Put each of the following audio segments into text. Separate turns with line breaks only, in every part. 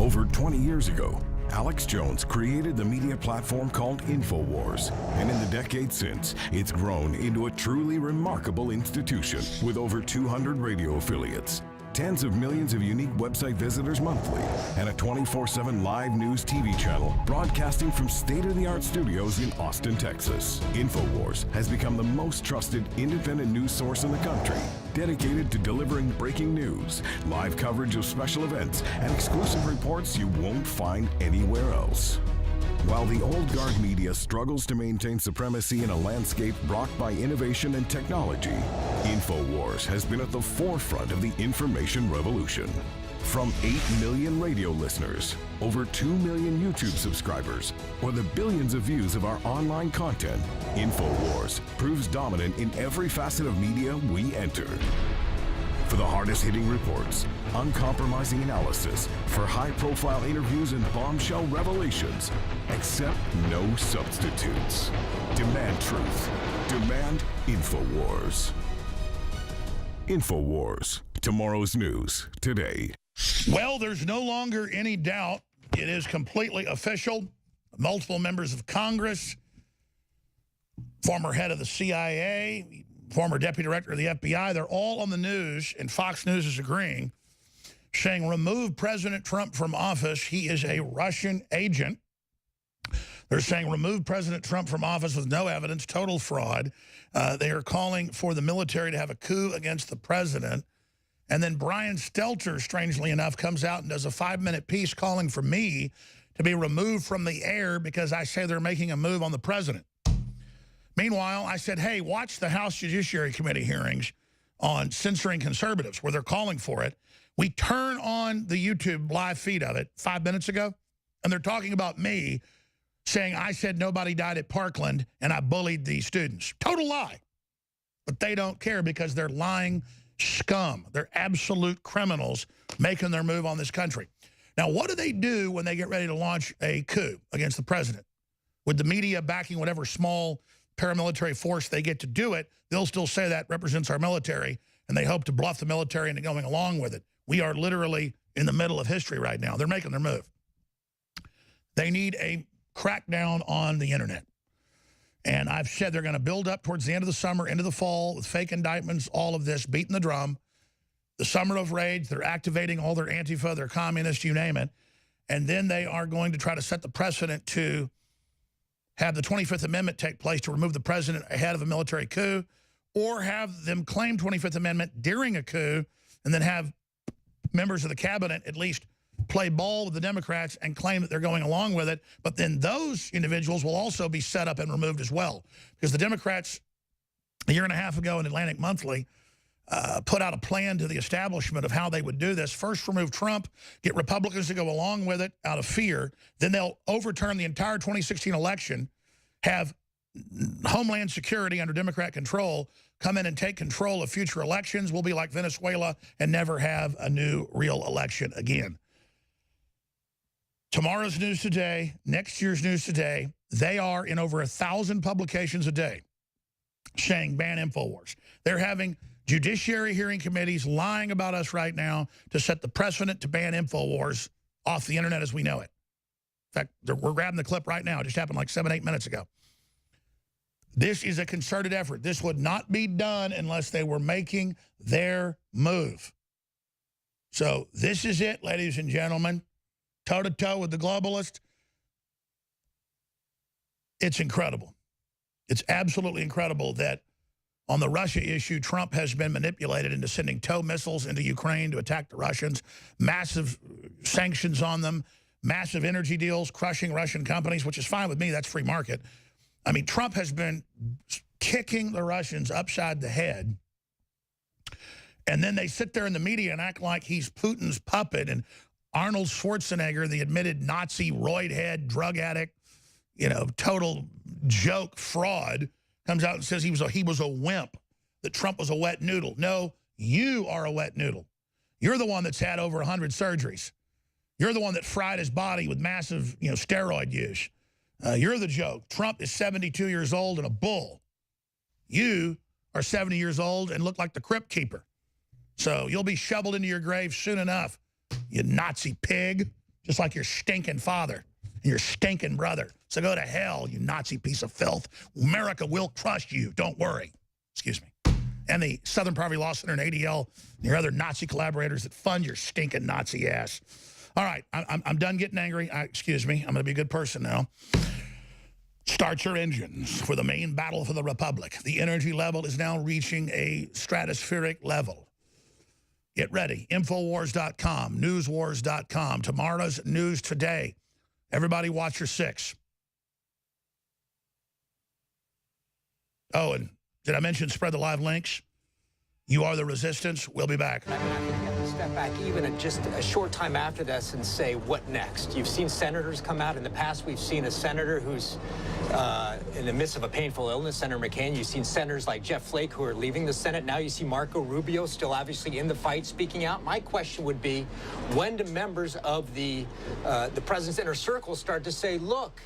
Over 20 years ago, Alex Jones created the media platform called InfoWars, and in the decades since, it's grown into a truly remarkable institution with over 200 radio affiliates, tens of millions of unique website visitors monthly, and a 24/7 live news TV channel broadcasting from state-of-the-art studios in Austin, Texas. InfoWars has become the most trusted independent news source in the country, dedicated to delivering breaking news, live coverage of special events, and exclusive reports you won't find anywhere else. While the old guard media struggles to maintain supremacy in a landscape rocked by innovation and technology, InfoWars has been at the forefront of the information revolution. From 8 million radio listeners, over 2 million YouTube subscribers, or the billions of views of our online content, InfoWars proves dominant in every facet of media we enter. For the hardest-hitting reports, uncompromising analysis, for high-profile interviews and bombshell revelations, accept no substitutes. Demand truth. Demand InfoWars. InfoWars. Tomorrow's news today.
Well, there's no longer any doubt. It is completely official. Multiple members of Congress, former head of the CIA, former deputy director of the FBI, they're all on the news, and Fox News is agreeing, saying remove President Trump from office. He is a Russian agent. They're saying remove President Trump from office with no evidence, total fraud. They are calling for the military to have a coup against the president. And then Brian Stelter, strangely enough, comes out and does a 5-minute piece calling for me to be removed from the air because I say they're making a move on the president. Meanwhile, I said, hey, watch the House Judiciary Committee hearings on censoring conservatives where they're calling for it. We turn on the YouTube live feed of it 5 minutes ago, and they're talking about me saying I said nobody died at Parkland and I bullied these students. Total lie. But they don't care because they're lying scum. They're absolute criminals making their move on this country. Now, what do they do when they get ready to launch a coup against the president? With the media backing whatever small paramilitary force they get to do it, they'll still say that represents our military, and they hope to bluff the military into going along with it. We are literally in the middle of history right now. They're making their move. They need a crackdown on the internet. And I've said they're going to build up towards the end of the summer, into the fall, with fake indictments, all of this, beating the drum. The summer of rage, they're activating all their Antifa, their communists, you name it. And then they are going to try to set the precedent to have the 25th Amendment take place to remove the president ahead of a military coup, or have them claim 25th Amendment during a coup and then have members of the cabinet at least play ball with the Democrats and claim that they're going along with it. But then those individuals will also be set up and removed as well. Because the Democrats, a year and a half ago in Atlantic Monthly, put out a plan to the establishment of how they would do this. First, remove Trump, get Republicans to go along with it out of fear. Then they'll overturn the entire 2016 election, have Homeland Security under Democrat control come in and take control of future elections. We'll be like Venezuela and never have a new real election again. Tomorrow's news today, next year's news today, they are in over 1,000 publications a day saying ban InfoWars. They're having judiciary hearing committees lying about us right now to set the precedent to ban InfoWars off the internet as we know it. In fact, we're grabbing the clip right now. It just happened like 7-8 minutes ago. This is a concerted effort. This would not be done unless they were making their move. So this is it, ladies and gentlemen. Toe-to-toe with the globalist. It's incredible. It's absolutely incredible that on the Russia issue, Trump has been manipulated into sending TOW missiles into Ukraine to attack the Russians, massive sanctions on them, massive energy deals, crushing Russian companies, which is fine with me. That's free market. I mean, Trump has been kicking the Russians upside the head. And then they sit there in the media and act like he's Putin's puppet. And Arnold Schwarzenegger, the admitted Nazi roid head, drug addict, you know, total joke fraud, comes out and says he was a wimp, that Trump was a wet noodle. No, you are a wet noodle. You're the one that's had over 100 surgeries. You're the one that fried his body with massive, steroid use. You're the joke. Trump is 72 years old and a bull. You are 70 years old and look like the crypt keeper. So you'll be shoveled into your grave soon enough, you Nazi pig. just like your stinking father and your stinking brother. So go to hell, you Nazi piece of filth. America will crush you. Don't worry. Excuse me. And the Southern Poverty Law Center and ADL and your other Nazi collaborators that fund your stinking Nazi ass. All right, I'm done getting angry. Excuse me. I'm going to be a good person now. Start your engines for the main battle for the Republic. The energy level is now reaching a stratospheric level. Get ready. Infowars.com, newswars.com. Tomorrow's news today. Everybody watch your 6. Oh, and did I mention spread the live links? You are the resistance. We'll be back.
I think you have to step back even in just a short time after this and say, what next? You've seen senators come out. In the past, we've seen a senator who's in the midst of a painful illness, Senator McCain. You've seen senators like Jeff Flake who are leaving the Senate. Now you see Marco Rubio still obviously in the fight, speaking out. My question would be, when do members of the president's inner circle start to say, look,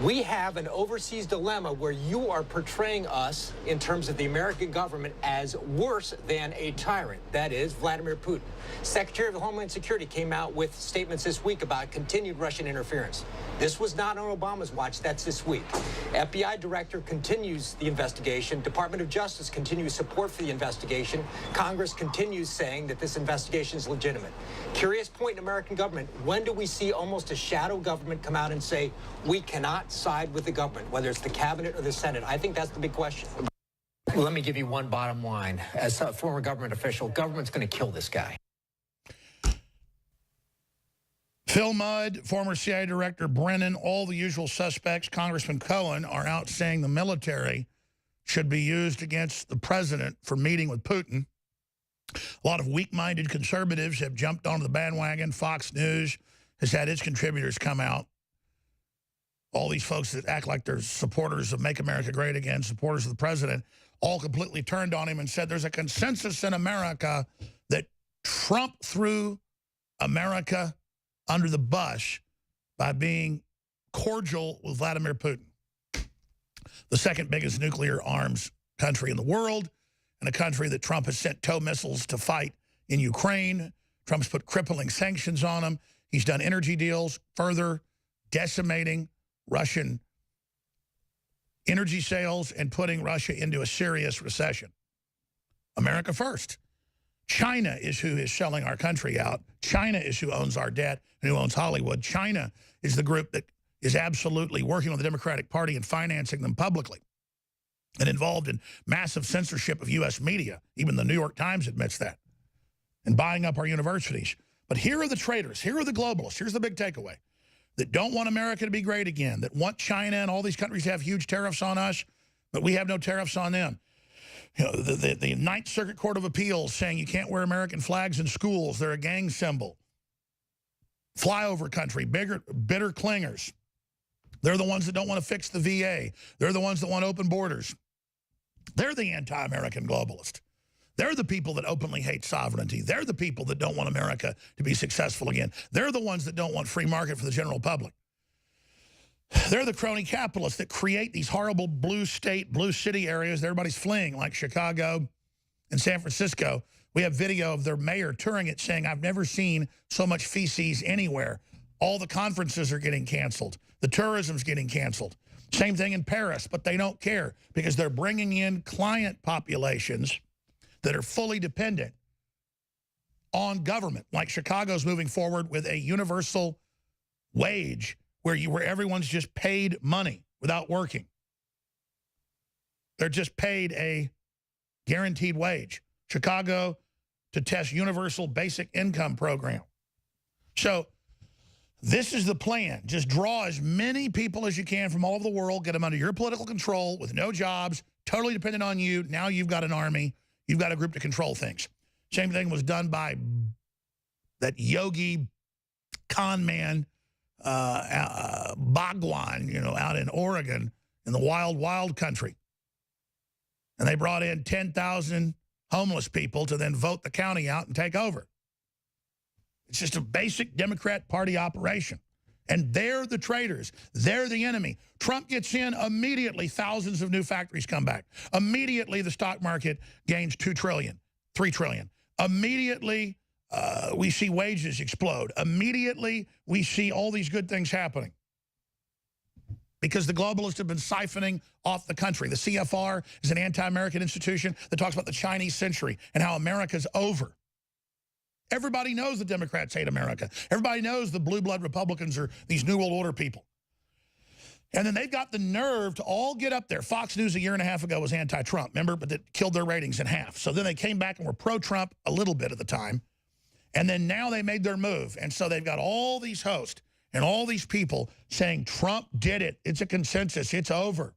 we have an overseas dilemma where you are portraying us in terms of the American government as worse than a tyrant. That is Vladimir Putin. Secretary of Homeland Security came out with statements this week about continued Russian interference. This was not on Obama's watch. That's this week. FBI director continues the investigation. Department of Justice continues support for the investigation. Congress continues saying that this investigation is legitimate. Curious point in American government. When do we see almost a shadow government come out and say, we cannot side with the government, whether it's the cabinet or the Senate? I think that's the big question. Well, let me give you one bottom line. As a former government official, government's going to kill this guy.
Phil Mudd, former CIA Director Brennan, all the usual suspects, Congressman Cohen, are out saying the military should be used against the president for meeting with Putin. A lot of weak-minded conservatives have jumped onto the bandwagon. Fox News has had its contributors come out. All these folks that act like they're supporters of Make America Great Again, supporters of the president, all completely turned on him and said there's a consensus in America that Trump threw America under the bus by being cordial with Vladimir Putin, the second biggest nuclear arms country in the world, and a country that Trump has sent tow missiles to fight in Ukraine. Trump's put crippling sanctions on him. He's done energy deals, further decimating Russian energy sales and putting Russia into a serious recession. America first. China is who is selling our country out. China is who owns our debt and who owns Hollywood. China is the group that is absolutely working with the Democratic Party and financing them publicly and involved in massive censorship of U.S. media. Even the New York Times admits that. And buying up our universities. But here are the traitors. Here are the globalists. Here's the big takeaway. That don't want America to be great again. That want China and all these countries to have huge tariffs on us, but we have no tariffs on them. You know, the Ninth Circuit Court of Appeals saying you can't wear American flags in schools. They're a gang symbol. Flyover country, bitter clingers. They're the ones that don't want to fix the VA. They're the ones that want open borders. They're the anti-American globalist. They're the people that openly hate sovereignty. They're the people that don't want America to be successful again. They're the ones that don't want free market for the general public. They're the crony capitalists that create these horrible blue state, blue city areas that everybody's fleeing, like Chicago and San Francisco. We have video of their mayor touring it saying, I've never seen so much feces anywhere. All the conferences are getting canceled. The tourism's getting canceled. Same thing in Paris, but they don't care because they're bringing in client populations that are fully dependent on government. Like Chicago's moving forward with a universal wage where everyone's just paid money without working. They're just paid a guaranteed wage. Chicago to test universal basic income program. So this is the plan. Just draw as many people as you can from all over the world, get them under your political control with no jobs, totally dependent on you. Now you've got an army. You've got a group to control things. Same thing was done by that yogi con man, Bhagwan, you know, out in Oregon in the wild country. And they brought in 10,000 homeless people to then vote the county out and take over. It's just a basic Democrat Party operation. And they're the traitors. They're the enemy. Trump gets in, immediately thousands of new factories come back. Immediately the stock market gains $2 trillion, $3 trillion. Immediately we see wages explode. Immediately, we see all these good things happening because the globalists have been siphoning off the country. The CFR is an anti-American institution that talks about the Chinese century and how America's over. Everybody knows the Democrats hate America. Everybody knows the blue blood Republicans are these New World Order people. And then they've got the nerve to all get up there. Fox News a year and a half ago was anti-Trump, remember? But that killed their ratings in half. So then they came back and were pro-Trump a little bit at the time. And then now they made their move. And so they've got all these hosts and all these people saying Trump did it. It's a consensus. It's over.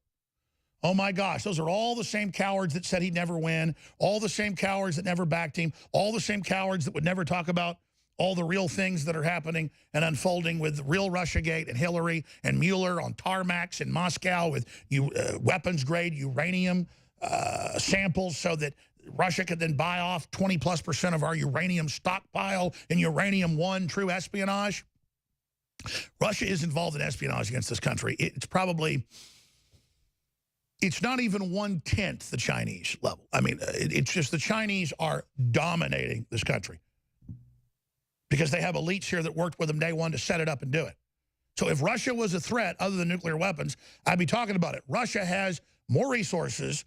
Oh, my gosh. Those are all the same cowards that said he'd never win, all the same cowards that never backed him, all the same cowards that would never talk about all the real things that are happening and unfolding with real Russiagate and Hillary and Mueller on tarmacs in Moscow with weapons-grade uranium samples so that Russia could then buy off 20+% of our uranium stockpile in Uranium-1 true espionage. Russia is involved in espionage against this country. It's not even 1/10 the Chinese level. I mean, it's just the Chinese are dominating this country because they have elites here that worked with them day one to set it up and do it. So if Russia was a threat other than nuclear weapons, I'd be talking about it. Russia has more resources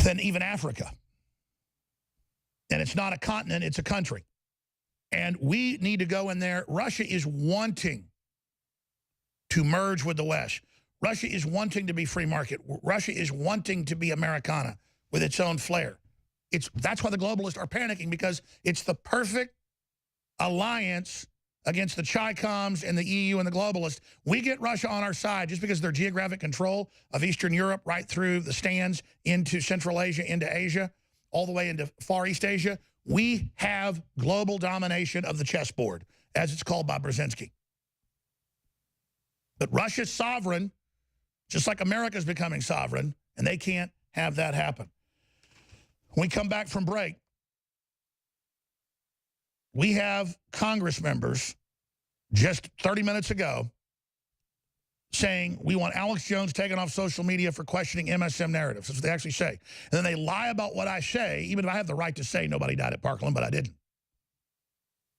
than even Africa. And it's not a continent, it's a country. And we need to go in there. Russia is wanting to merge with the West. Russia is wanting to be free market. Russia is wanting to be Americana with its own flair. That's why the globalists are panicking, because it's the perfect alliance against the Chi-Coms and the EU and the globalists. We get Russia on our side just because of their geographic control of Eastern Europe right through the stands into Central Asia, into Asia, all the way into Far East Asia. We have global domination of the chessboard, as it's called by Brzezinski. But Russia's sovereign, just like America's becoming sovereign, and they can't have that happen. When we come back from break, we have Congress members just 30 minutes ago saying we want Alex Jones taken off social media for questioning MSM narratives. That's what they actually say. And then they lie about what I say, even if I have the right to say nobody died at Parkland, but I didn't.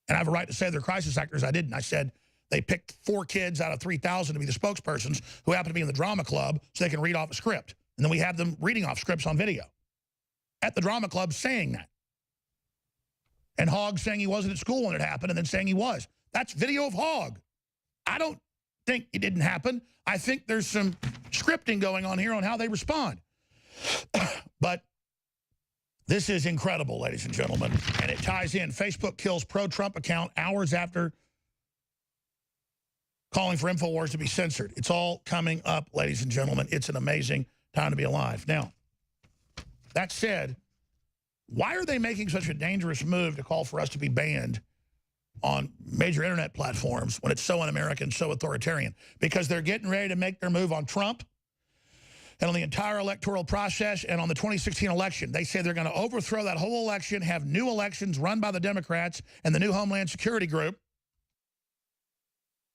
And I have a right to say they're crisis actors. I didn't. I said they picked 4 kids out of 3,000 to be the spokespersons who happen to be in the drama club so they can read off a script. And then we have them reading off scripts on video at the drama club saying that. And Hogg saying he wasn't at school when it happened and then saying he was. That's video of Hogg. I don't think it didn't happen. I think there's some scripting going on here on how they respond. But this is incredible, ladies and gentlemen. And it ties in. Facebook kills pro-Trump account hours after calling for InfoWars to be censored. It's all coming up, ladies and gentlemen. It's an amazing time to be alive. Now, that said, why are they making such a dangerous move to call for us to be banned on major internet platforms when it's so un-American, so authoritarian? Because they're getting ready to make their move on Trump and on the entire electoral process and on the 2016 election. They say they're going to overthrow that whole election, have new elections run by the Democrats and the new Homeland Security Group.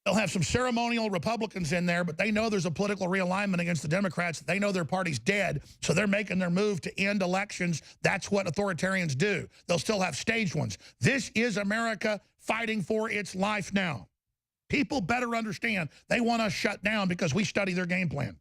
They'll have some ceremonial Republicans in there, but they know there's a political realignment against the Democrats. They know their party's dead, so they're making their move to end elections. That's what authoritarians do. They'll still have staged ones. This is America fighting for its life now. People better understand they want us shut down because we study their game plan.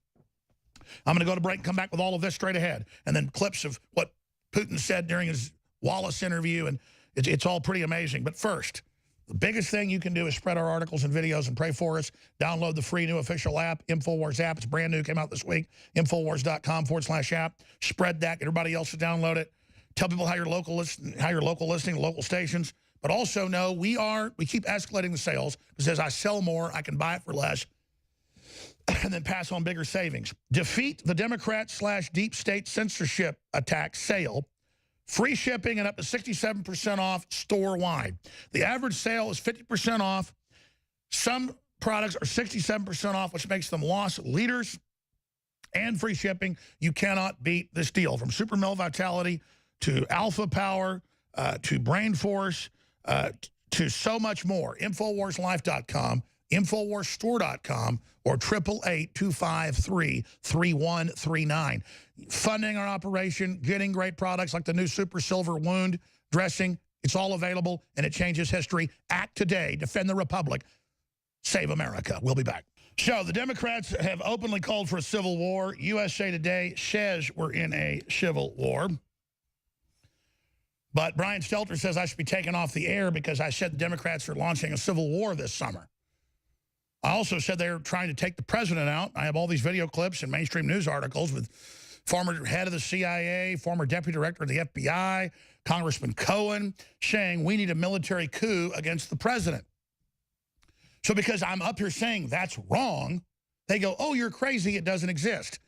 I'm going to go to break and come back with all of this straight ahead, and then clips of what Putin said during his Wallace interview, and it's all pretty amazing. But first, the biggest thing you can do is spread our articles and videos and pray for us. Download the free new official app, InfoWars app. It's brand new, came out this week, Infowars.com/app. Spread that, get everybody else to download it. Tell people how your local listing, local stations. But also know we keep escalating the sales, because as I sell more, I can buy it for less and then pass on bigger savings. Defeat the Democrat/deep state censorship attack sale. Free shipping and up to 67% off store-wide. The average sale is 50% off. Some products are 67% off, which makes them loss leaders. And free shipping. You cannot beat this deal. From Super Male Vitality to Alpha Power to Brain Force to so much more. InfoWarsLife.com, InfoWarsStore.com, or 888-253-3139. Funding our operation, getting great products like the new Super Silver Wound Dressing, It's all available, and it changes history. Act today. Defend the Republic. Save America. We'll be back. So the Democrats have openly called for a civil war. USA Today says we're in a civil war. But Brian Stelter says I should be taken off the air because I said the Democrats are launching a civil war this summer. I also said they're trying to take the president out. I have all these video clips and mainstream news articles with former head of the CIA, former deputy director of the FBI, Congressman Cohen, saying we need a military coup against the president. So because I'm up here saying that's wrong, they go, oh, you're crazy, it doesn't exist.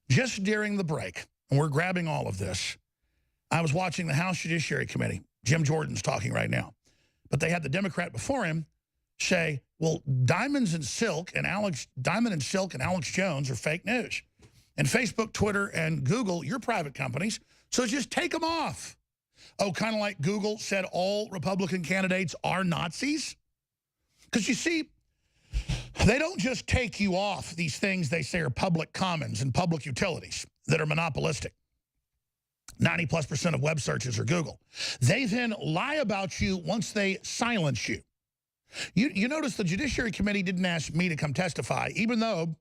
Just during the break, and we're grabbing all of this, I was watching the House Judiciary Committee. Jim Jordan's talking right now. But they had the Democrat before him say, well, Diamond and Silk and Alex Jones are fake news. And Facebook, Twitter, and Google, you're private companies, so just take them off. Oh, kind of like Google said all Republican candidates are Nazis? Because you see, they don't just take you off these things they say are public commons and public utilities that are monopolistic. 90+% of web searches are Google. They then lie about you once they silence you. You notice the Judiciary Committee didn't ask me to come testify, even though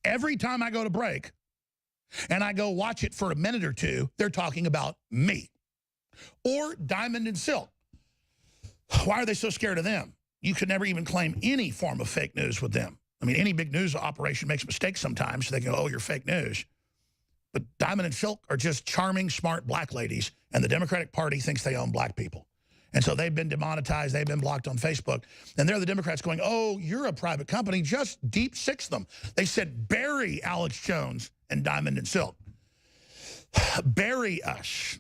every time I go to break and I go watch it for a minute or two, they're talking about me. Or Diamond and Silk. Why are they so scared of them? You could never even claim any form of fake news with them. I mean, any big news operation makes mistakes sometimes, so they can go, oh, you're fake news. But Diamond and Silk are just charming, smart black ladies, and the Democratic Party thinks they own black people. And so they've been demonetized, they've been blocked on Facebook. And they're the Democrats going, oh, you're a private company, just deep six them. They said, bury Alex Jones and Diamond and Silk. Bury us.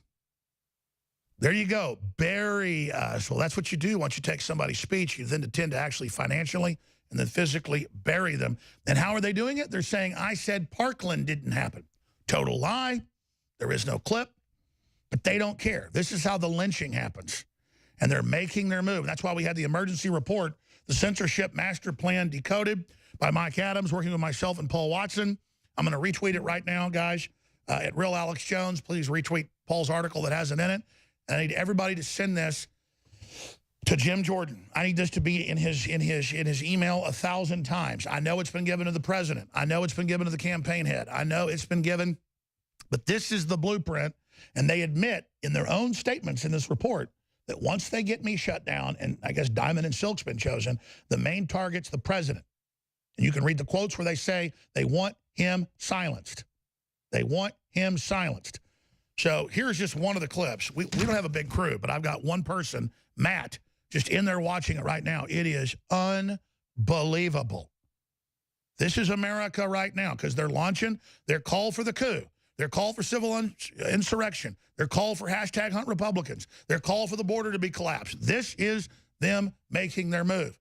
There you go, bury us. Well, that's what you do once you take somebody's speech. You then tend to actually financially and then physically bury them. And how are they doing it? They're saying, I said Parkland didn't happen. Total lie. There is no clip. But they don't care. This is how the lynching happens. And they're making their move. That's why we had the emergency report, the censorship master plan decoded by Mike Adams, working with myself and Paul Watson. I'm going to retweet it right now, guys. At Real Alex Jones, please retweet Paul's article that has it in it. And I need everybody to send this to Jim Jordan. I need this to be in his email 1,000 times. I know it's been given to the president. I know it's been given to the campaign head. I know it's been given, but this is the blueprint. And they admit in their own statements in this report that once they get me shut down, and I guess Diamond and Silk's been chosen, the main target's the president. And you can read the quotes where they say they want him silenced. They want him silenced. So here's just one of the clips. We don't have a big crew, but I've got one person, Matt, just in there watching it right now. It is unbelievable. This is America right now because they're launching their call for the coup, their call for civil insurrection, their call for hashtag hunt Republicans, their call for the border to be collapsed. This is them making their move.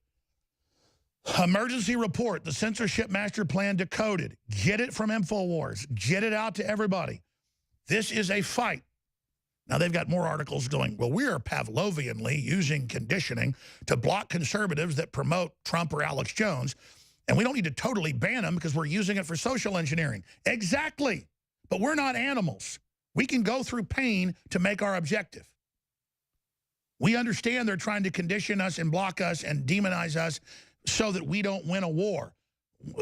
Emergency report, the censorship master plan decoded. Get it from InfoWars. Get it out to everybody. This is a fight. Now, they've got more articles going, well, we are Pavlovianly using conditioning to block conservatives that promote Trump or Alex Jones, and we don't need to totally ban them because we're using it for social engineering. Exactly. But we're not animals. We can go through pain to make our objective. We understand they're trying to condition us and block us and demonize us so that we don't win a war.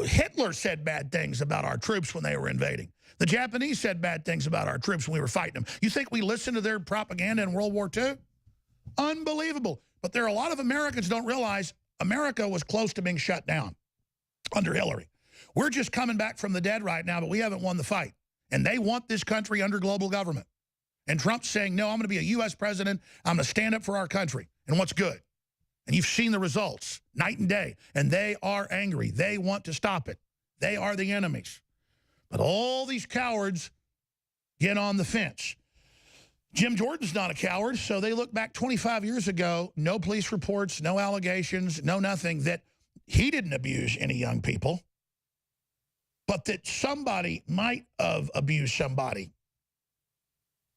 Hitler said bad things about our troops when they were invading. The Japanese said bad things about our troops when we were fighting them. You think we listened to their propaganda in World War II? Unbelievable. But there are a lot of Americans who don't realize America was close to being shut down under Hillary. We're just coming back from the dead right now, but we haven't won the fight. And they want this country under global government. And Trump's saying, no, I'm going to be a U.S. president. I'm going to stand up for our country and what's good. And you've seen the results night and day. And they are angry. They want to stop it. They are the enemies. But all these cowards get on the fence. Jim Jordan's not a coward, so they look back 25 years ago, no police reports, no allegations, no nothing, that he didn't abuse any young people, but that somebody might have abused somebody.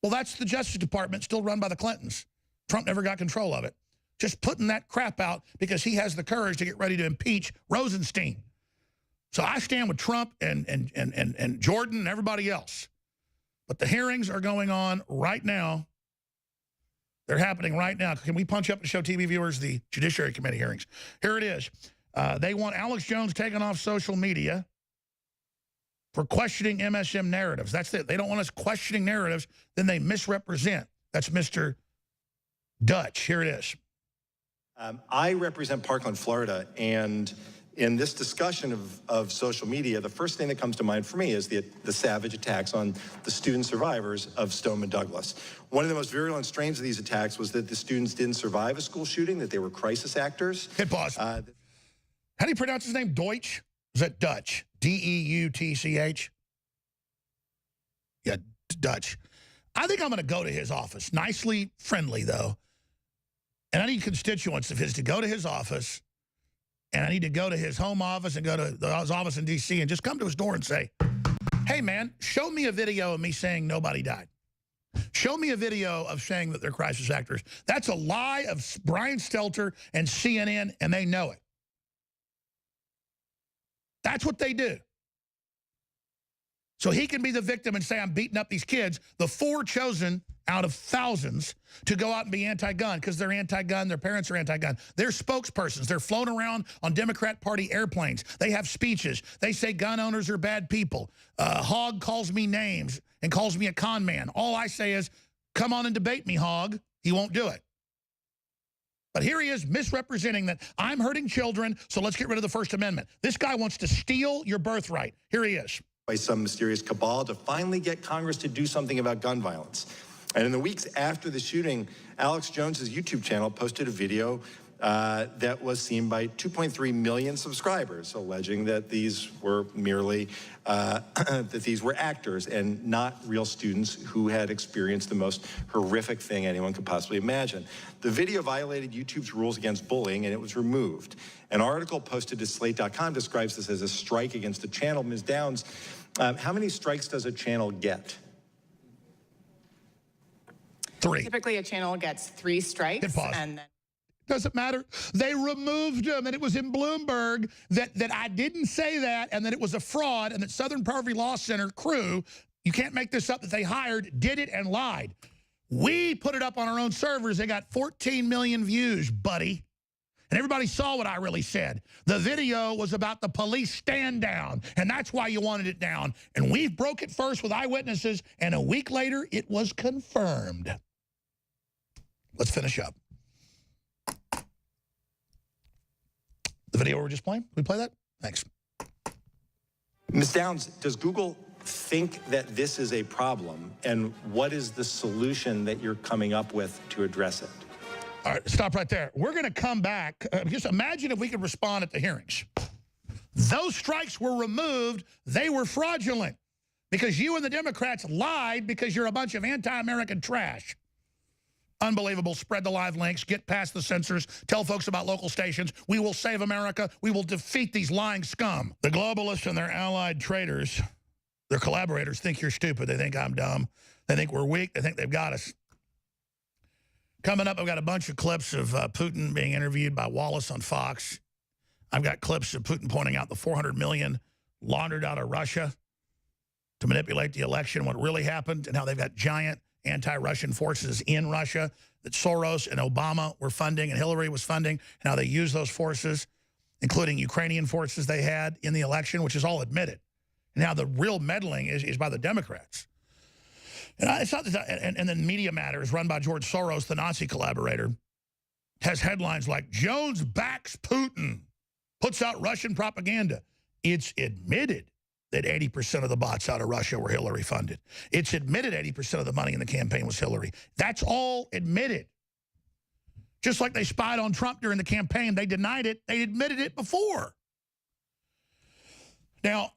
Well, that's the Justice Department, still run by the Clintons. Trump never got control of it. Just putting that crap out because he has the courage to get ready to impeach Rosenstein. So I stand with Trump and Jordan and everybody else. But the hearings are going on right now. They're happening right now. Can we punch up and show TV viewers the Judiciary Committee hearings? Here it is. They want Alex Jones taken off social media for questioning MSM narratives. That's it. They don't want us questioning narratives, then they misrepresent. That's Mr. Dutch. Here it is.
I represent Parkland, Florida, and in this discussion of social media, the first thing that comes to mind for me is the savage attacks on the student survivors of Stoneman Douglas. One of the most virulent strains of these attacks was that the students didn't survive a school shooting, that they were crisis actors.
Hit pause. How do you pronounce his name? Deutsch? Is that Dutch? D-E-U-T-C-H? Yeah, Dutch. I think I'm going to go to his office. Nicely friendly, though. And I need constituents of his to go to his office, and I need to go to his home office and go to his office in D.C. and just come to his door and say, hey, man, show me a video of me saying nobody died. Show me a video of saying that they're crisis actors. That's a lie of Brian Stelter and CNN, and they know it. That's what they do. So he can be the victim and say, I'm beating up these kids, the 4 chosen out of thousands to go out and be anti-gun because they're anti-gun, their parents are anti-gun. They're spokespersons. They're flown around on Democrat Party airplanes. They have speeches. They say gun owners are bad people. Hogg calls me names and calls me a con man. All I say is, come on and debate me, Hogg. He won't do it. But here he is misrepresenting that I'm hurting children, so let's get rid of the First Amendment. This guy wants to steal your birthright. Here he is.
By some mysterious cabal to finally get Congress to do something about gun violence. And in the weeks after the shooting, Alex Jones's YouTube channel posted a video that was seen by 2.3 million subscribers, alleging that these were merely, that these were actors and not real students who had experienced the most horrific thing anyone could possibly imagine. The video violated YouTube's rules against bullying, and it was removed. An article posted to Slate.com describes this as a strike against the channel. Ms. Downs, how many strikes does a channel get?
3.
Typically, a channel gets 3 strikes.
Hit pause.
And then
doesn't matter. They removed him, and it was in Bloomberg that I didn't say that, and that it was a fraud, and that Southern Poverty Law Center crew, you can't make this up, that they hired, did it and lied. We put it up on our own servers. They got 14 million views, buddy. And everybody saw what I really said. The video was about the police stand down, and that's why you wanted it down. And we broke it first with eyewitnesses, and a week later, it was confirmed. Let's finish up. The video we're just playing? Can we play that? Thanks.
Ms. Downs, does Google think that this is a problem, and what is the solution that you're coming up with to address it?
All right, stop right there. We're going to come back. Just imagine if we could respond at the hearings. Those strikes were removed. They were fraudulent because you and the Democrats lied because you're a bunch of anti-American trash. Unbelievable. Spread the live links. Get past the censors. Tell folks about local stations. We will save America. We will defeat these lying scum. The globalists and their allied traitors, their collaborators, think you're stupid. They think I'm dumb. They think we're weak. They think they've got us. Coming up, I've got a bunch of clips of Putin being interviewed by Wallace on Fox. I've got clips of Putin pointing out the $400 million laundered out of Russia to manipulate the election, what really happened, and how they've got giant anti-Russian forces in Russia that Soros and Obama were funding and Hillary was funding, and how they used those forces, including Ukrainian forces they had in the election, which is all admitted. And how the real meddling is by the Democrats. And it's not that, and then Media Matters, run by George Soros, the Nazi collaborator, has headlines like, Jones backs Putin, puts out Russian propaganda. It's admitted that 80% of the bots out of Russia were Hillary funded. It's admitted 80% of the money in the campaign was Hillary. That's all admitted. Just like they spied on Trump during the campaign, they denied it. They admitted it before. Now,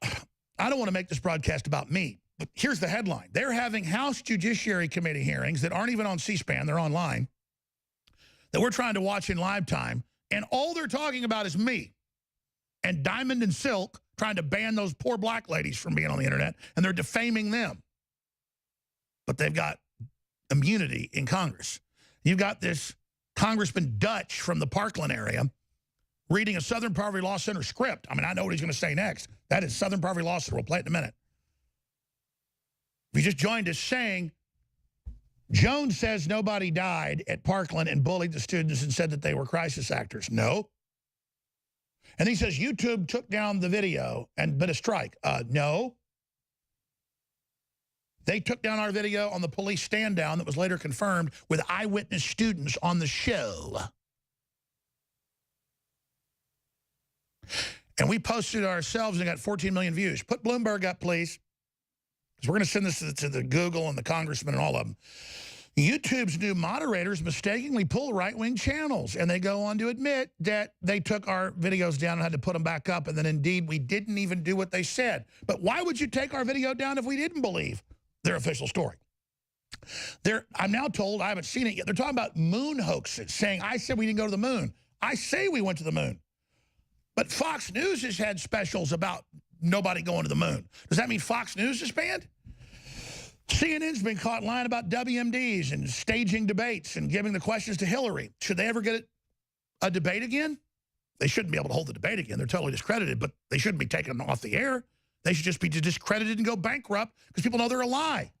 I don't want to make this broadcast about me, but here's the headline. They're having House Judiciary Committee hearings that aren't even on C-SPAN, they're online, that we're trying to watch in live time, and all they're talking about is me and Diamond and Silk trying to ban those poor black ladies from being on the internet, and they're defaming them. But they've got immunity in Congress. You've got this Congressman Dutch from the Parkland area reading a Southern Poverty Law Center script. I mean, I know what he's going to say next. That is Southern Poverty Law Center. We'll play it in a minute. If you just joined us, saying Jones says nobody died at Parkland and bullied the students and said that they were crisis actors. No. And he says YouTube took down the video and bit a strike. No. They took down our video on the police stand down that was later confirmed with eyewitness students on the show. And we posted it ourselves and got 14 million views. Put Bloomberg up, please. Because we're going to send this to the Google and the congressman and all of them. YouTube's new moderators mistakenly pull right-wing channels, and they go on to admit that they took our videos down and had to put them back up, and then indeed we didn't even do what they said. But why would you take our video down if we didn't believe their official story? I'm now told, I haven't seen it yet, they're talking about moon hoaxes, saying I said we didn't go to the moon. I say we went to the moon. But Fox News has had specials about nobody going to the moon. Does that mean Fox News is banned? CNN's been caught lying about WMDs and staging debates and giving the questions to Hillary. Should they ever get a debate again? They shouldn't be able to hold the debate again. They're totally discredited, but they shouldn't be taken off the air. They should just be discredited and go bankrupt because people know they're a lie.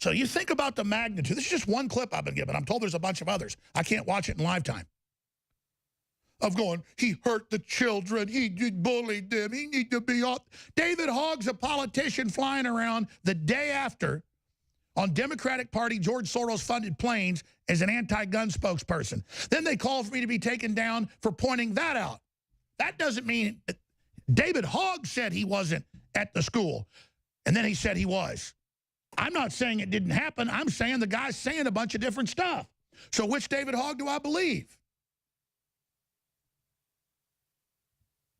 So you think about the magnitude. This is just one clip I've been given. I'm told there's a bunch of others. I can't watch it in live time. Of going, he hurt the children, he bullied them, he need to be off. David Hogg's a politician flying around the day after on Democratic Party George Soros-funded planes as an anti-gun spokesperson. Then they call for me to be taken down for pointing that out. That doesn't mean David Hogg said he wasn't at the school, and then he said he was. I'm not saying it didn't happen. I'm saying the guy's saying a bunch of different stuff. So which David Hogg do I believe?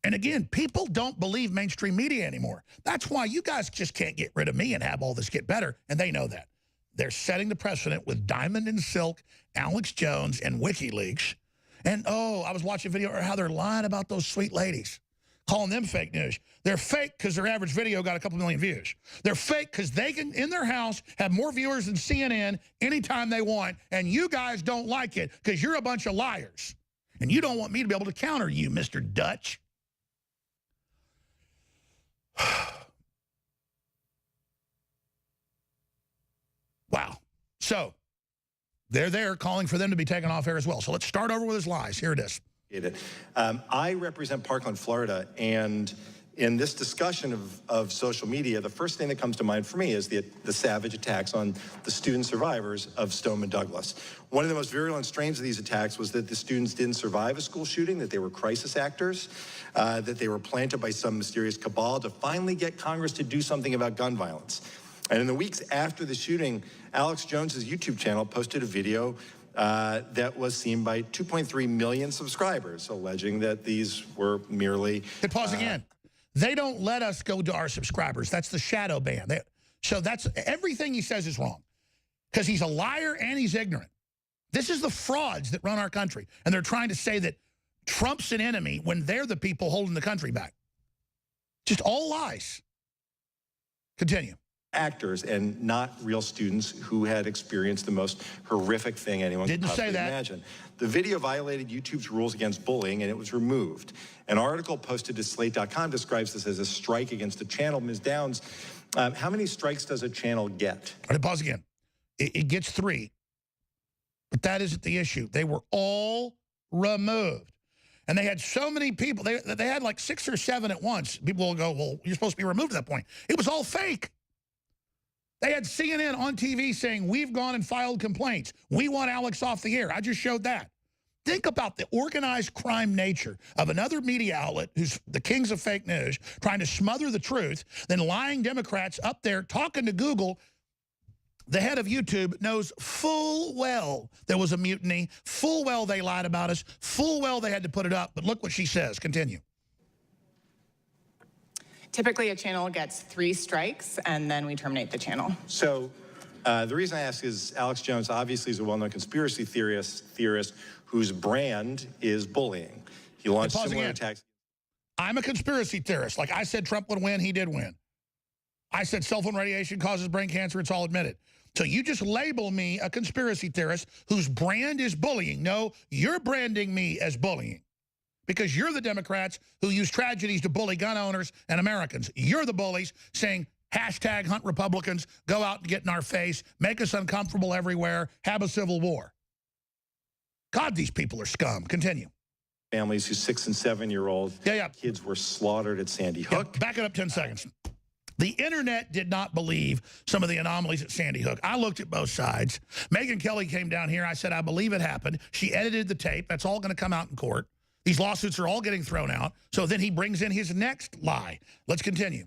And again, people don't believe mainstream media anymore. That's why you guys just can't get rid of me and have all this get better, and they know that. They're setting the precedent with Diamond and Silk, Alex Jones, and WikiLeaks. And, oh, I was watching a video of how they're lying about those sweet ladies, calling them fake news. They're fake because their average video got a couple million views. They're fake because they can, in their house, have more viewers than CNN anytime they want, and you guys don't like it because you're a bunch of liars. And you don't want me to be able to counter you, Mr. Dutch. Wow. So they're there calling for them to be taken off air as well. So let's start over with his lies. Here it is.
I represent Parkland, Florida, and in this discussion of social media, the first thing that comes to mind for me is the savage attacks on the student survivors of Stoneman Douglas. One of the most virulent strains of these attacks was that the students didn't survive a school shooting, that they were crisis actors, that they were planted by some mysterious cabal to finally get Congress to do something about gun violence. And in the weeks after the shooting, Alex Jones's YouTube channel posted a video that was seen by 2.3 million subscribers, alleging that these were merely...
Hit pause again. They don't let us go to our subscribers. That's the shadow ban. So that's everything he says is wrong because he's a liar and he's ignorant. This is the frauds that run our country. And they're trying to say that Trump's an enemy when they're the people holding the country back. Just all lies. Continue.
Actors and not real students who had experienced the most horrific thing anyone could possibly imagine. The video violated YouTube's rules against bullying, and it was removed. An article posted to Slate.com describes this as a strike against the channel. Ms. Downs, how many strikes does a channel get?
All right, pause again. It gets 3. But that isn't the issue. They were all removed. And they had so many people. They had like 6 or 7 at once. People will go, well, you're supposed to be removed at that point. It was all fake. They had CNN on TV saying, we've gone and filed complaints. We want Alex off the air. I just showed that. Think about the organized crime nature of another media outlet who's the kings of fake news, trying to smother the truth, then lying Democrats up there talking to Google. The head of YouTube knows full well there was a mutiny, full well they lied about us, full well they had to put it up. But look what she says. Continue.
Typically, a channel gets 3 strikes, and then we terminate the channel.
So the reason I ask is Alex Jones obviously is a well-known conspiracy theorist whose brand is bullying. He launched similar attacks.
I'm a conspiracy theorist. Like I said Trump would win, he did win. I said cell phone radiation causes brain cancer, it's all admitted. So you just label me a conspiracy theorist whose brand is bullying. No, you're branding me as bullying. Because you're the Democrats who use tragedies to bully gun owners and Americans. You're the bullies saying hashtag hunt Republicans, go out and get in our face, make us uncomfortable everywhere, have a civil war. God, these people are scum. Continue.
Families whose 6- and 7-year-old kids were slaughtered at Sandy Hook.
Yeah, back it up 10 seconds. The internet did not believe some of the anomalies at Sandy Hook. I looked at both sides. Megyn Kelly came down here. I said, I believe it happened. She edited the tape. That's all going to come out in court. These lawsuits are all getting thrown out. So then he brings in his next lie. Let's continue.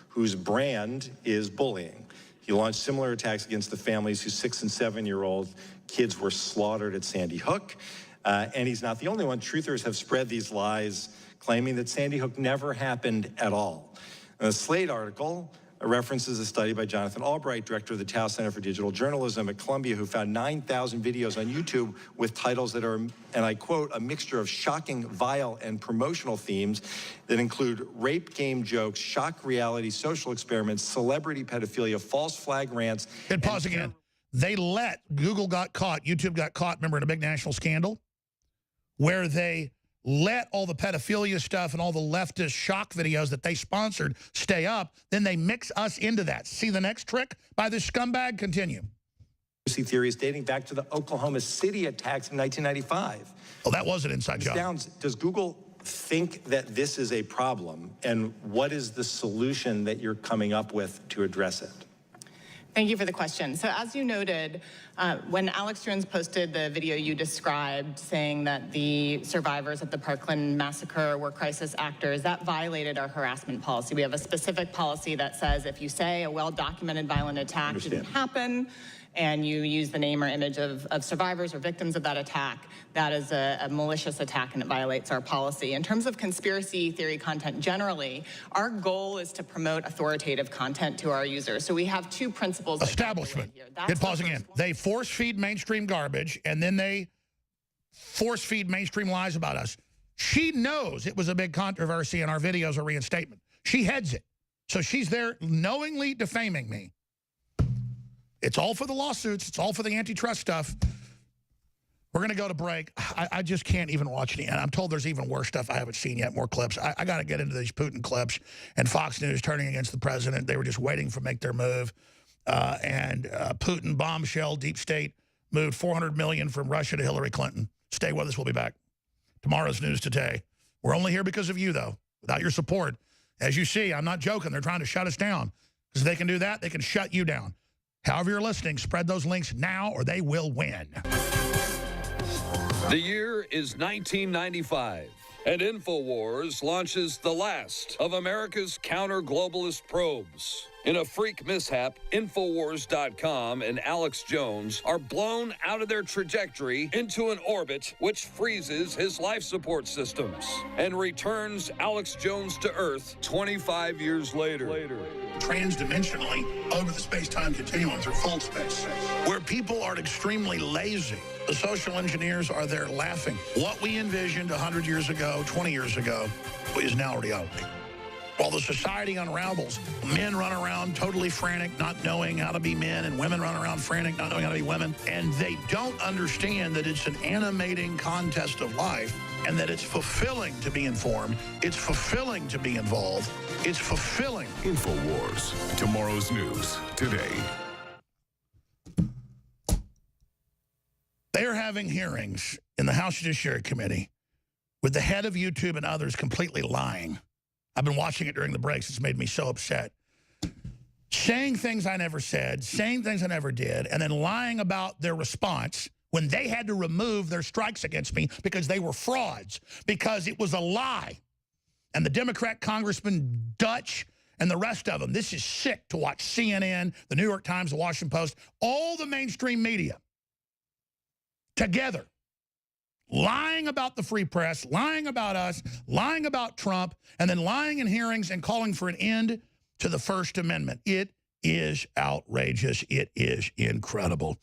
Whose brand is bullying. He launched similar attacks against the families whose 6- and 7-year-old kids were slaughtered at Sandy Hook. And he's not the only one. Truthers have spread these lies, claiming that Sandy Hook never happened at all. The Slate article references a study by Jonathan Albright, director of the Tow Center for Digital Journalism at Columbia, who found 9,000 videos on YouTube with titles that are, and I quote, a mixture of shocking, vile, and promotional themes that include rape game jokes, shock reality, social experiments, celebrity pedophilia, false flag rants.
Hit pause again. They let, Google got caught, YouTube got caught, remember, in a big national scandal, where they let all the pedophilia stuff and all the leftist shock videos that they sponsored stay up, then they mix us into that. See the next trick by this scumbag? Continue.
Theories dating back to the Oklahoma City attacks in 1995.
Oh, that was an inside job.
Does Google think that this is a problem, and what is the solution that you're coming up with to address it?
Thank you for the question. So as you noted, when Alex Jones posted the video you described saying that the survivors of the Parkland massacre were crisis actors, that violated our harassment policy. We have a specific policy that says if you say a well-documented violent attack didn't happen, and you use the name or image of survivors or victims of that attack, that is a malicious attack and it violates our policy. In terms of conspiracy theory content generally, our goal is to promote authoritative content to our users. So we have two principles.
Establishment. Hit pause again. They force feed mainstream garbage and then they force feed mainstream lies about us. She knows it was a big controversy and our videos are reinstatement. She heads it. So she's there knowingly defaming me. It's all for the lawsuits. It's all for the antitrust stuff. We're going to go to break. I just can't even watch any. And I'm told there's even worse stuff I haven't seen yet, more clips. I got to get into these Putin clips and Fox News turning against the president. They were just waiting for make their move. Putin bombshell, deep state, moved $400 million from Russia to Hillary Clinton. Stay with us. We'll be back. Tomorrow's news today. We're only here because of you, though. Without your support, as you see, I'm not joking. They're trying to shut us down. Because if they can do that, they can shut you down. However you're listening, spread those links now or they will win.
The year is 1995, and InfoWars launches the last of America's counter-globalist probes. In a freak mishap, Infowars.com and Alex Jones are blown out of their trajectory into an orbit which freezes his life support systems and returns Alex Jones to Earth 25 years later.
Transdimensionally over the space-time continuum through full space, where people are extremely lazy. The social engineers are there laughing. What we envisioned 100 years ago, 20 years ago, is now reality. While the society unravels, men run around totally frantic, not knowing how to be men, and women run around frantic, not knowing how to be women, and they don't understand that it's an animating contest of life and that it's fulfilling to be informed, it's fulfilling to be involved, it's fulfilling.
InfoWars, tomorrow's news today.
They are having hearings in the House Judiciary Committee with the head of YouTube and others completely lying. I've been watching it during the breaks. It's made me so upset. Saying things I never said, saying things I never did, and then lying about their response when they had to remove their strikes against me because they were frauds, because it was a lie. And the Democrat Congressman Dutch and the rest of them, this is sick to watch CNN, the New York Times, the Washington Post, all the mainstream media together. Lying about the free press, lying about us, lying about Trump, and then lying in hearings and calling for an end to the First Amendment. It is outrageous. It is incredible.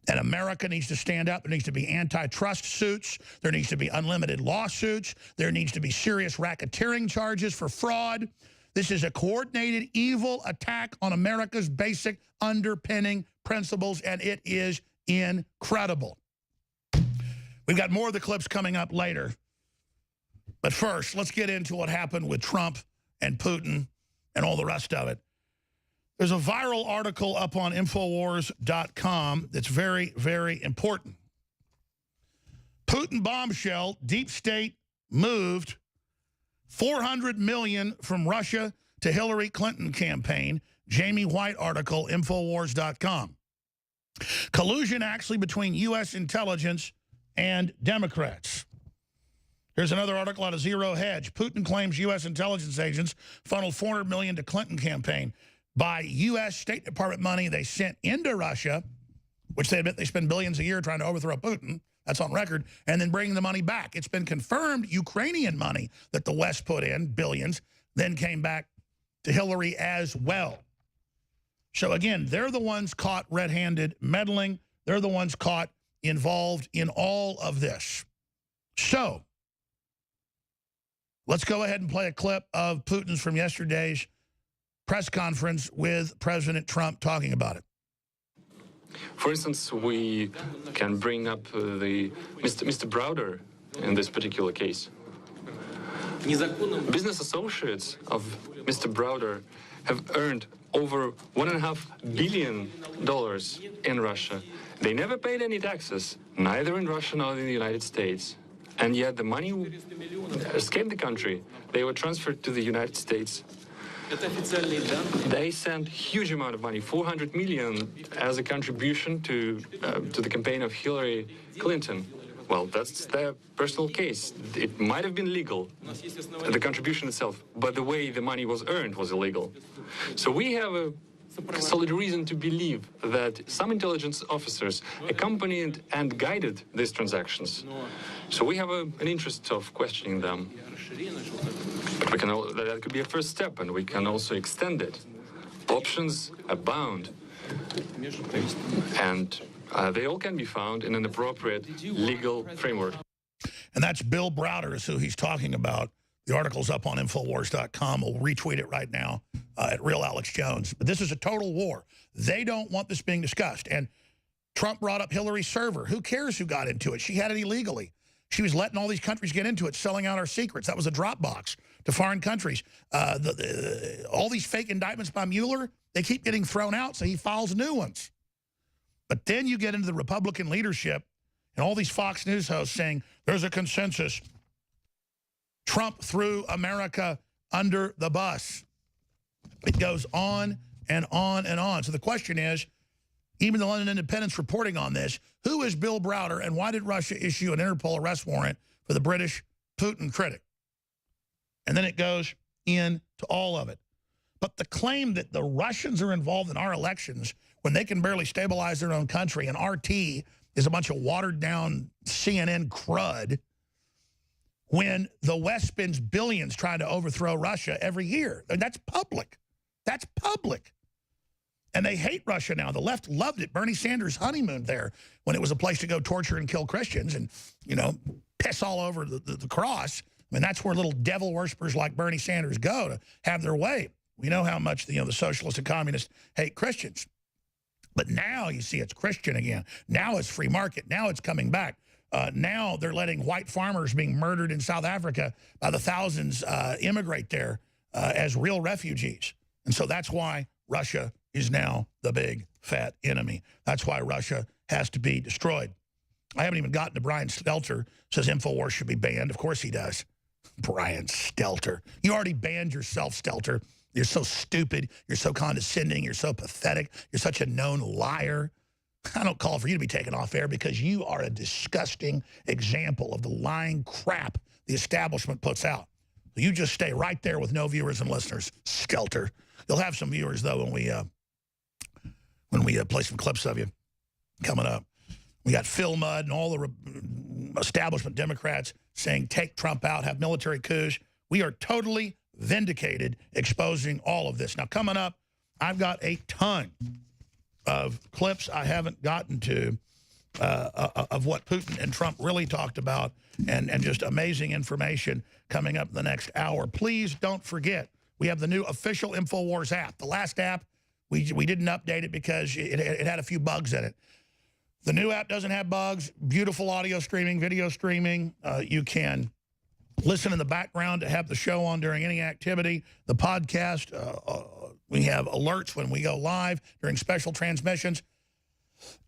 And America needs to stand up. There needs to be antitrust suits. There needs to be unlimited lawsuits. There needs to be serious racketeering charges for fraud. This is a coordinated evil attack on America's basic underpinning principles, and it is incredible. We've got more of the clips coming up later. But first, let's get into what happened with Trump and Putin and all the rest of it. There's a viral article up on Infowars.com that's very, very important. Putin bombshell, deep state moved $400 million from Russia to Hillary Clinton campaign. Jamie White article, Infowars.com. Collusion actually between U.S. intelligence and Democrats. Here's another article out of Zero Hedge. Putin claims U.S. intelligence agents funneled $400 million to Clinton campaign by U.S. State Department money they sent into Russia, which they admit they spend billions a year trying to overthrow Putin. That's on record. And then bringing the money back. It's been confirmed Ukrainian money that the West put in, billions, then came back to Hillary as well. So again, they're the ones caught red-handed meddling. They're the ones caught involved in all of this. So let's go ahead and play a clip of Putin's from yesterday's press conference with President Trump talking about it.
For instance, we can bring up the Mr. Browder in this particular case. Business associates of Mr. Browder have earned over $1.5 billion in Russia. They never paid any taxes, neither in Russia nor in the United States. And yet the money escaped the country. They were transferred to the United States. They sent huge amount of money, $400 million, as a contribution to the campaign of Hillary Clinton. Well, that's their personal case. It might have been legal, the contribution itself, but the way the money was earned was illegal. So we have a solid reason to believe that some intelligence officers accompanied and guided these transactions. So we have an interest of questioning them. But we can that could be a first step, and we can also extend it. Options abound, and they all can be found in an appropriate legal framework.
And that's Bill Browder is who he's talking about. The article's up on Infowars.com. We'll retweet it right now at Real Alex Jones. But this is a total war. They don't want this being discussed. And Trump brought up Hillary's server. Who cares who got into it? She had it illegally. She was letting all these countries get into it, selling out our secrets. That was a Dropbox to foreign countries. All these fake indictments by Mueller, they keep getting thrown out, so he files new ones. But then you get into the Republican leadership and all these Fox News hosts saying there's a consensus. Trump threw America under the bus. It goes on and on and on. So the question is, even the London Independent's reporting on this, who is Bill Browder and why did Russia issue an Interpol arrest warrant for the British Putin critic? And then it goes into all of it. But the claim that the Russians are involved in our elections when they can barely stabilize their own country and RT is a bunch of watered down CNN crud when the West spends billions trying to overthrow Russia every year. And that's public. That's public. And they hate Russia now. The left loved it. Bernie Sanders honeymooned there when it was a place to go torture and kill Christians and, you know, piss all over the cross. I mean, that's where little devil worshippers like Bernie Sanders go to have their way. We know how much the socialists and communists hate Christians. But now you see it's Christian again. Now it's free market. Now it's coming back. Now they're letting white farmers being murdered in South Africa by the thousands immigrate there as real refugees. And so that's why Russia is now the big, fat enemy. That's why Russia has to be destroyed. I haven't even gotten to Brian Stelter, says InfoWars should be banned. Of course he does. Brian Stelter. You already banned yourself, Stelter. You're so stupid. You're so condescending. You're so pathetic. You're such a known liar. I don't call for you to be taken off air because you are a disgusting example of the lying crap the establishment puts out. So you just stay right there with no viewers and listeners, Stelter. You'll have some viewers, though, when we play some clips of you coming up. We got Phil Mudd and all the establishment Democrats saying take Trump out, have military coups. We are totally vindicated exposing all of this. Now, coming up, I've got a ton of clips I haven't gotten to of what Putin and Trump really talked about and just amazing information coming up in the next hour. Please don't forget, we have the new official InfoWars app. The last app, we didn't update it because it had a few bugs in it. The new app doesn't have bugs. Beautiful audio streaming, video streaming. You can listen in the background to have the show on during any activity. The podcast, We have alerts when we go live during special transmissions.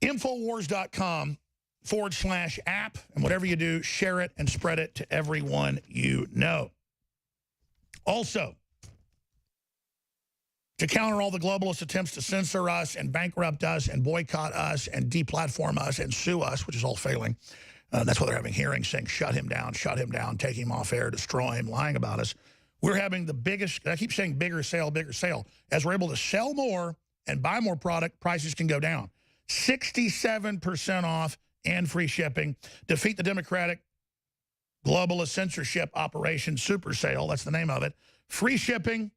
Infowars.com/app. And whatever you do, share it and spread it to everyone you know. Also, to counter all the globalist attempts to censor us and bankrupt us and boycott us and deplatform us and sue us, which is all failing. That's why they're having hearings saying shut him down, take him off air, destroy him, lying about us. We're having the biggest, I keep saying bigger sale. As we're able to sell more and buy more product, prices can go down. 67% off and free shipping. Defeat the Democratic globalist censorship operation super sale. That's the name of it. Free shipping.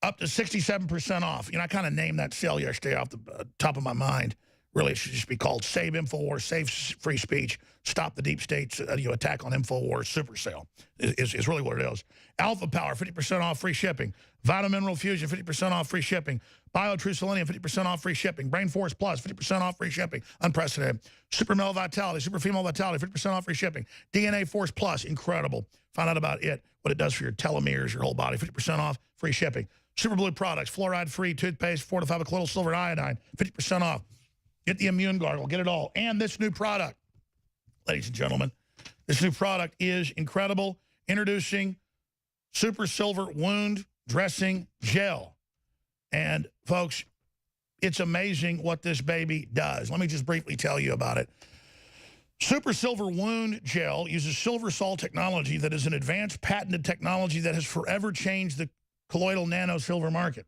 Up to 67% off. You know, I kind of named that sale yesterday off the top of my mind. Really, it should just be called Save InfoWars, Save Free Speech, Stop the Deep State's attack on InfoWars Super Sale is really what it is. Alpha Power, 50% off free shipping. Vitamineral Fusion, 50% off free shipping. BioTrue Selenium, 50% off free shipping. Brain Force Plus, 50% off free shipping. Unprecedented. Super Male Vitality, Super Female Vitality, 50% off free shipping. DNA Force Plus, incredible. Find out about it, what it does for your telomeres, your whole body, 50% off free shipping. Super Blue products, fluoride-free toothpaste, fortified with colloidal silver iodine, 50% off. Get the Immune Gargle, get it all. And this new product, ladies and gentlemen, this new product is incredible. Introducing Super Silver Wound Dressing Gel. And folks, it's amazing what this baby does. Let me just briefly tell you about it. Super Silver Wound Gel uses silver sol technology that is an advanced patented technology that has forever changed the colloidal nano silver market.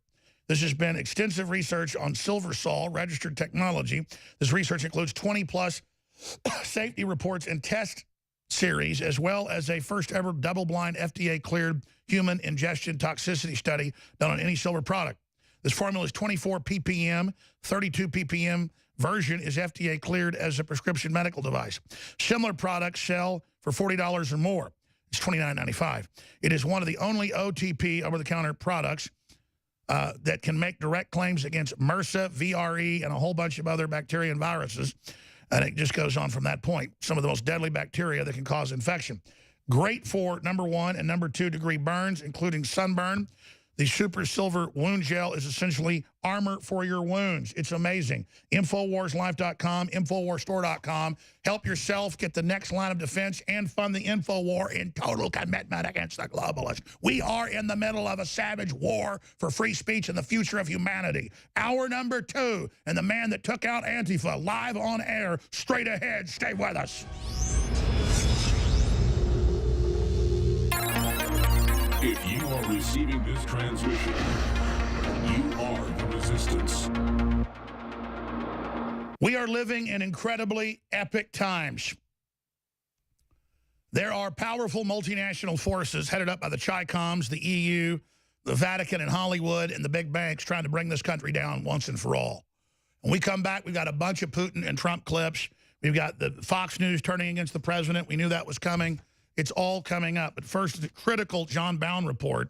This has been extensive research on silver sol registered technology. This research includes 20+ safety reports and test series, as well as a first ever double-blind FDA-cleared human ingestion toxicity study done on any silver product. This formula is 24 ppm, 32 ppm version is FDA cleared as a prescription medical device. Similar products sell for $40 or more. It's $29.95. It is one of the only OTP, over-the-counter products that can make direct claims against MRSA, VRE, and a whole bunch of other bacteria and viruses. And it just goes on from that point. Some of the most deadly bacteria that can cause infection. Great for number 1 and number 2 degree burns, including sunburn. The Super Silver Wound Gel is essentially armor for your wounds. It's amazing. InfoWarsLife.com, InfoWarsStore.com. Help yourself get the next line of defense and fund the InfoWar in total commitment against the globalists. We are in the middle of a savage war for free speech and the future of humanity. Hour number 2, and the man that took out Antifa live on air, straight ahead. Stay with us.
If you are receiving this transmission, you are the resistance.
We are living in incredibly epic times. There are powerful multinational forces headed up by the Chi-Coms, the EU, the Vatican and Hollywood, and the big banks trying to bring this country down once and for all. When we come back, we've got a bunch of Putin and Trump clips. We've got the Fox News turning against the president. We knew that was coming. It's all coming up. But first, the critical John Bowne report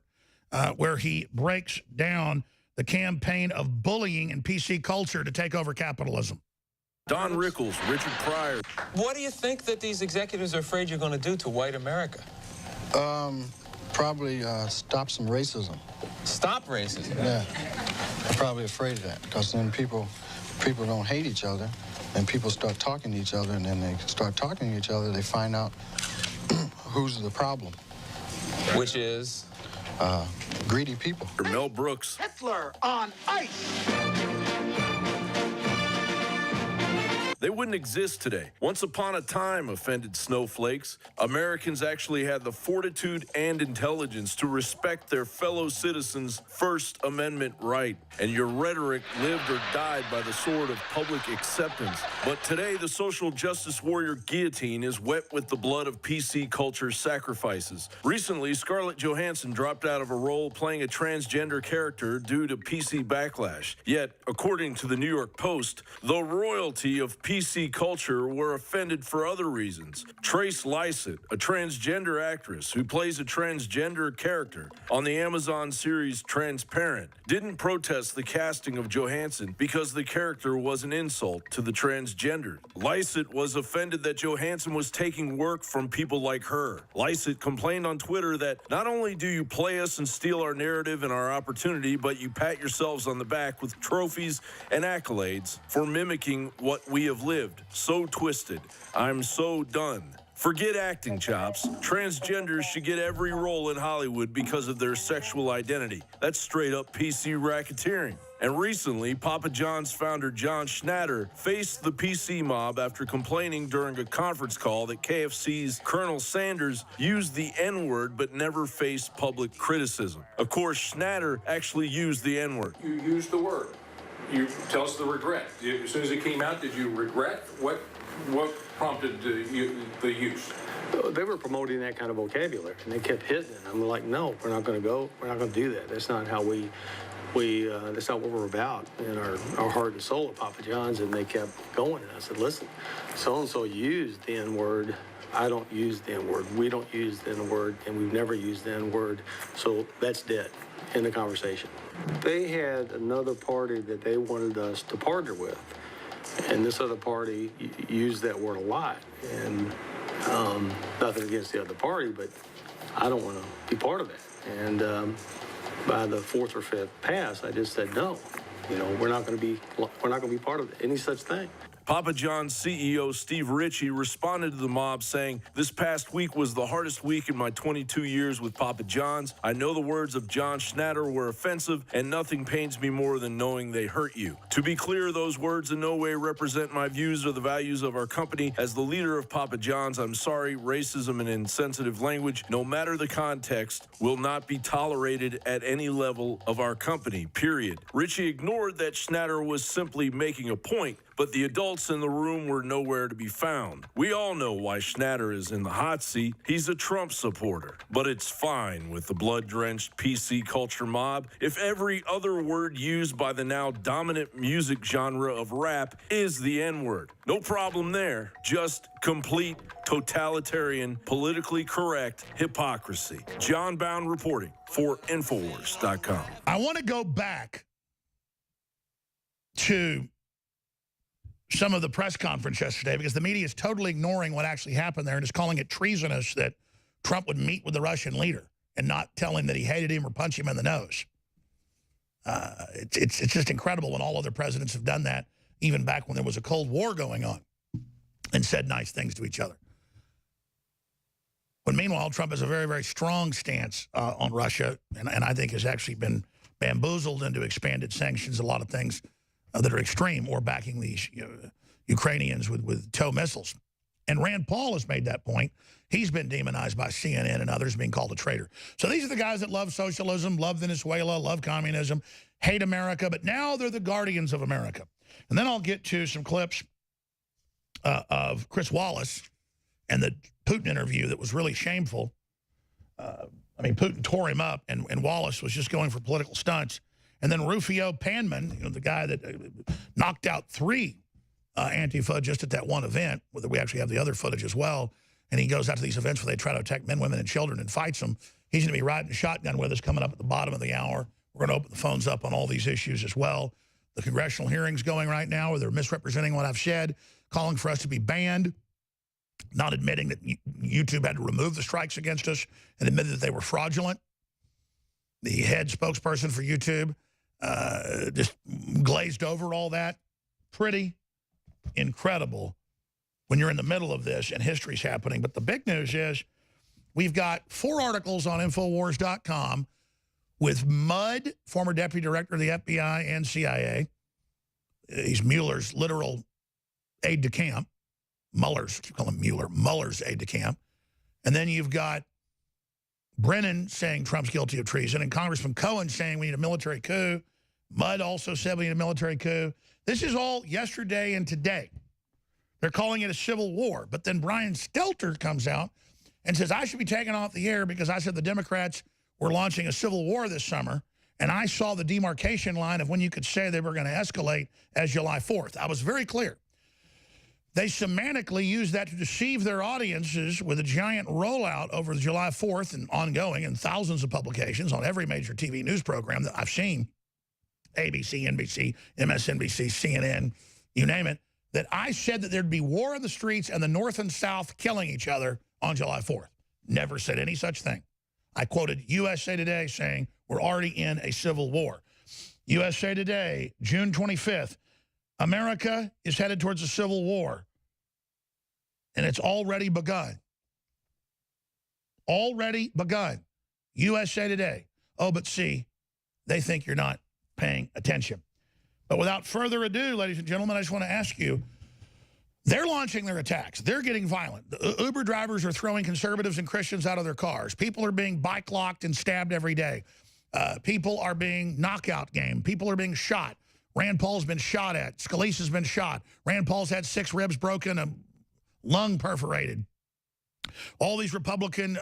where he breaks down the campaign of bullying and PC culture to take over capitalism.
Don Rickles, Richard Pryor.
What do you think that these executives are afraid you're going to do to white America?
Probably stop some racism.
Stop racism?
Yeah, I'm probably afraid of that, because then people don't hate each other, and people start talking to each other, and then they start talking to each other, they find out who's the problem.
Which is?
Greedy people.
Mel Brooks.
Hitler on ice!
They wouldn't exist today. Once upon a time, offended snowflakes, Americans actually had the fortitude and intelligence to respect their fellow citizens' First Amendment right. And your rhetoric lived or died by the sword of public acceptance. But today, the social justice warrior guillotine is wet with the blood of PC culture sacrifices. Recently, Scarlett Johansson dropped out of a role playing a transgender character due to PC backlash. Yet, according to the New York Post, the royalty of PC PC culture were offended for other reasons. Trace Lysett, a transgender actress who plays a transgender character on the Amazon series Transparent, didn't protest the casting of Johansson because the character was an insult to the transgender. Lysett was offended that Johansson was taking work from people like her. Lysett complained on Twitter that not only do you play us and steal our narrative and our opportunity, but you pat yourselves on the back with trophies and accolades for mimicking what we have lived. So twisted. I'm so done. Forget acting chops. Transgenders should get every role in Hollywood because of their sexual identity. That's straight up PC racketeering. And recently, Papa John's founder John Schnatter faced the PC mob after complaining during a conference call that KFC's Colonel Sanders used the N-word but never faced public criticism. Of course, Schnatter actually used the N-word.
You used the word. You tell us the regret. As soon as it came out, did you regret? What prompted the use?
They were promoting that kind of vocabulary, and they kept hitting it. I'm like, no, we're not going to go. We're not going to do that. That's not how that's not what we're about in our heart and soul at Papa John's. And they kept going. And I said, listen, so-and-so used the N-word. I don't use the N-word. We don't use the N-word, and we've never used the N-word. So that's dead in the conversation. They had another party that they wanted us to partner with. And this other party used that word a lot. And nothing against the other party, but I don't want to be part of that. And by the fourth or fifth pass, I just said no. You know, we're not going to be part of any such thing.
Papa John's CEO Steve Ritchie responded to the mob saying, "This past week was the hardest week in my 22 years with Papa John's. I know the words of John Schnatter were offensive, and nothing pains me more than knowing they hurt you. To be clear, those words in no way represent my views or the values of our company. As the leader of Papa John's, I'm sorry, racism and insensitive language, no matter the context, will not be tolerated at any level of our company, period." Ritchie ignored that Schnatter was simply making a point, but the adults in the room were nowhere to be found. We all know why Schnatter is in the hot seat. He's a Trump supporter. But it's fine with the blood-drenched PC culture mob if every other word used by the now dominant music genre of rap is the N-word. No problem there. Just complete totalitarian, politically correct hypocrisy. John Bound reporting for Infowars.com.
I want to go back to some of the press conference yesterday because the media is totally ignoring what actually happened there and is calling it treasonous that Trump would meet with the Russian leader and not tell him that he hated him or punch him in the nose. It's just incredible when all other presidents have done that, even back when there was a Cold War going on, and said nice things to each other. But meanwhile, Trump has a very, very strong stance on Russia, and I think has actually been bamboozled into expanded sanctions, a lot of things that are extreme, or backing these Ukrainians with TOW missiles. And Rand Paul has made that point. He's been demonized by CNN and others, being called a traitor. So these are the guys that love socialism, love Venezuela, love communism, hate America, but now they're the guardians of America. And then I'll get to some clips of Chris Wallace and the Putin interview that was really shameful. I mean, Putin tore him up, and Wallace was just going for political stunts. And then Rufio Panman, the guy that knocked out 3 Antifa just at that one event, whether we actually have the other footage as well, and he goes out to these events where they try to attack men, women, and children and fights them. He's going to be riding a shotgun with us coming up at the bottom of the hour. We're going to open the phones up on all these issues as well. The congressional hearings going right now where they're misrepresenting what I've said, calling for us to be banned, not admitting that YouTube had to remove the strikes against us, and admitted that they were fraudulent. The head spokesperson for YouTube just glazed over all that. Pretty incredible when you're in the middle of this and history's happening. But the big news is we've got 4 articles on Infowars.com with Mudd, former deputy director of the FBI and CIA. He's Mueller's literal aide-de-camp. Mueller's, call him Mueller, Mueller's aide-de-camp. And then you've got Brennan saying Trump's guilty of treason, and Congressman Cohen saying we need a military coup. Mudd also said we need a military coup. This is all yesterday and today. They're calling it a civil war. But then Brian Stelter comes out and says, I should be taken off the air because I said the Democrats were launching a civil war this summer, and I saw the demarcation line of when you could say they were going to escalate as July 4th. I was very clear. They semantically use that to deceive their audiences with a giant rollout over July 4th and ongoing in thousands of publications on every major TV news program that I've seen, ABC, NBC, MSNBC, CNN, you name it, that I said that there'd be war in the streets and the North and South killing each other on July 4th. Never said any such thing. I quoted USA Today saying we're already in a civil war. USA Today, June 25th, America is headed towards a civil war, and it's already begun. Already begun. USA Today. Oh, but see, they think you're not paying attention. But without further ado, ladies and gentlemen, I just want to ask you, they're launching their attacks. They're getting violent. The Uber drivers are throwing conservatives and Christians out of their cars. People are being bike locked and stabbed every day. People are being knockout gamed. People are being shot. Rand Paul's been shot at. Scalise's been shot. Rand Paul's had 6 ribs broken, a lung perforated. All these Republican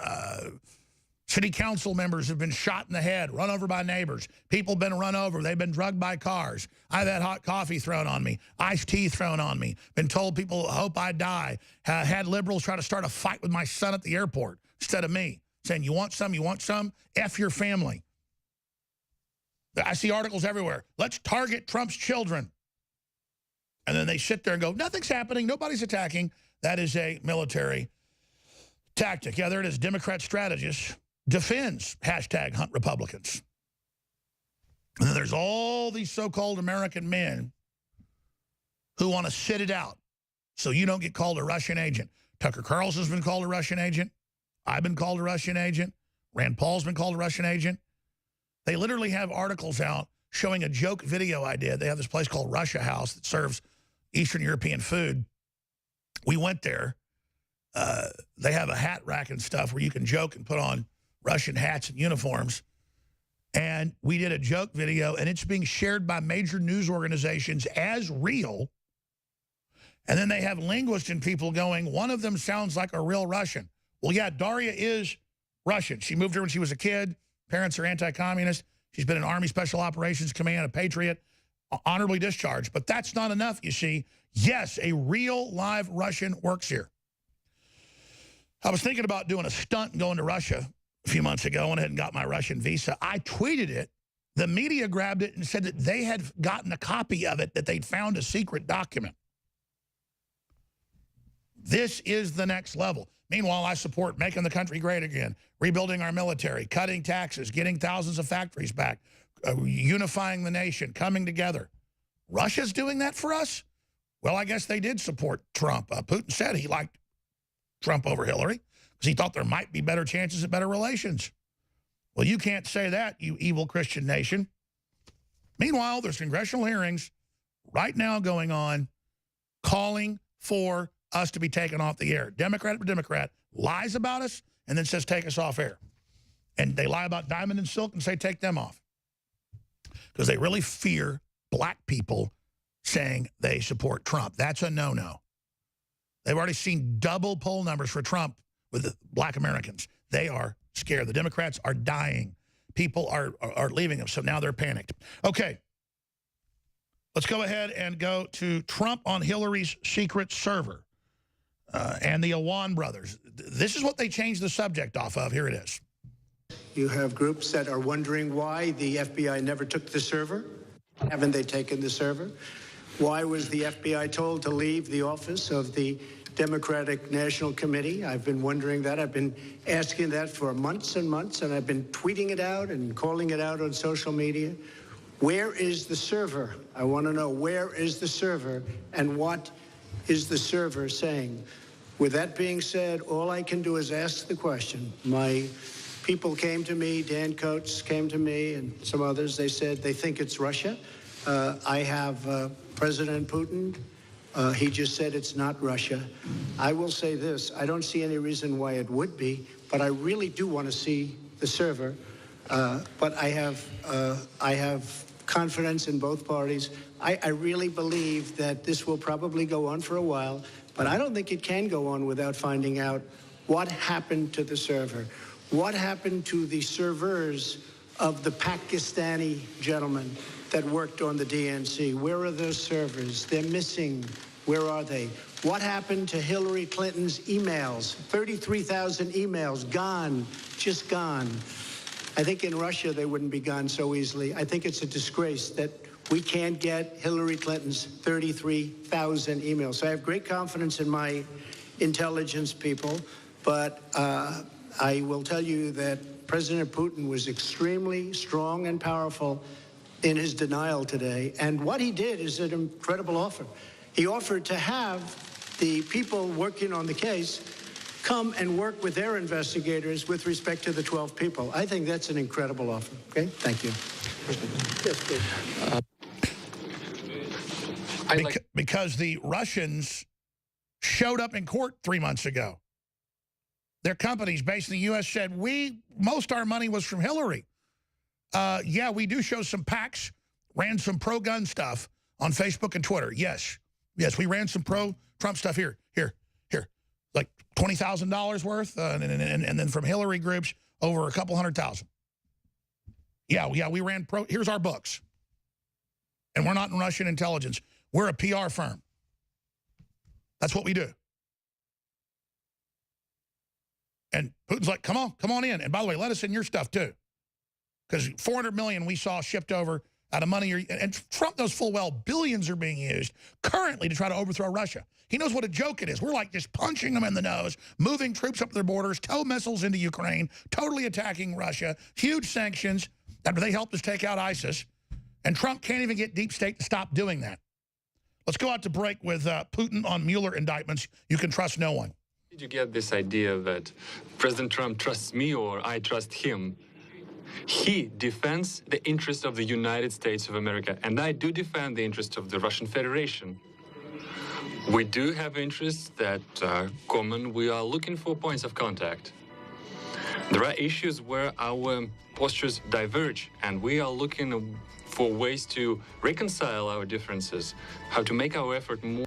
city council members have been shot in the head, run over by neighbors. People have been run over. They've been drugged by cars. I've had hot coffee thrown on me, iced tea thrown on me, been told people hope I die. Had liberals try to start a fight with my son at the airport instead of me, saying, you want some, you want some? F your family. I see articles everywhere. Let's target Trump's children. And then they sit there and go, nothing's happening. Nobody's attacking. That is a military tactic. Yeah, there it is. Democrat strategist defends hashtag hunt Republicans. And then there's all these so-called American men who want to sit it out so you don't get called a Russian agent. Tucker Carlson's been called a Russian agent. I've been called a Russian agent. Rand Paul's been called a Russian agent. They literally have articles out showing a joke video I did. They have this place called Russia House that serves Eastern European food. We went there. They have a hat rack and stuff where you can joke and put on Russian hats and uniforms. And we did a joke video, and it's being shared by major news organizations as real. And then they have linguists and people going, one of them sounds like a real Russian. Well, yeah, Daria is Russian. She moved here when she was a kid. Parents are anti-communist. She's been in Army Special Operations Command, a patriot, honorably discharged. But that's not enough, you see. Yes, a real live Russian works here. I was thinking about doing a stunt and going to Russia a few months ago. I went ahead and got my Russian visa. I tweeted it. The media grabbed it and said that they had gotten a copy of it, that they'd found a secret document. This is the next level. Meanwhile, I support making the country great again, rebuilding our military, cutting taxes, getting thousands of factories back, unifying the nation, coming together. Russia's doing that for us? Well, I guess they did support Trump. Putin said he liked Trump over Hillary because he thought there might be better chances at better relations. Well, you can't say that, you evil Christian nation. Meanwhile, there's congressional hearings right now going on calling for us to be taken off the air. Democrat for Democrat lies about us and then says take us off air. And they lie about Diamond and Silk and say take them off. Because they really fear black people saying they support Trump. That's a no-no. They've already seen double poll numbers for Trump with the black Americans. They are scared. The Democrats are dying. People are leaving them, so now they're panicked. Okay. Let's go ahead and go to Trump on Hillary's secret server. And the Awan brothers. This is what they changed the subject off of. Here it is.
You have groups that are wondering why the FBI never took the server. Haven't they taken the server? Why was the FBI told to leave the office of the Democratic National Committee? I've been wondering that. I've been asking that for months and months, and I've been tweeting it out and calling it out on social media. Where is the server? I want to know, where is the server, and what is the server saying? With that being said, all I can do is ask the question. My people came to me, Dan Coates came to me, and some others. They said they think it's Russia. I have President Putin. He just said it's not Russia. I will say this. I don't see any reason why it would be, but I really do want to see the server. But I have confidence in both parties. I really believe that this will probably go on for a while, but I don't think it can go on without finding out what happened to the server. What happened to the servers of the Pakistani gentlemen that worked on the DNC? Where are those servers? They're missing. Where are they? What happened to Hillary Clinton's emails? 33,000 emails gone, just gone. I think in Russia they wouldn't be gone so easily. I think it's a disgrace that we can't get Hillary Clinton's 33,000 emails. So I have great confidence in my intelligence people, but I will tell you that President Putin was extremely strong and powerful in his denial today. And what he did is an incredible offer. He offered to have the people working on the case come and work with their investigators with respect to the 12 people. I think that's an incredible offer. Okay, thank you. Yes, please.
Because the Russians showed up in court 3 months ago. Their companies based in the U.S. said, most our money was from Hillary. Yeah, we do show some PACs, ran some pro-gun stuff on Facebook and Twitter. Yes, we ran some pro-Trump stuff here, like $20,000 worth, and then from Hillary groups, over a couple $100,000. Yeah, we ran here's our books. And we're not in Russian intelligence. We're a PR firm. That's what we do. And Putin's like, come on in. And by the way, let us in your stuff too. Because $400 million we saw shipped over out of money. And Trump knows full well billions are being used currently to try to overthrow Russia. He knows what a joke it is. We're like just punching them in the nose, moving troops up their borders, tow missiles into Ukraine, totally attacking Russia, huge sanctions after they helped us take out ISIS. And Trump can't even get deep state to stop doing that. Let's go out to break with Putin on Mueller indictments. You can trust no one.
Did you get this idea that President Trump trusts me or I trust him? He defends the interests of the United States of America, and I do defend the interests of the Russian Federation. We do have interests that are common. We are looking for points of contact. There are issues where our postures diverge, and we are looking for ways to reconcile our differences, how to make our effort more.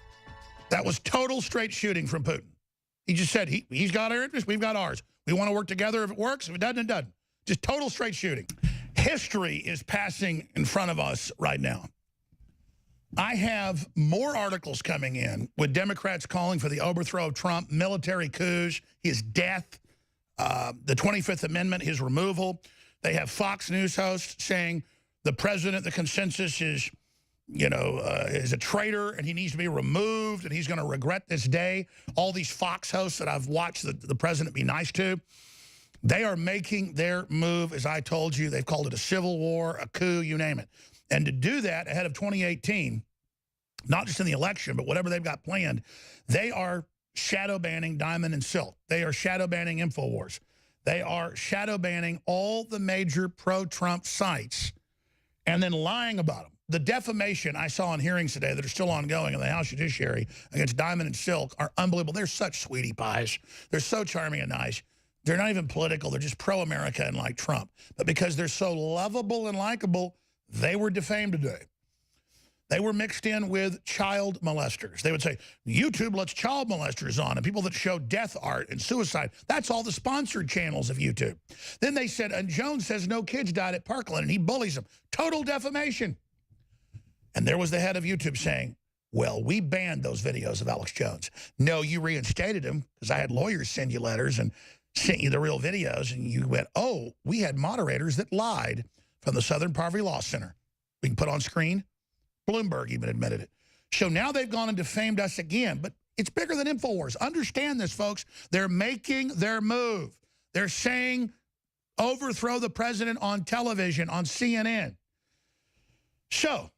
That was total straight shooting from Putin. He just said he's got our interests, we've got ours. We want to work together if it works. If it doesn't, it doesn't. Just total straight shooting. History is passing in front of us right now. I have more articles coming in with Democrats calling for the overthrow of Trump, military coups, his death, the 25th Amendment, his removal. They have Fox News hosts saying the president, the consensus is, is a traitor and he needs to be removed and he's going to regret this day. All these Fox hosts that I've watched the president be nice to, they are making their move, as I told you. They've called it a civil war, a coup, you name it. And to do that ahead of 2018, not just in the election, but whatever they've got planned, they are shadow banning Diamond and Silk. They are shadow banning InfoWars. They are shadow banning all the major pro-Trump sites and then lying about them. The defamation I saw in hearings today that are still ongoing in the House Judiciary against Diamond and Silk are unbelievable. They're such sweetie pies. They're so charming and nice. They're not even political. They're just pro-America and like Trump. But because they're so lovable and likable, they were defamed today. They were mixed in with child molesters. They would say, YouTube lets child molesters on, and people that show death art and suicide. That's all the sponsored channels of YouTube. Then they said, and Jones says no kids died at Parkland, and he bullies them. Total defamation. And there was the head of YouTube saying, well, we banned those videos of Alex Jones. No, you reinstated him because I had lawyers send you letters and sent you the real videos, and you went, oh, we had moderators that lied from the Southern Poverty Law Center. We can put on screen. Bloomberg even admitted it. So now they've gone and defamed us again, but it's bigger than InfoWars. Understand this, folks. They're making their move. They're saying overthrow the president on television, on CNN. So,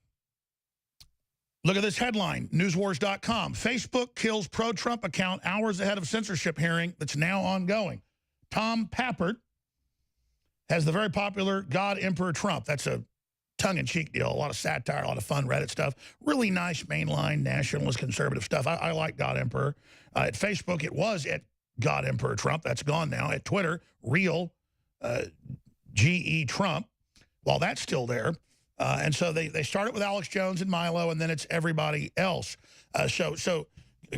look at this headline, newswars.com. Facebook kills pro-Trump account hours ahead of censorship hearing that's now ongoing. Tom Pappert has the very popular God Emperor Trump. That's a tongue-in-cheek deal, a lot of satire, a lot of fun Reddit stuff. Really nice mainline nationalist conservative stuff. I like God Emperor. At Facebook, it was at God Emperor Trump. That's gone now. At Twitter, real G.E. Trump. Well, that's still there. And so they started with Alex Jones and Milo, and then it's everybody else. So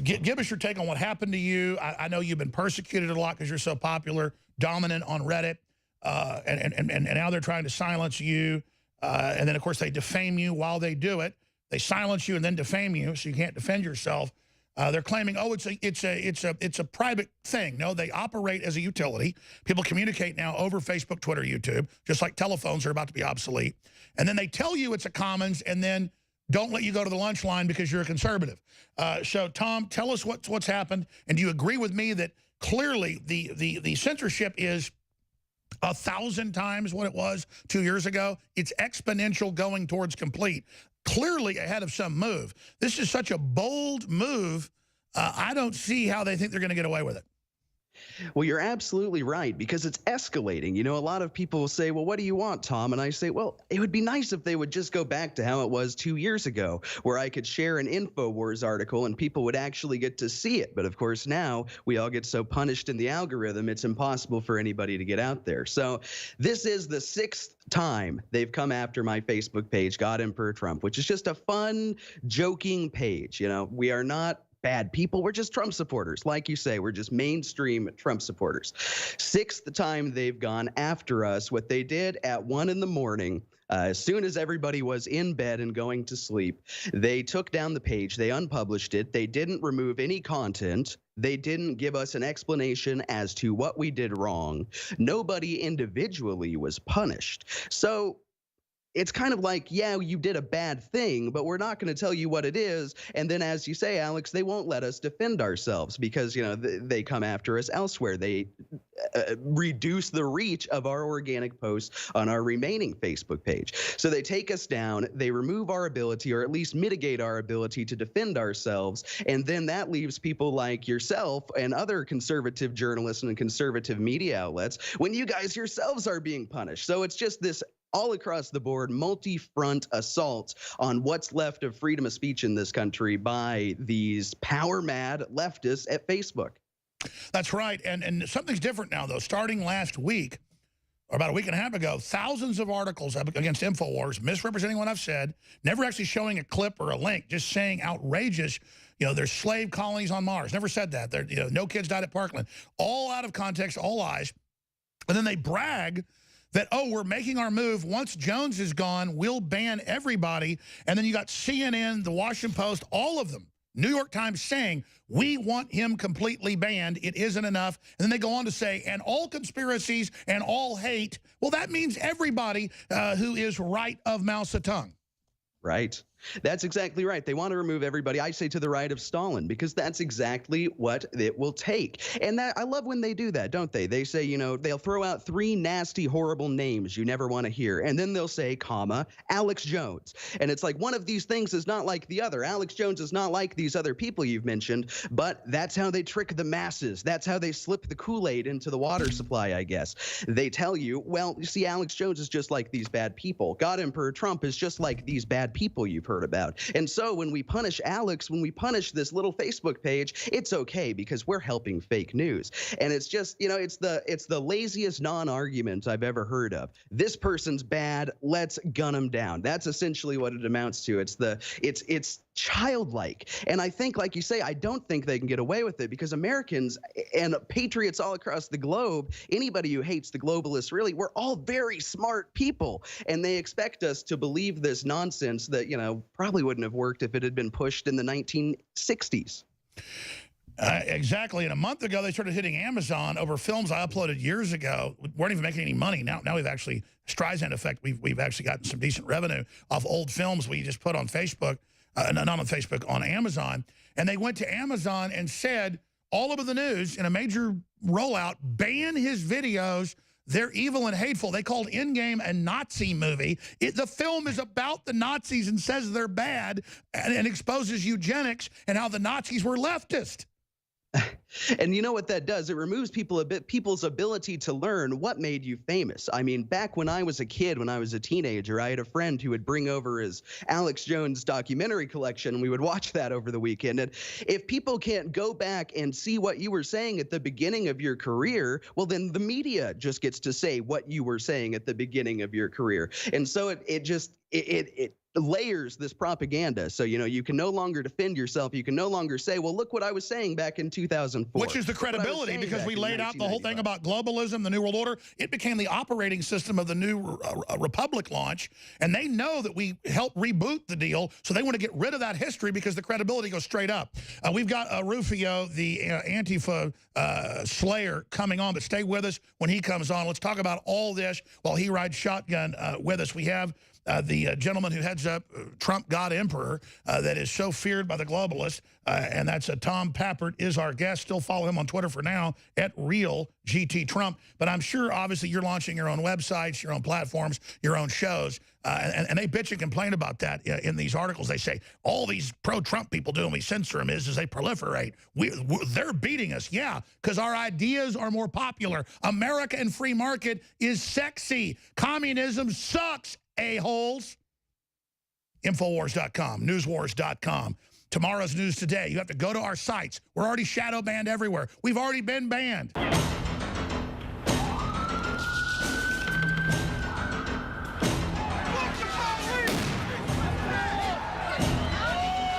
give us your take on what happened to you. I know you've been persecuted a lot because you're so popular, dominant on Reddit, and now they're trying to silence you. And then, of course, they defame you while they do it. They silence you and then defame you, so you can't defend yourself. They're claiming, oh, it's a private thing. No, they operate as a utility. People communicate now over Facebook, Twitter, YouTube, just like telephones are about to be obsolete. And then they tell you it's a commons and then don't let you go to the lunch line because you're a conservative. So, Tom, tell us what's happened. And do you agree with me that clearly the censorship is 1,000 times what it was 2 years ago? It's exponential going towards complete. Clearly ahead of some move. This is such a bold move. I don't see how they think they're going to get away with it.
Well, you're absolutely right, because it's escalating. You know, a lot of people will say, well, what do you want, Tom? And I say, well, it would be nice if they would just go back to how it was 2 years ago, where I could share an InfoWars article and people would actually get to see it. But of course, now we all get so punished in the algorithm, it's impossible for anybody to get out there. So this is the 6th time they've come after my Facebook page, God Emperor Trump, which is just a fun, joking page. You know, we are not bad people. We're just Trump supporters. Like you say, we're just mainstream Trump supporters. 6th time they've gone after us. What they did at 1 in the morning, as soon as everybody was in bed and going to sleep, they took down the page. They unpublished it. They didn't remove any content. They didn't give us an explanation as to what we did wrong. Nobody individually was punished. So it's kind of like, yeah, you did a bad thing, but we're not going to tell you what it is. And then, as you say, Alex, they won't let us defend ourselves because, you know, they come after us elsewhere. They reduce the reach of our organic posts on our remaining Facebook page. So they take us down, they remove our ability, or at least mitigate our ability to defend ourselves. And then that leaves people like yourself and other conservative journalists and conservative media outlets when you guys yourselves are being punished. So it's just this all across the board, multi-front assault on what's left of freedom of speech in this country by these power-mad leftists at Facebook.
That's right. And something's different now, though. Starting last week, or about a week and a half ago, thousands of articles against InfoWars, misrepresenting what I've said, never actually showing a clip or a link, just saying outrageous, you know, there's slave colonies on Mars. Never said that. There, you know, no kids died at Parkland. All out of context, all lies. And then they brag that, oh, we're making our move. Once Jones is gone, we'll ban everybody. And then you got CNN, the Washington Post, all of them, New York Times saying, we want him completely banned. It isn't enough. And then they go on to say, and all conspiracies and all hate. Well, that means everybody who is right of Mao Zedong.
Right. That's exactly right. They want to remove everybody, I say, to the right of Stalin, because that's exactly what it will take. And that I love when they do that, don't they? They say, you know, they'll throw out 3 nasty, horrible names you never want to hear. And then they'll say, comma, Alex Jones. And it's like one of these things is not like the other. Alex Jones is not like these other people you've mentioned, but that's how they trick the masses. That's how they slip the Kool-Aid into the water supply, I guess. They tell you, well, you see, Alex Jones is just like these bad people. God Emperor Trump is just like these bad people you've heard about. And so when we punish Alex, when we punish this little Facebook page, it's okay because we're helping fake news. And it's just, you know, it's the laziest non-argument I've ever heard of. This person's bad, let's gun him down. That's essentially what it amounts to. It's childlike. And I think, like you say, I don't think they can get away with it because Americans and patriots all across the globe, anybody who hates the globalists, really, we're all very smart people. And they expect us to believe this nonsense that, you know, probably wouldn't have worked if it had been pushed in the 1960s.
Exactly. And a month ago, they started hitting Amazon over films I uploaded years ago. We weren't even making any money. Now we've actually, Streisand effect, we've actually gotten some decent revenue off old films we just put on Facebook, not on Facebook, on Amazon. And they went to Amazon and said, all over the news in a major rollout, ban his videos. They're evil and hateful. They called Endgame a Nazi movie. The film is about the Nazis and says they're bad and exposes eugenics and how the Nazis were leftist.
And you know what that does? It removes people's ability to learn what made you famous. I mean, back when I was a kid, when I was a teenager, I had a friend who would bring over his Alex Jones documentary collection, and we would watch that over the weekend. And if people can't go back and see what you were saying at the beginning of your career, well, then the media just gets to say what you were saying at the beginning of your career. And so it layers this propaganda. So, you know, you can no longer defend yourself. You can no longer say, well, look what I was saying back in 2004.
Which is the credibility, because we laid out the whole thing about globalism, the New World Order. It became the operating system of the new Republic launch, and they know that we helped reboot the deal, so they want to get rid of that history because the credibility goes straight up. We've got Rufio, the Antifa slayer, coming on, but stay with us when he comes on. Let's talk about all this while he rides shotgun with us. We have the gentleman who heads up Trump God Emperor that is so feared by the globalists, and that's Tom Pappert is our guest. Still follow him on Twitter for now, at @RealGTTrump. But I'm sure, obviously, you're launching your own websites, your own platforms, your own shows, and they bitch and complain about that in these articles. They say, all these pro-Trump people do, and we censor them, is they proliferate. They're beating us, yeah, because our ideas are more popular. America and free market is sexy. Communism sucks, a-holes. Infowars.com, newswars.com. Tomorrow's news today. You have to go to our sites. We're already shadow banned everywhere. We've already been banned.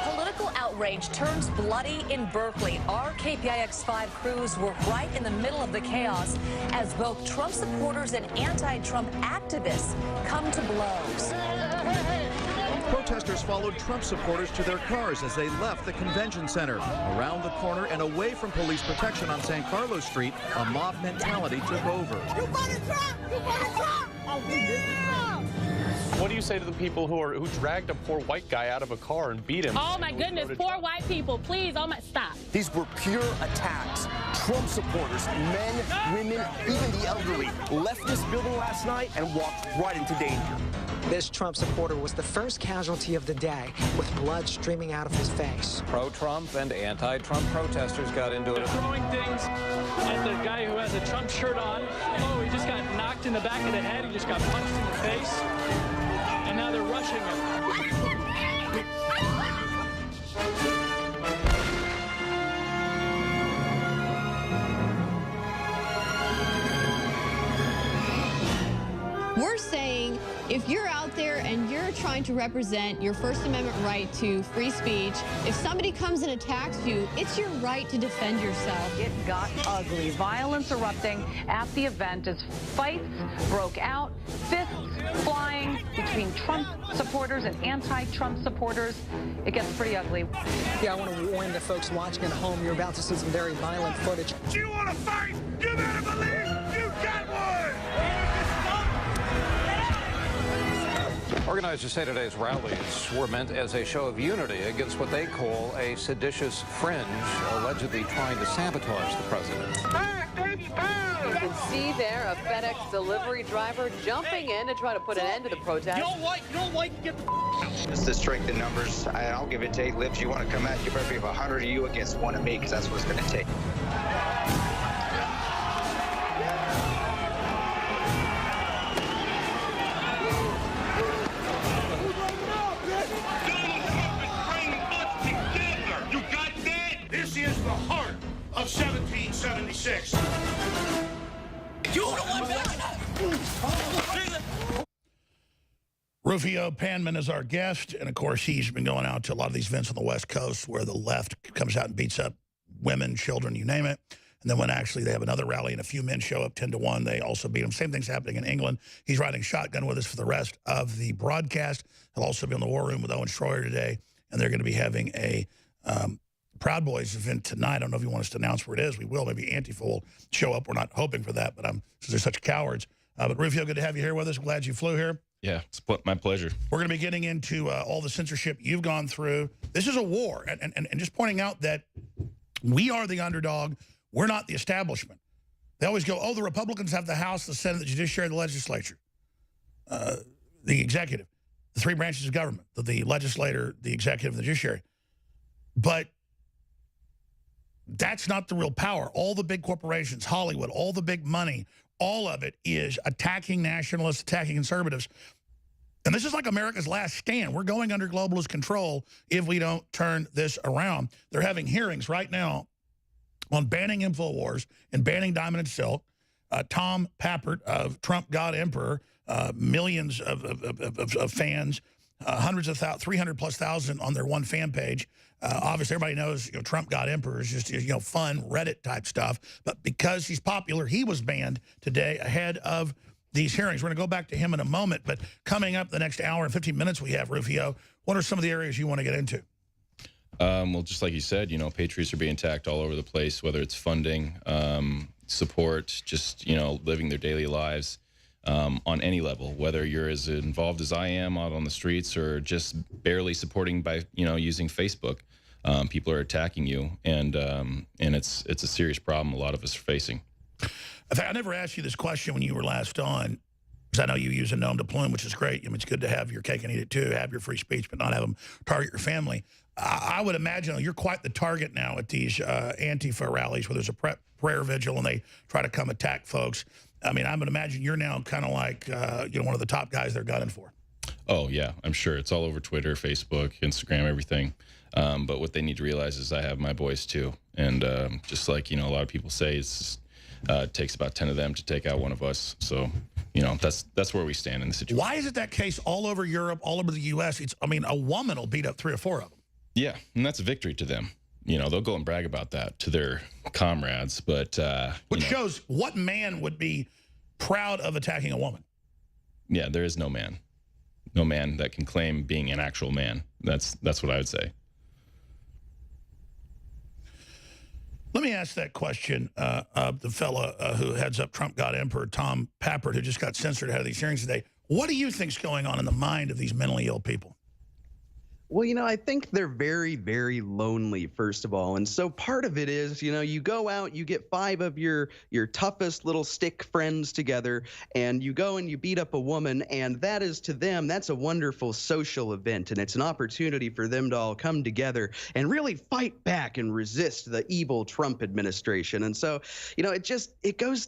Political outrage turns bloody in Berkeley. Our KPIX5 crews were right in the middle of the chaos as both Trump supporters and anti-Trump activists come to blows.
Protesters followed Trump supporters to their cars as they left the convention center. Around the corner and away from police protection on San Carlos Street, a mob mentality took over.
You voted Trump! You voted Trump! Oh, yeah!
What do you say to the people who dragged a poor white guy out of a car and beat him?
Oh my goodness, poor white people, please, oh my, stop.
These were pure attacks. Trump supporters, men, women, even the elderly, left this building last night and walked right into danger.
This Trump supporter was the first casualty of the day, with blood streaming out of his face.
Pro-Trump and anti-Trump protesters got into it.
They're throwing things at the guy who has a Trump shirt on. Oh, he just got knocked in the back of the head. He just got punched in the face. And now they're rushing him.
We're saying if you're out there and you're trying to represent your First Amendment right to free speech, if somebody comes and attacks you, it's your right to defend yourself.
It got ugly. Violence erupting at the event as fights broke out, fists flying between Trump supporters and anti-Trump supporters. It gets pretty ugly.
Yeah, I want to warn the folks watching at home, you're about to see some very violent footage.
Do you want to fight? You better believe you got one!
Organizers say today's rallies were meant as a show of unity against what they call a seditious fringe, allegedly trying to sabotage the president.
You can see there a FedEx delivery driver jumping in to try to put an end to the protest.
You don't like, get the
It's the strength in numbers. I'll give it to 8 libs. You want to come out, you better be 100 of you against 1 of me, because that's what it's going to take.
This is the heart of 1776. You don't want that.
Rufio Panman is our guest, and of course he's been going out to a lot of these events on the West Coast where the left comes out and beats up women, children, you name it. And then when actually they have another rally and a few men show up 10-1, they also beat them. Same thing's happening in England. He's riding shotgun with us for the rest of the broadcast. He'll also be in the War Room with Owen Schroyer today, and they're going to be having a Proud Boys event tonight. I don't know if you want us to announce where it is. We will. Maybe Antifa will show up. We're not hoping for that, but because they're such cowards. But Rufio, good to have you here with us. Glad you flew here.
Yeah, it's my pleasure.
We're going to be getting into all the censorship you've gone through. This is a war, and just pointing out that we are the underdog. We're not the establishment. They always go, oh, the Republicans have the House, the Senate, the judiciary, the legislature, the executive, the 3 branches of government, the legislator, the executive, and the judiciary. But that's not the real power. All the big corporations, Hollywood, all the big money, all of it is attacking nationalists, attacking conservatives. And this is like America's last stand. We're going under globalist control if we don't turn this around. They're having hearings right now on banning InfoWars and banning Diamond and Silk. Tom Pappert of Trump God Emperor, millions of fans, hundreds of 300,000+ on their one fan page. Obviously, everybody knows Trump got emperors, just fun Reddit type stuff. But because he's popular, he was banned today ahead of these hearings. We're going to go back to him in a moment. But coming up the next hour and 15 minutes we have, Rufio, what are some of the areas you want to get into?
Well, just like you said, patriots are being attacked all over the place, whether it's funding, support, just, living their daily lives. On any level, whether you're as involved as I am out on the streets or just barely supporting by, using Facebook, people are attacking you, and it's a serious problem a lot of us are facing.
I never asked you this question when you were last on, because I know you use a nom de plume, which is great. It's good to have your cake and eat it too, have your free speech, but not have them target your family. I would imagine you're quite the target now at these Antifa rallies where there's a prayer vigil and they try to come attack folks. I mean, I would imagine you're now kind of like, one of the top guys they're gunning for.
Oh, yeah, I'm sure. It's all over Twitter, Facebook, Instagram, everything. But what they need to realize is I have my boys, too. And just like, a lot of people say, it takes about 10 of them to take out one of us. So, that's where we stand in the situation.
Why is it that case all over Europe, all over the U.S.? A woman will beat up 3 or 4 of them.
Yeah, and that's a victory to them. They'll go and brag about that to their comrades, but...
Which shows what man would be proud of attacking a woman.
Yeah, there is no man. No man that can claim being an actual man. That's what I would say.
Let me ask that question of the fella who heads up Trump Got Emperor, Tom Pappert, who just got censored out of these hearings today. What do you think's going on in the mind of these mentally ill people?
Well, I think they're very, very lonely, first of all. And so part of it is, you go out, you get 5 of your toughest little stick friends together, and you go and you beat up a woman, and that is, to them, that's a wonderful social event, and it's an opportunity for them to all come together and really fight back and resist the evil Trump administration. And so, it goes...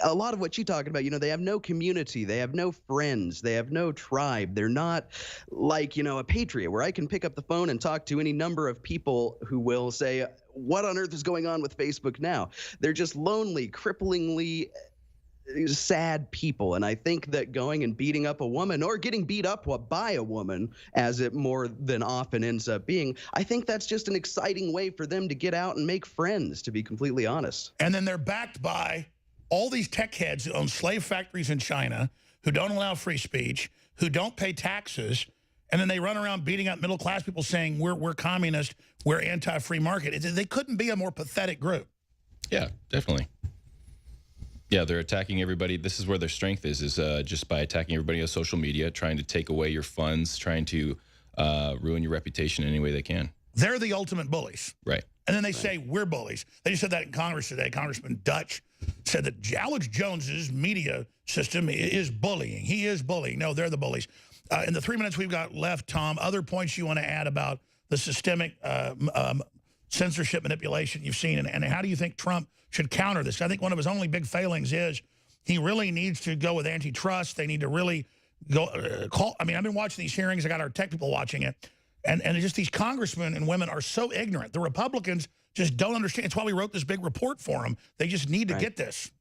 A lot of what you're talking about, they have no community, they have no friends, they have no tribe. They're not like, a patriot where I can pick up the phone and talk to any number of people who will say, what on earth is going on with Facebook now? They're just lonely, cripplingly sad people. And I think that going and beating up a woman or getting beat up by a woman, as it more than often ends up being, I think that's just an exciting way for them to get out and make friends, to be completely honest.
And then they're backed by all these tech heads who own slave factories in China, who don't allow free speech, who don't pay taxes, and then they run around beating up middle-class people saying, we're communist, we're anti-free market. They couldn't be a more pathetic group.
Yeah, definitely. Yeah, they're attacking everybody. This is where their strength is just by attacking everybody on social media, trying to take away your funds, trying to ruin your reputation any way they can.
They're the ultimate bullies.
Right.
And then they say, we're bullies. They just said that in Congress today. Congressman Dutch said that Alex Jones's media system is bullying. He is bullying. No, they're the bullies. In the 3 minutes we've got left, Tom, other points you want to add about the systemic censorship manipulation you've seen, and how do you think Trump should counter this? I think one of his only big failings is he really needs to go with antitrust. They need to really go I've been watching these hearings. I got our tech people watching it. And just these congressmen and women are so ignorant. The Republicans just don't understand. It's why we wrote this big report for them. They just need to get this.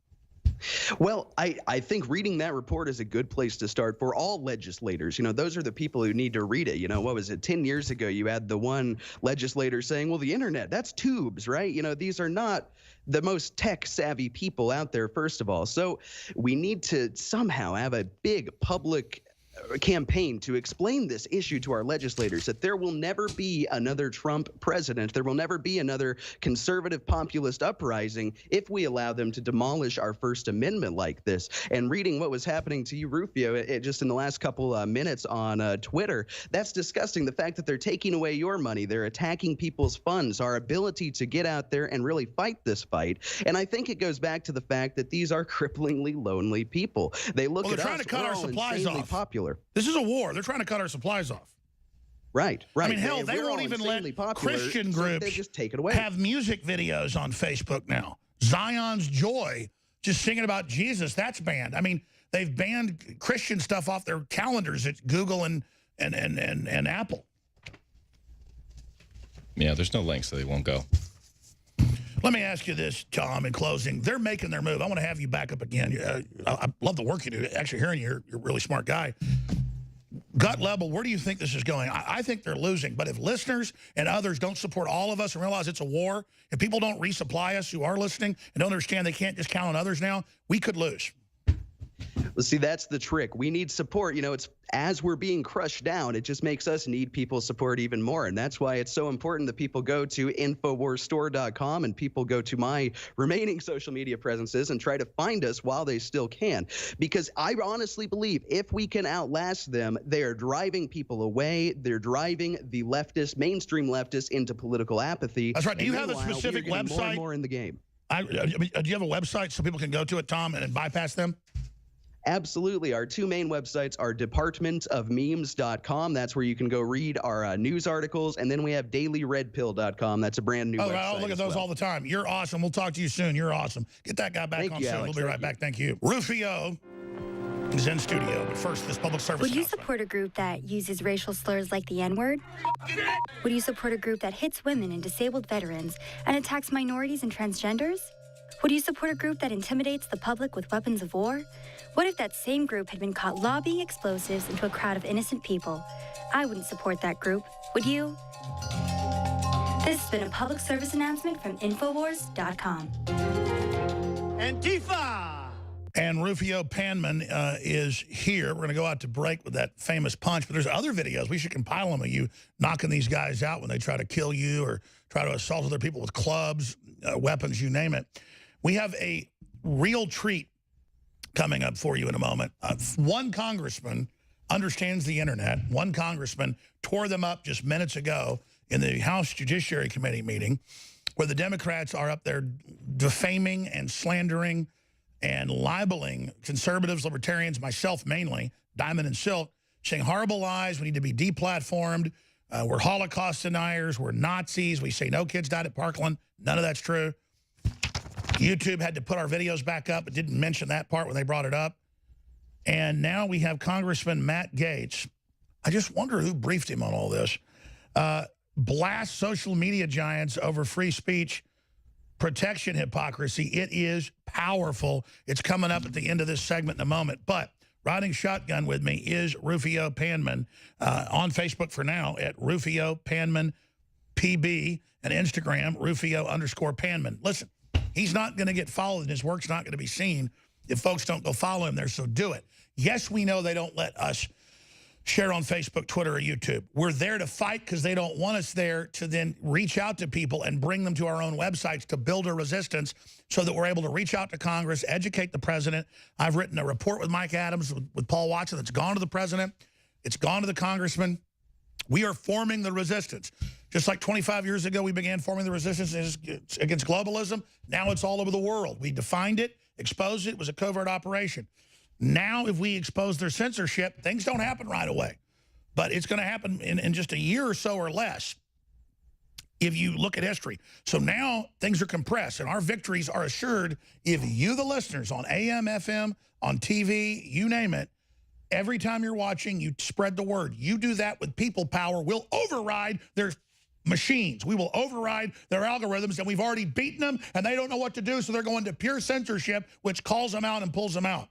Well, I think reading that report is a good place to start for all legislators. Those are the people who need to read it. What was it? 10 years ago, you had the one legislator saying, well, the internet, that's tubes, right? These are not the most tech-savvy people out there, first of all. So we need to somehow have a big public campaign to explain this issue to our legislators, that there will never be another Trump president. There will never be another conservative populist uprising if we allow them to demolish our First Amendment like this. And reading what was happening to you, Rufio, just in the last couple minutes on Twitter, that's disgusting. The fact that they're taking away your money, they're attacking people's funds, our ability to get out there and really fight this fight. And I think it goes back to the fact that these are cripplingly lonely people. They look at us,
trying to cut our supplies off.
Popular.
This is a war. They're trying to cut our supplies off.
Right.
I mean, hell, they won't even let Christian groups
just take it away.
Have music videos on Facebook now. Zion's Joy, just singing about Jesus, that's banned. I mean, they've banned Christian stuff off their calendars at Google and Apple.
Yeah, there's no link, so they won't go.
Let me ask you this, Tom, in closing. They're making their move. I want to have you back up again. I love the work you do. Actually, hearing you're a really smart guy. gut level, where do you think this is going? I think they're losing. But if listeners and others don't support all of us and realize it's a war, if people don't resupply us who are listening and don't understand they can't just count on others now, we could lose.
Well, see, that's the trick. We need support. You know, it's as we're being crushed down, it just makes us need people's support even more. And that's why it's so important that people go to InfoWarsStore.com and people go to my remaining social media presences and try to find us while they still can. Because I honestly believe if we can outlast them, they are driving people away. They're driving the leftists, mainstream leftists, into political apathy.
That's right. Do you have a specific website?
More and more in the game.
Do you have a website so people can go to it, Tom, and bypass them?
Absolutely. Our two main websites are departmentofmemes.com. That's where you can go read our news articles. And then we have dailyredpill.com. That's a brand new website.
Oh, look at those all the time. You're awesome. We'll talk to you soon. You're awesome. Get that guy back on soon. We'll be right back. Thank you. Rufio is in studio. But first, this public service
Would you support a group that uses racial slurs like the N-word? Would you support a group that hits women and disabled veterans and attacks minorities and transgenders? Would you support a group that intimidates the public with weapons of war? What if that same group had been caught lobbying explosives into a crowd of innocent people? I wouldn't support that group. Would you? This has been a public service announcement from Infowars.com.
Antifa! And Rufio Panman is here. We're going to go out to break with that famous punch. But there's other videos. We should compile them of you knocking these guys out when they try to kill you or try to assault other people with clubs, weapons, you name it. We have a real treat coming up for you in a moment. One congressman understands the internet. One congressman tore them up just minutes ago in the House Judiciary Committee meeting where the Democrats are up there defaming and slandering and libeling conservatives, libertarians, myself mainly, Diamond and Silk, saying horrible lies. We need to be deplatformed. We're Holocaust deniers. We're Nazis. We say no kids died at Parkland. None of that's true. YouTube had to put our videos back up, but didn't mention that part when they brought it up. And now we have Congressman Matt Gaetz. I just wonder who briefed him on all this. Blast social media giants over free speech protection hypocrisy. It is powerful. It's coming up at the end of this segment in a moment. But riding shotgun with me is Rufio Panman on Facebook for now at Rufio Panman PB and Instagram Rufio_Panman. Listen. He's not going to get followed and his work's not going to be seen if folks don't go follow him there, so do it. Yes, we know they don't let us share on Facebook, Twitter, or YouTube. We're there to fight because they don't want us there to then reach out to people and bring them to our own websites to build a resistance so that we're able to reach out to Congress, educate the president. I've written a report with Mike Adams, with Paul Watson, that's gone to the president. It's gone to the congressman. We are forming the resistance. Just like 25 years ago, we began forming the resistance against globalism. Now it's all over the world. We defined it, exposed it. It was a covert operation. Now, if we expose their censorship, things don't happen right away. But it's going to happen in just a year or so or less if you look at history. So now things are compressed, and our victories are assured if you, the listeners, on AM, FM, on TV, you name it, every time you're watching, you spread the word. You do that with people power. We'll override their machines. We will override their algorithms, and we've already beaten them, and they don't know what to do, so they're going to pure censorship, which calls them out and pulls them out.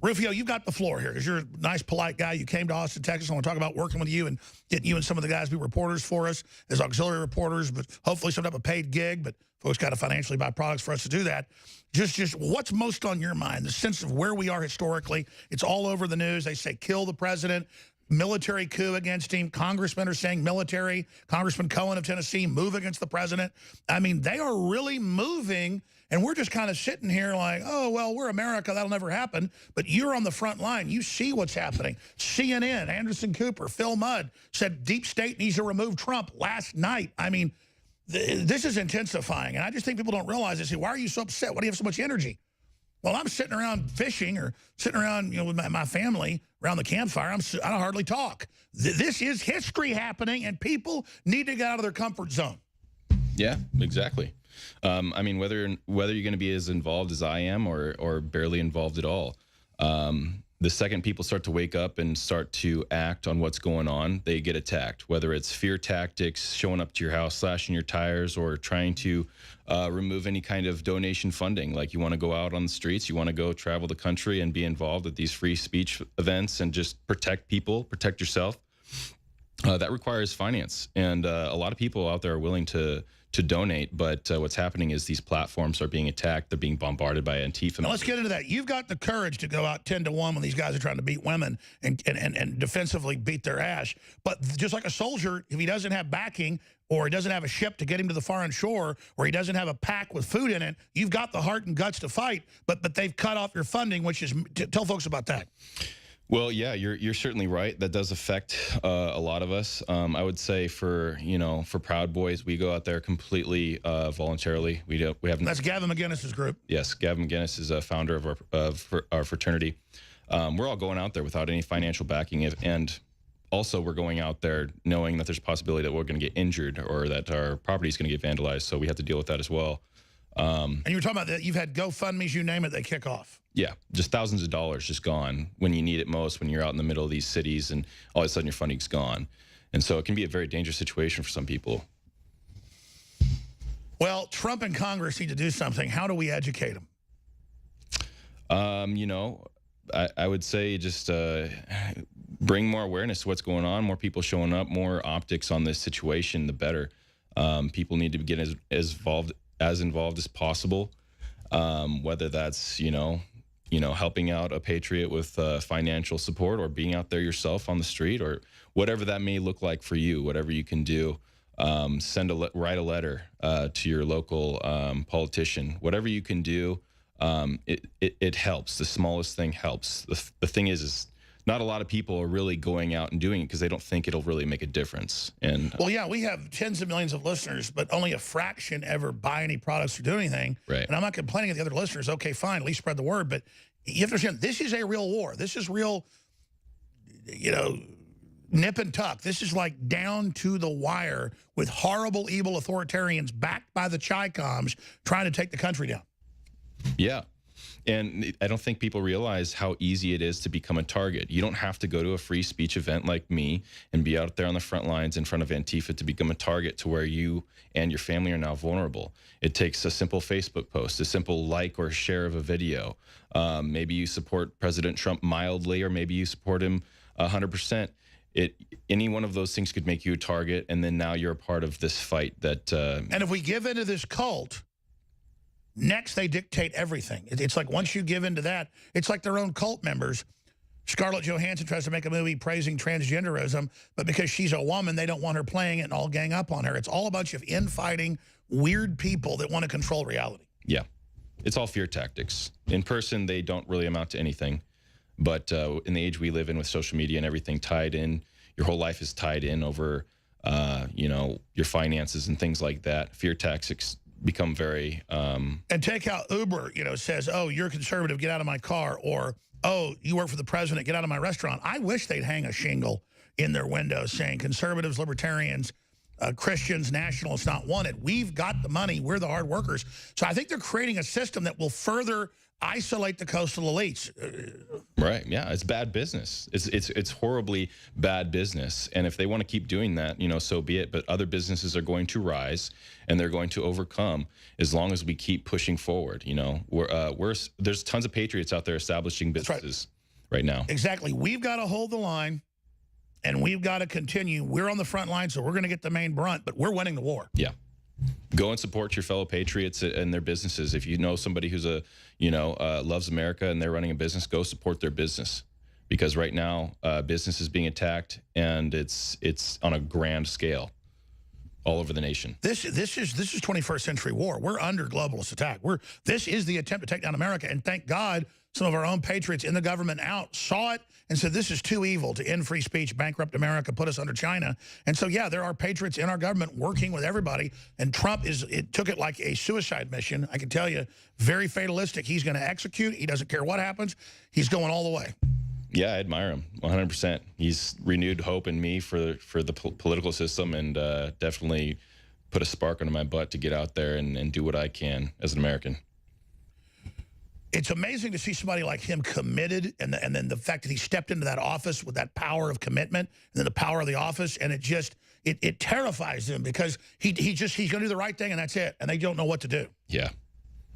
Rufio, you've got the floor here because you're a nice, polite guy. You came to Austin, Texas. I want to talk about working with you and getting you and some of the guys be reporters for us as auxiliary reporters, but hopefully some type of paid gig, but folks got to financially buy products for us to do that. Just what's most on your mind, the sense of where we are historically? It's all over the news. They say kill the president, military coup against him. Congressmen are saying military. Congressman Cohen of Tennessee, move against the president. I mean, they are really moving, and we're just kind of sitting here like, oh, well, we're America. That'll never happen. But you're on the front line. You see what's happening. CNN, Anderson Cooper, Phil Mudd said deep state needs to remove Trump last night. I mean, this is intensifying, and I just think people don't realize this. Why are you so upset? Why do you have so much energy? Well, I'm sitting around fishing or sitting around, with my family around the campfire. I don't hardly talk. This is history happening, and people need to get out of their comfort zone.
Yeah, exactly. I mean, whether you're going to be as involved as I am or barely involved at all, the second people start to wake up and start to act on what's going on, they get attacked, whether it's fear tactics, showing up to your house, slashing your tires, or trying to remove any kind of donation funding. Like, you want to go out on the streets, you want to go travel the country and be involved at these free speech events and just protect people, protect yourself. That requires finance. And a lot of people out there are willing to donate, but what's happening is these platforms are being attacked. They're being bombarded by Antifa.
Now, let's get into that. You've got the courage to go out 10 to 1 when these guys are trying to beat women and defensively beat their ass. But just like a soldier, if he doesn't have backing, or he doesn't have a ship to get him to the foreign shore, or he doesn't have a pack with food in it, you've got the heart and guts to fight, but they've cut off your funding, which is, tell folks about that.
Well, yeah, you're certainly right. That does affect a lot of us. I would say for Proud Boys, we go out there completely voluntarily. We have.
That's Gavin McGinnis's group.
Yes, Gavin McGinnis is a founder of our fraternity. We're all going out there without any financial backing, and also we're going out there knowing that there's a possibility that we're going to get injured or that our property is going to get vandalized. So we have to deal with that as well.
And you were talking about that. You've had GoFundMe's, you name it, they kick off.
Yeah, just thousands of dollars just gone when you need it most, when you're out in the middle of these cities and all of a sudden your funding's gone. And so it can be a very dangerous situation for some people.
Well, Trump and Congress need to do something. How do we educate them?
You know, I would say just bring more awareness to what's going on, more people showing up, more optics on this situation, the better. People need to get as involved as possible, whether that's, helping out a patriot with financial support, or being out there yourself on the street, or whatever that may look like for you, whatever you can do. Write a letter to your local politician, whatever you can do. It helps. The smallest thing helps. The thing is not a lot of people are really going out and doing it because they don't think it'll really make a difference. And
well, yeah, we have tens of millions of listeners, but only a fraction ever buy any products or do anything.
Right.
And I'm not complaining of the other listeners. Okay, fine, at least spread the word. But you have to understand, this is a real war. This is real, nip and tuck. This is like down to the wire with horrible, evil authoritarians backed by the Chi-Coms trying to take the country down.
Yeah. And I don't think people realize how easy it is to become a target. You don't have to go to a free speech event like me and be out there on the front lines in front of Antifa to become a target to where you and your family are now vulnerable. It takes a simple Facebook post, a simple like or share of a video. Maybe you support President Trump mildly, or maybe you support him 100%. Any one of those things could make you a target, and then now you're a part of this fight that...
And if we give into this cult... Next, they dictate everything. It's like once you give into that, it's like their own cult members. Scarlett Johansson tries to make a movie praising transgenderism, but because she's a woman, they don't want her playing it and all gang up on her. It's all a bunch of infighting, weird people that want to control reality.
Yeah. It's all fear tactics. In person, they don't really amount to anything. But in the age we live in with social media and everything tied in, your whole life is tied in over, your finances and things like that. Fear tactics become very...
And take out Uber, says, oh, you're conservative, get out of my car, or, oh, you work for the president, get out of my restaurant. I wish they'd hang a shingle in their windows saying conservatives, libertarians, Christians, nationalists not wanted. We've got the money. We're the hard workers. So I think they're creating a system that will further isolate the coastal elites.
Right. Yeah. It's bad business. It's horribly bad business. And if they want to keep doing that, so be it. But other businesses are going to rise and they're going to overcome as long as we keep pushing forward. There's tons of patriots out there establishing businesses right now.
Exactly. We've got to hold the line and we've got to continue. We're on the front line, so we're going to get the main brunt, but we're winning the war.
Yeah. Go and support your fellow patriots and their businesses. If you know somebody who's loves America and they're running a business, go support their business, because right now business is being attacked and it's on a grand scale all over the nation.
This is 21st century war. We're under globalist attack. This is the attempt to take down America, and thank God some of our own patriots in the government saw it and said, this is too evil to end free speech, bankrupt America, put us under China. And so, yeah, there are patriots in our government working with everybody. And Trump took it like a suicide mission. I can tell you, very fatalistic. He's going to execute. He doesn't care what happens. He's going all the way.
Yeah, I admire him 100%. He's renewed hope in me for the political system, and definitely put a spark under my butt to get out there and do what I can as an American.
It's amazing to see somebody like him committed, and then the fact that he stepped into that office with that power of commitment, and then the power of the office, and it terrifies them because he's going to do the right thing, and that's it, and they don't know what to do.
Yeah,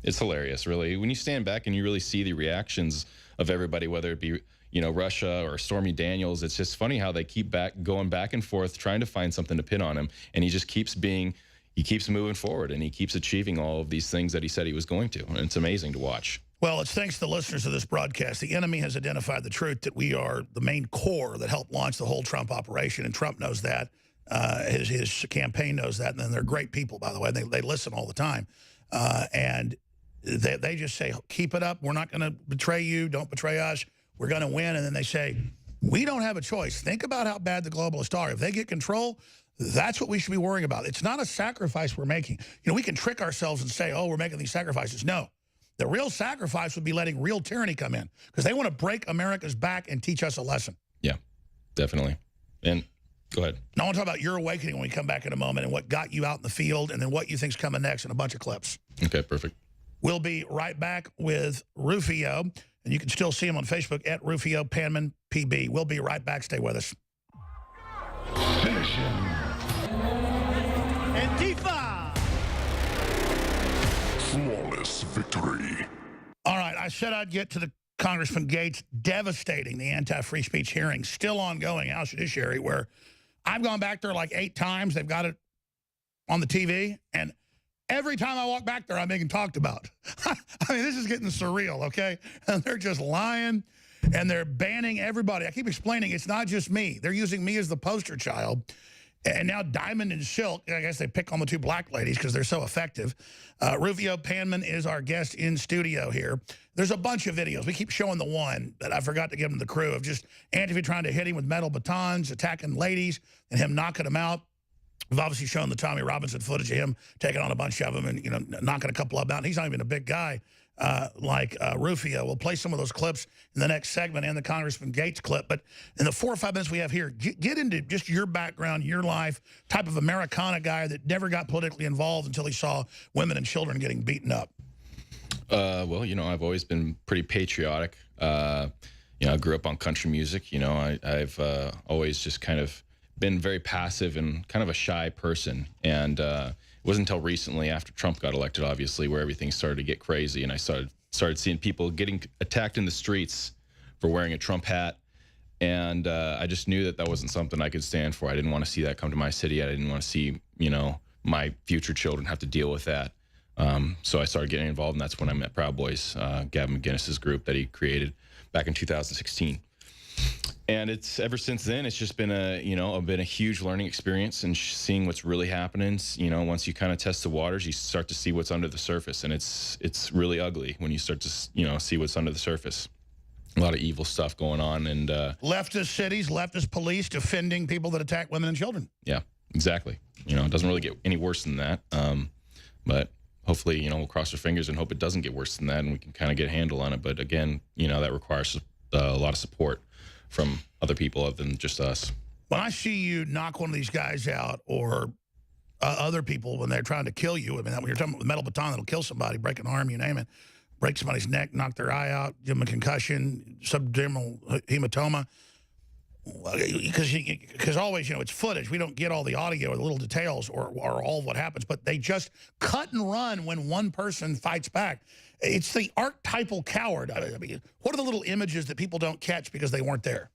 it's hilarious, really. When you stand back and you really see the reactions of everybody, whether it be Russia or Stormy Daniels, it's just funny how they keep going back and forth, trying to find something to pin on him, and he just keeps moving forward, and he keeps achieving all of these things that he said he was going to, and it's amazing to watch.
Well, it's thanks to the listeners of this broadcast. The enemy has identified the truth that we are the main core that helped launch the whole Trump operation, and Trump knows that. His campaign knows that, and then they're great people, by the way. They listen all the time. And they just say, keep it up. We're not going to betray you. Don't betray us. We're going to win. And then they say, we don't have a choice. Think about how bad the globalists are. If they get control, that's what we should be worrying about. It's not a sacrifice we're making. We can trick ourselves and say, oh, we're making these sacrifices. No. The real sacrifice would be letting real tyranny come in because they want to break America's back and teach us a lesson.
Yeah, definitely. And go ahead.
Now I want to talk about your awakening when we come back in a moment and what got you out in the field and then what you think's coming next in a bunch of clips.
Okay, perfect.
We'll be right back with Rufio, and you can still see him on Facebook at Rufio Panman PB. We'll be right back. Stay with us.
Finish him. Antifa! Flawless victory.
All right, I said I'd get to the Congressman Gates devastating the anti-free speech hearing, still ongoing, House Judiciary, where I've gone back there like 8 times. They've got it on the TV, and every time I walk back there, I'm being talked about. I mean, this is getting surreal, okay? And they're just lying, and they're banning everybody. I keep explaining it's not just me. They're using me as the poster child. And now Diamond and Silk, I guess they pick on the 2 black ladies because they're so effective. Rufio Panman is our guest in studio here. There's a bunch of videos. We keep showing the one that I forgot to give him the crew of just Antifa trying to hit him with metal batons, attacking ladies, and him knocking them out. We've obviously shown the Tommy Robinson footage of him taking on a bunch of them and, knocking a couple of them out. And he's not even a big guy like Rufio. We'll play some of those clips in the next segment and the Congressman Gates clip. But in the 4 or 5 minutes we have here, get into just your background, your life, type of Americana guy that never got politically involved until he saw women and children getting beaten up.
Well, I've always been pretty patriotic. I grew up on country music. I've always just kind of been very passive and kind of a shy person. And it wasn't until recently, after Trump got elected, obviously, where everything started to get crazy, and I started seeing people getting attacked in the streets for wearing a Trump hat. And I just knew that wasn't something I could stand for. I didn't want to see that come to my city. I didn't want to see, my future children have to deal with that. So I started getting involved, and that's when I met Proud Boys, Gavin McInnes's group that he created back in 2016. And it's ever since then, it's just been a huge learning experience and seeing what's really happening. Once you kind of test the waters, you start to see what's under the surface, and it's really ugly when you start to see what's under the surface. A lot of evil stuff going on, and
leftist cities, leftist police defending people that attack women and children.
Yeah, exactly. It doesn't really get any worse than that. But hopefully, we'll cross our fingers and hope it doesn't get worse than that, and we can kind of get a handle on it. But again, that requires a lot of support from other people other than just us.
When I see you knock one of these guys out, or other people when they're trying to kill you, I mean, when you're talking about the metal baton that'll kill somebody, break an arm, you name it, break somebody's neck, knock their eye out, give them a concussion, subdermal hematoma, because always, it's footage. We don't get all the audio or the little details or all of what happens, but they just cut and run when one person fights back. It's the archetypal coward. I mean, what are the little images that people don't catch because they weren't there?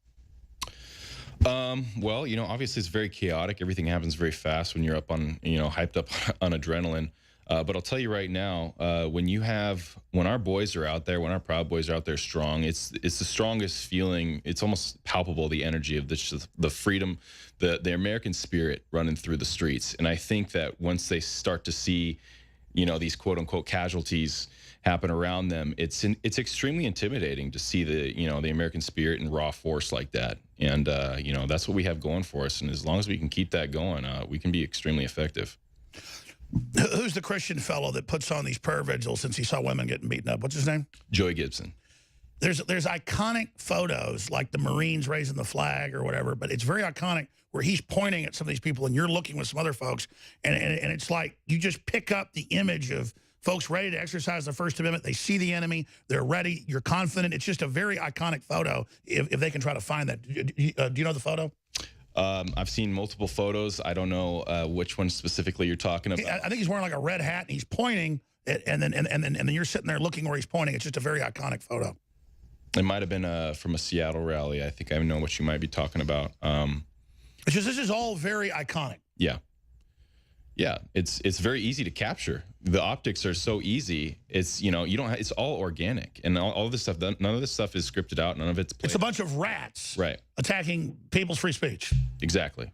Well, obviously it's very chaotic. Everything happens very fast when you're up on, hyped up on adrenaline. But I'll tell you right now, when our boys are out there, when our Proud Boys are out there strong, it's the strongest feeling. It's almost palpable, the energy of the freedom, the American spirit running through the streets. And I think that once they start to see, these quote unquote casualties happen around them, it's extremely intimidating to see the American spirit in raw force like that. And, that's what we have going for us. And as long as we can keep that going, we can be extremely effective.
Who's the Christian fellow that puts on these prayer vigils since he saw women getting beaten up? What's his name?
Joey Gibson.
There's iconic photos like the Marines raising the flag or whatever, but it's very iconic where he's pointing at some of these people and you're looking with some other folks, and it's like you just pick up the image of folks ready to exercise the First Amendment. They see the enemy. They're ready. You're confident. It's just a very iconic photo if they can try to find that. Do you know the photo?
I've seen multiple photos. I don't know which one specifically you're talking about.
I think he's wearing like a red hat and he's pointing, and then you're sitting there looking where he's pointing. It's just a very iconic photo.
It might have been from a Seattle rally. I think I know what you might be talking about.
It's just, this is all very iconic.
Yeah. Yeah, it's very easy to capture. The optics are so easy. It's, you know, you don't. It's all organic, and all this stuff. None of this stuff is scripted out. None of it's played.
It's a bunch of rats,
right,
attacking people's free speech.
Exactly.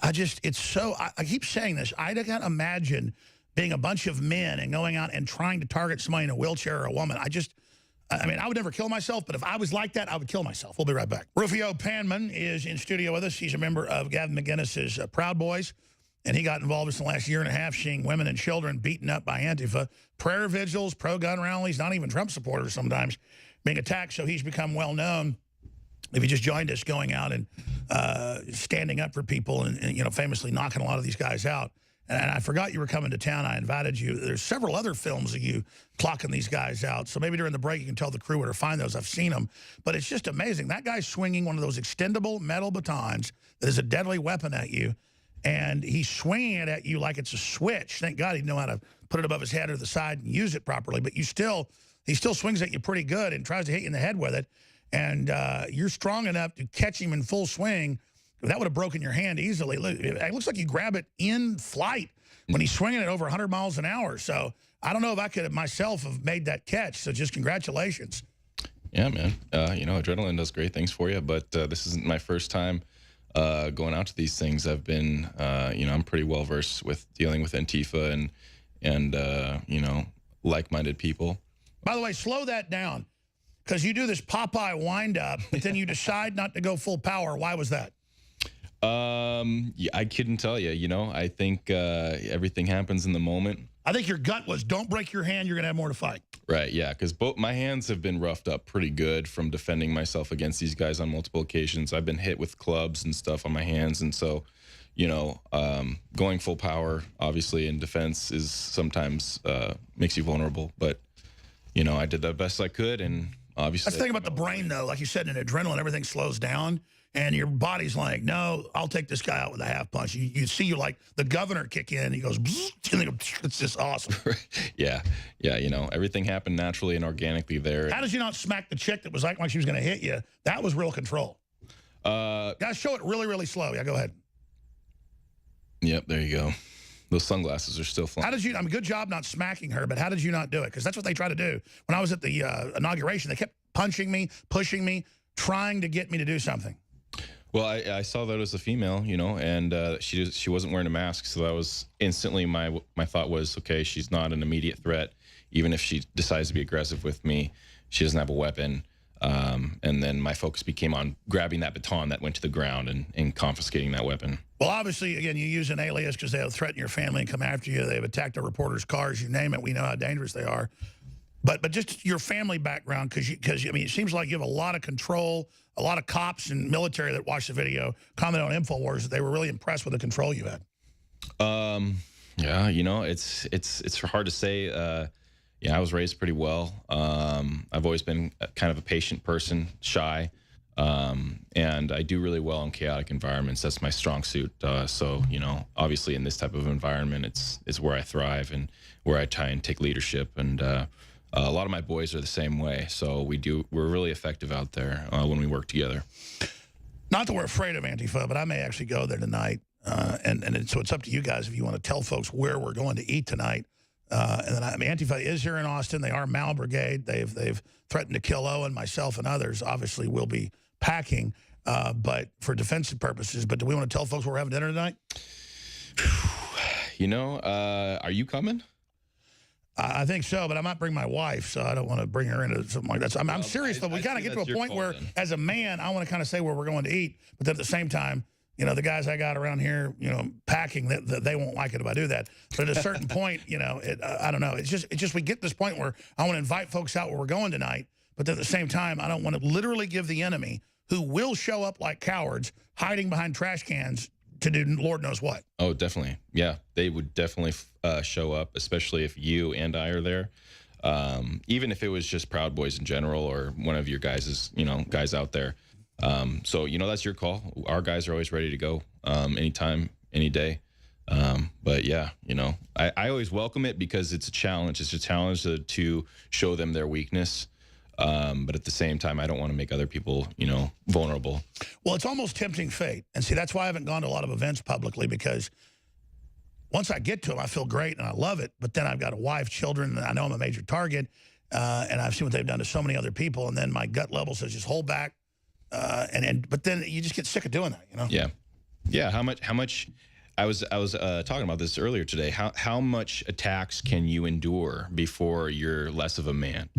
It's so. I keep saying this. I can't imagine being a bunch of men and going out and trying to target somebody in a wheelchair or a woman. I mean, I would never kill myself, but if I was like that, I would kill myself. We'll be right back. Rufio Panman is in studio with us. He's a member of Gavin McInnes's Proud Boys, and he got involved in the last year and a half seeing women and children beaten up by Antifa, prayer vigils, pro-gun rallies, not even Trump supporters sometimes being attacked. So he's become well known. If you just joined us, going out and standing up for people and, you know, famously knocking a lot of these guys out. And I forgot you were coming to town. I invited you. There's several other films of you clocking these guys out. So maybe during the break you can tell the crew where to find those. I've seen them. But it's just amazing. That guy's swinging one of those extendable metal batons that is a deadly weapon at you. And he's swinging it at you like it's a switch. Thank God he'd know how to put it above his head or the side and use it properly. But he still swings at you pretty good and tries to hit you in the head with it. And you're strong enough to catch him in full swing. That would have broken your hand easily. It looks like you grab it in flight when he's swinging it over 100 miles an hour. So I don't know if I could myself have made that catch. So just congratulations.
Yeah, man. You know, adrenaline does great things for you. But this isn't my first time going out to these things. I've been, you know, I'm pretty well versed with dealing with Antifa and you know, like-minded people.
By the way, slow that down, because you do this Popeye wind-up, but then you decide not to go full power. Why was that?
Yeah, I couldn't tell you. You know, I think everything happens in the moment.
I think your gut was, don't break your hand, you're going to have more to fight.
Right, yeah, because both my hands have been roughed up pretty good from defending myself against these guys on multiple occasions. I've been hit with clubs and stuff on my hands, and so, you know, going full power, obviously, in defense is sometimes makes you vulnerable. But, you know, I did the best I could, and obviously...
That's the thing about the brain, though. Like you said, in adrenaline, everything slows down. And your body's like, no, I'll take this guy out with a half punch. You see, like the governor kick in, he goes, and it's just awesome.
Yeah, you know, everything happened naturally and organically there.
How did you not smack the chick that was acting like she was going to hit you? That was real control. Guys, show it really, really slow. Yeah, go ahead.
Yep, there you go. Those sunglasses are still flying.
How did you, I mean, good job not smacking her, but how did you not do it? Because that's what they try to do. When I was at the inauguration, they kept punching me, pushing me, trying to get me to do something.
Well, I saw that as a female, you know, and she wasn't wearing a mask, so that was instantly my thought was, okay, she's not an immediate threat. Even if she decides to be aggressive with me, she doesn't have a weapon. And then my focus became on grabbing that baton that went to the ground and confiscating that weapon.
Well, obviously, again, you use an alias because they'll threaten your family and come after you. They've attacked our reporters' cars, you name it. We know how dangerous they are. But just your family background, because I mean, it seems like you have a lot of control. A lot of cops and military that watched the video commented on InfoWars that they were really impressed with the control you had.
Yeah, you know, it's hard to say. Yeah, I was raised pretty well. I've always been kind of a patient person, shy, and I do really well in chaotic environments. That's my strong suit. So, you know, obviously in this type of environment, it's where I thrive and where I try and take leadership. And a lot of my boys are the same way. So we're really effective out there when we work together.
Not that we're afraid of Antifa, but I may actually go there tonight. So it's up to you guys if you want to tell folks where we're going to eat tonight. And then Antifa is here in Austin. They are Mal Brigade. They've threatened to kill Owen, myself, and others. Obviously, we'll be packing, but for defensive purposes. But do we want to tell folks we're having dinner tonight?
You know, are you coming?
I think so, but I might bring my wife, so I don't want to bring her into something like that. So I'm serious, though. We kind of get to a point where, as a man, I want to kind of say where we're going to eat. But then at the same time, you know, the guys I got around here, you know, packing, they won't like it if I do that. But at a certain point, you know, I don't know. It's just we get to this point where I want to invite folks out where we're going tonight. But then at the same time, I don't want to literally give the enemy, who will show up like cowards, hiding behind trash cans, to do Lord knows what.
Oh, definitely. Yeah, they would definitely show up, especially if you and I are there. Even if it was just Proud Boys in general or one of your guys' guys out there. So, that's your call. Our guys are always ready to go anytime, any day. But yeah, I always welcome it because it's a challenge. It's a challenge to show them their weakness. But at the same time, I don't want to make other people, vulnerable.
Well, it's almost tempting fate. And see, that's why I haven't gone to a lot of events publicly, because once I get to them, I feel great and I love it. But then I've got a wife, children, and I know I'm a major target. And I've seen what they've done to so many other people. And then my gut level says, just hold back. But then you just get sick of doing that,
Yeah. Yeah. How much I was talking about this earlier today. How much attacks can you endure before you're less of a man?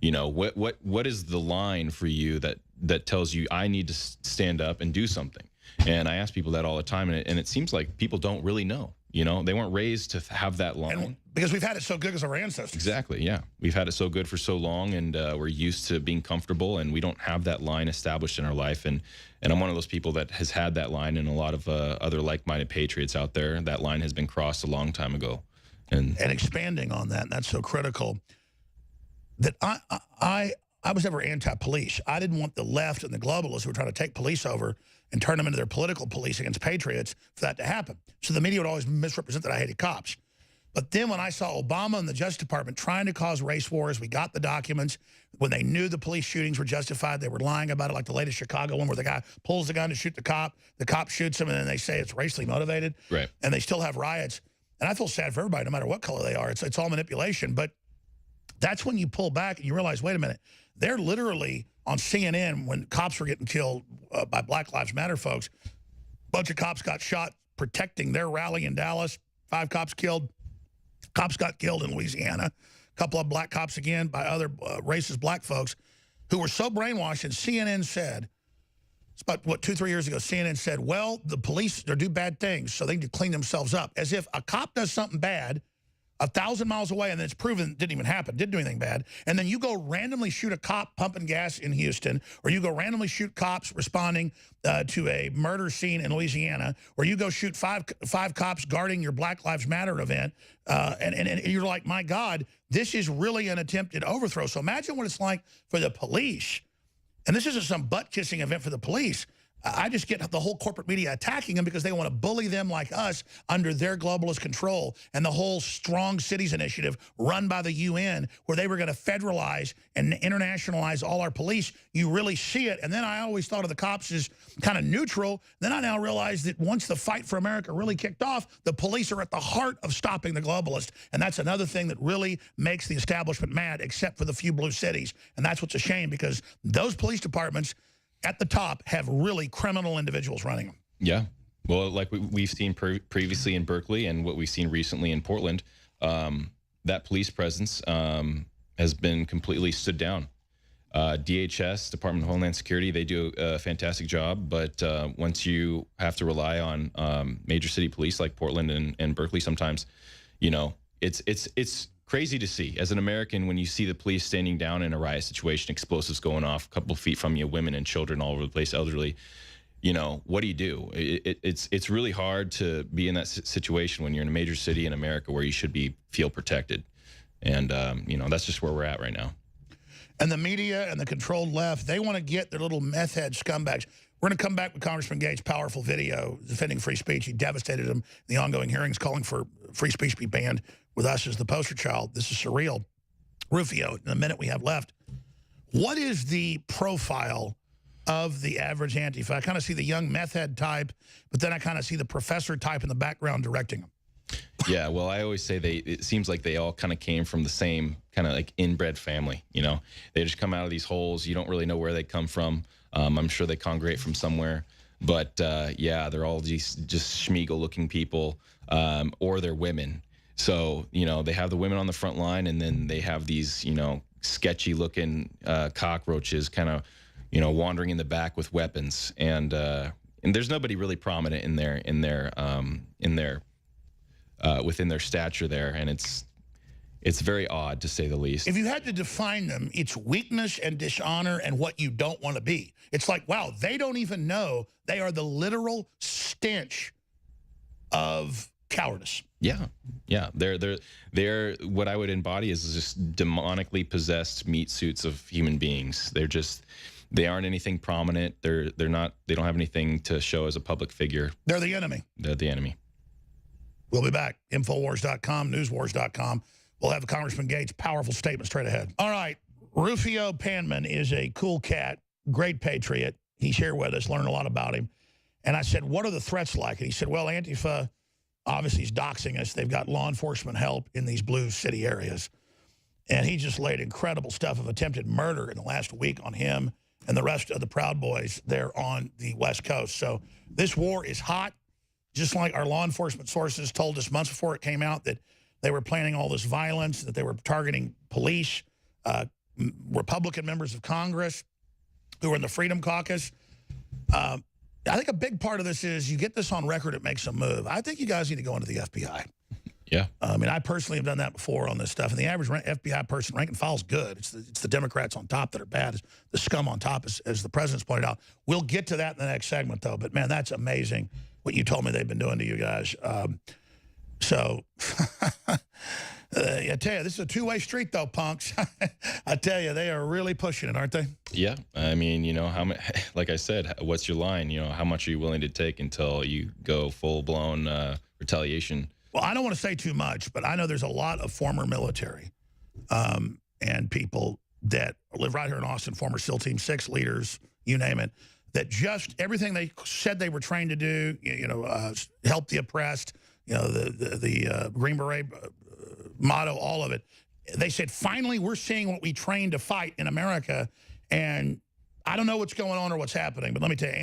What is the line for you that tells you I need to stand up and do something? And I ask people that all the time, and it seems like people don't really know. They weren't raised to have that line.
And because we've had it so good as our ancestors.
Exactly, yeah. We've had it so good for so long, and we're used to being comfortable, and we don't have that line established in our life. And I'm one of those people that has had that line, and a lot of other like-minded patriots out there, that line has been crossed a long time ago. And
expanding on that, and that's so critical, that I was never anti-police. I didn't want the left and the globalists who were trying to take police over and turn them into their political police against patriots for that to happen. So the media would always misrepresent that I hated cops. But then when I saw Obama and the Justice Department trying to cause race wars, we got the documents. When they knew the police shootings were justified, they were lying about it, like the latest Chicago one where the guy pulls the gun to shoot the cop shoots him, and then they say it's racially motivated.
Right.
And they still have riots. And I feel sad for everybody, no matter what color they are. It's all manipulation. But that's when you pull back and you realize, wait a minute, they're literally on CNN when cops were getting killed by Black Lives Matter folks. A bunch of cops got shot protecting their rally in Dallas. 5 cops killed. Cops got killed in Louisiana. A couple of black cops again by other racist black folks who were so brainwashed. And CNN said, it's about, 2-3 years ago, CNN said, well, the police, they do bad things, so they need to clean themselves up. As if a cop does something bad 1,000 miles away, and then it's proven it didn't even happen, didn't do anything bad, and then you go randomly shoot a cop pumping gas in Houston, or you go randomly shoot cops responding to a murder scene in Louisiana, or you go shoot five cops guarding your Black Lives Matter event, and you're like, my God, this is really an attempted overthrow. So imagine what it's like for the police. And this isn't some butt-kissing event for the police. I just get the whole corporate media attacking them because they want to bully them like us under their globalist control, and the whole Strong Cities initiative run by the UN where they were going to federalize and internationalize all our police. You really see it. And then I always thought of the cops as kind of neutral. Then I now realize that once the fight for America really kicked off, the police are at the heart of stopping the globalists. And that's another thing that really makes the establishment mad, except for the few blue cities. And that's what's a shame, because those police departments at the top have really criminal individuals running them.
Yeah. Well, like we've seen previously in Berkeley and what we've seen recently in Portland, that police presence has been completely stood down. DHS, Department of Homeland Security, they do a fantastic job. But once you have to rely on major city police like Portland and Berkeley, sometimes, it's crazy to see as an American when you see the police standing down in a riot situation, explosives going off a couple of feet from you, women and children all over the place, elderly. What do you do? It's really hard to be in that situation when you're in a major city in America where you should feel protected. And, that's just where we're at right now.
And the media and the controlled left, they want to get their little meth head scumbags. We're going to come back with Congressman Gates' powerful video defending free speech. He devastated him in the ongoing hearings, calling for free speech to be banned, with us as the poster child. This is surreal. Rufio, in the minute we have left, what is the profile of the average Antifa? I kind of see the young meth head type, but then I kind of see the professor type in the background directing them.
Yeah, well, I always say it seems like they all kind of came from the same kind of like inbred family, They just come out of these holes. You don't really know where they come from. I'm sure they congregate from somewhere. But, yeah, they're all just Schmiegel-looking people, or they're women. So, they have the women on the front line, and then they have these, sketchy-looking cockroaches kind of, wandering in the back with weapons. And there's nobody really prominent within their stature there, and it's very odd, to say the least.
If you had to define them, it's weakness and dishonor and what you don't want to be. It's like, wow, they don't even know they are the literal stench of cowardice.
Yeah, yeah. They're what I would embody is just demonically possessed meat suits of human beings. They aren't anything prominent. They don't have anything to show as a public figure.
They're the enemy.
They're the enemy.
We'll be back. Infowars.com, newswars.com. We'll have Congressman Gates' powerful statement straight ahead. All right. Rufio Panman is a cool cat, great patriot. He's here with us, learned a lot about him. And I said, what are the threats like? And he said, well, Antifa obviously is doxing us. They've got law enforcement help in these blue city areas. And he just laid incredible stuff of attempted murder in the last week on him and the rest of the Proud Boys there on the West Coast. So this war is hot, just like our law enforcement sources told us months before it came out that they were planning all this violence, that they were targeting police, Republican members of Congress who were in the Freedom Caucus. I think a big part of this is you get this on record, it makes a move. I think you guys need to go into the FBI.
Yeah.
I mean, I personally have done that before on this stuff. And the average FBI person, rank and file, is good. It's the Democrats on top that are bad. It's the scum on top, as the president's pointed out. We'll get to that in the next segment, though. But, man, that's amazing what you told me they've been doing to you guys. I tell you, this is a two-way street, though, punks. I tell you, they are really pushing it, aren't they?
Yeah. I mean, you know, like I said, what's your line? You know, how much are you willing to take until you go full-blown retaliation?
Well, I don't want to say too much, but I know there's a lot of former military and people that live right here in Austin, former SEAL Team 6 leaders, you name it, that just everything they said they were trained to do, help the oppressed, the Green Beret motto, all of it. They said, finally, we're seeing what we trained to fight in America. And I don't know what's going on or what's happening, but let me tell you,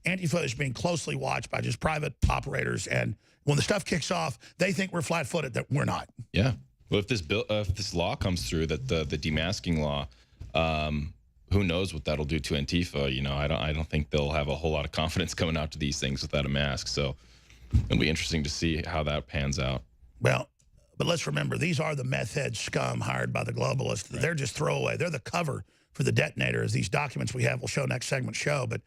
Antifa is being closely watched by just private operators. And when the stuff kicks off, they think we're flat-footed, that we're not.
Yeah. Well, if this law comes through, that the demasking law, who knows what that'll do to Antifa? You know, I don't think they'll have a whole lot of confidence coming out to these things without a mask. So it'll be interesting to see how that pans out.
Well, but let's remember, these are the meth head scum hired by the globalists. Right. They're just throwaway. They're the cover for the detonator, as these documents we have will show next segment show. But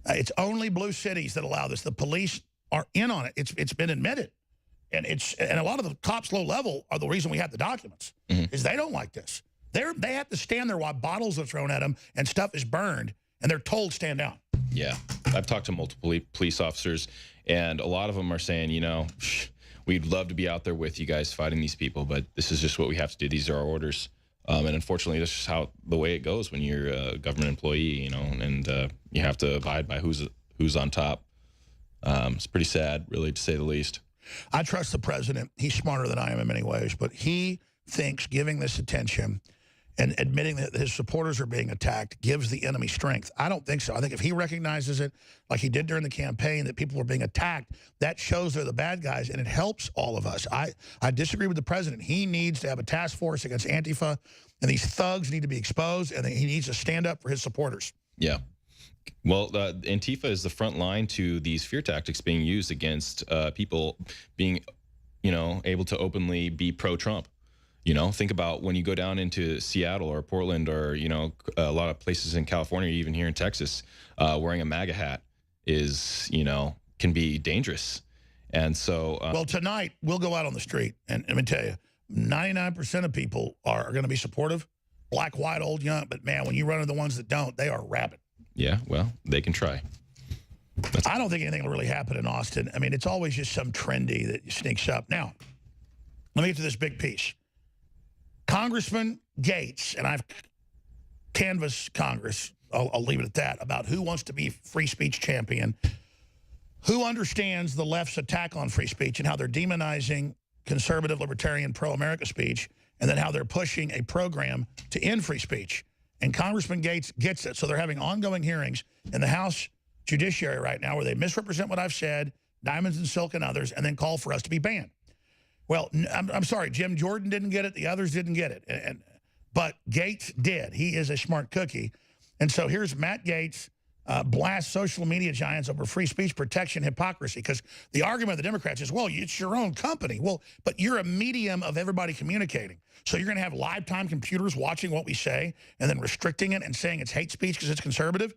it's only blue cities that allow this. The police are in on it. It's been admitted. And a lot of the cops low level are the reason we have the documents, is they don't like this. They have to stand there while bottles are thrown at them and stuff is burned, and they're told stand down.
Yeah. I've talked to multiple police officers, and a lot of them are saying, you know, we'd love to be out there with you guys fighting these people, but this is just what we have to do. These are our orders. And unfortunately, that's just the way it goes when you're a government employee, you know, and you have to abide by who's on top. It's pretty sad, really, to say the least.
I trust the president. He's smarter than I am in many ways, but he thinks giving this attention and admitting that his supporters are being attacked gives the enemy strength. I don't think so. I think if he recognizes it, like he did during the campaign, that people were being attacked, that shows they're the bad guys, and it helps all of us. I disagree with the president. He needs to have a task force against Antifa, and these thugs need to be exposed, and he needs to stand up for his supporters.
Yeah. Well, Antifa is the front line to these fear tactics being used against people being, you know, able to openly be pro-Trump. You know, think about when you go down into Seattle or Portland or, you know, a lot of places in California, even here in Texas, wearing a MAGA hat is, you know, can be dangerous. And so...
well, tonight, we'll go out on the street, and let me tell you, 99% of people are going to be supportive, black, white, old, young, but, man, when you run into the ones that don't, they are rabid.
Yeah, well, they can try.
I don't think anything will really happen in Austin. I mean, it's always just some trendy that sneaks up. Now, let me get to this big piece. Congressman Gates, and I've canvassed Congress, I'll leave it at that, about who wants to be free speech champion, who understands the left's attack on free speech and how they're demonizing conservative, libertarian, pro-America speech, and then how they're pushing a program to end free speech. And Congressman Gates gets it. So they're having ongoing hearings in the House Judiciary right now where they misrepresent what I've said, Diamonds and Silk and others, and then call for us to be banned. Well, I'm sorry, Jim Jordan didn't get it. The others didn't get it. But Gates did. He is a smart cookie. And so here's Matt Gates blast social media giants over free speech protection hypocrisy, because the argument of the Democrats is, well, it's your own company. Well, but you're a medium of everybody communicating. So you're going to have live-time computers watching what we say and then restricting it and saying it's hate speech because it's conservative.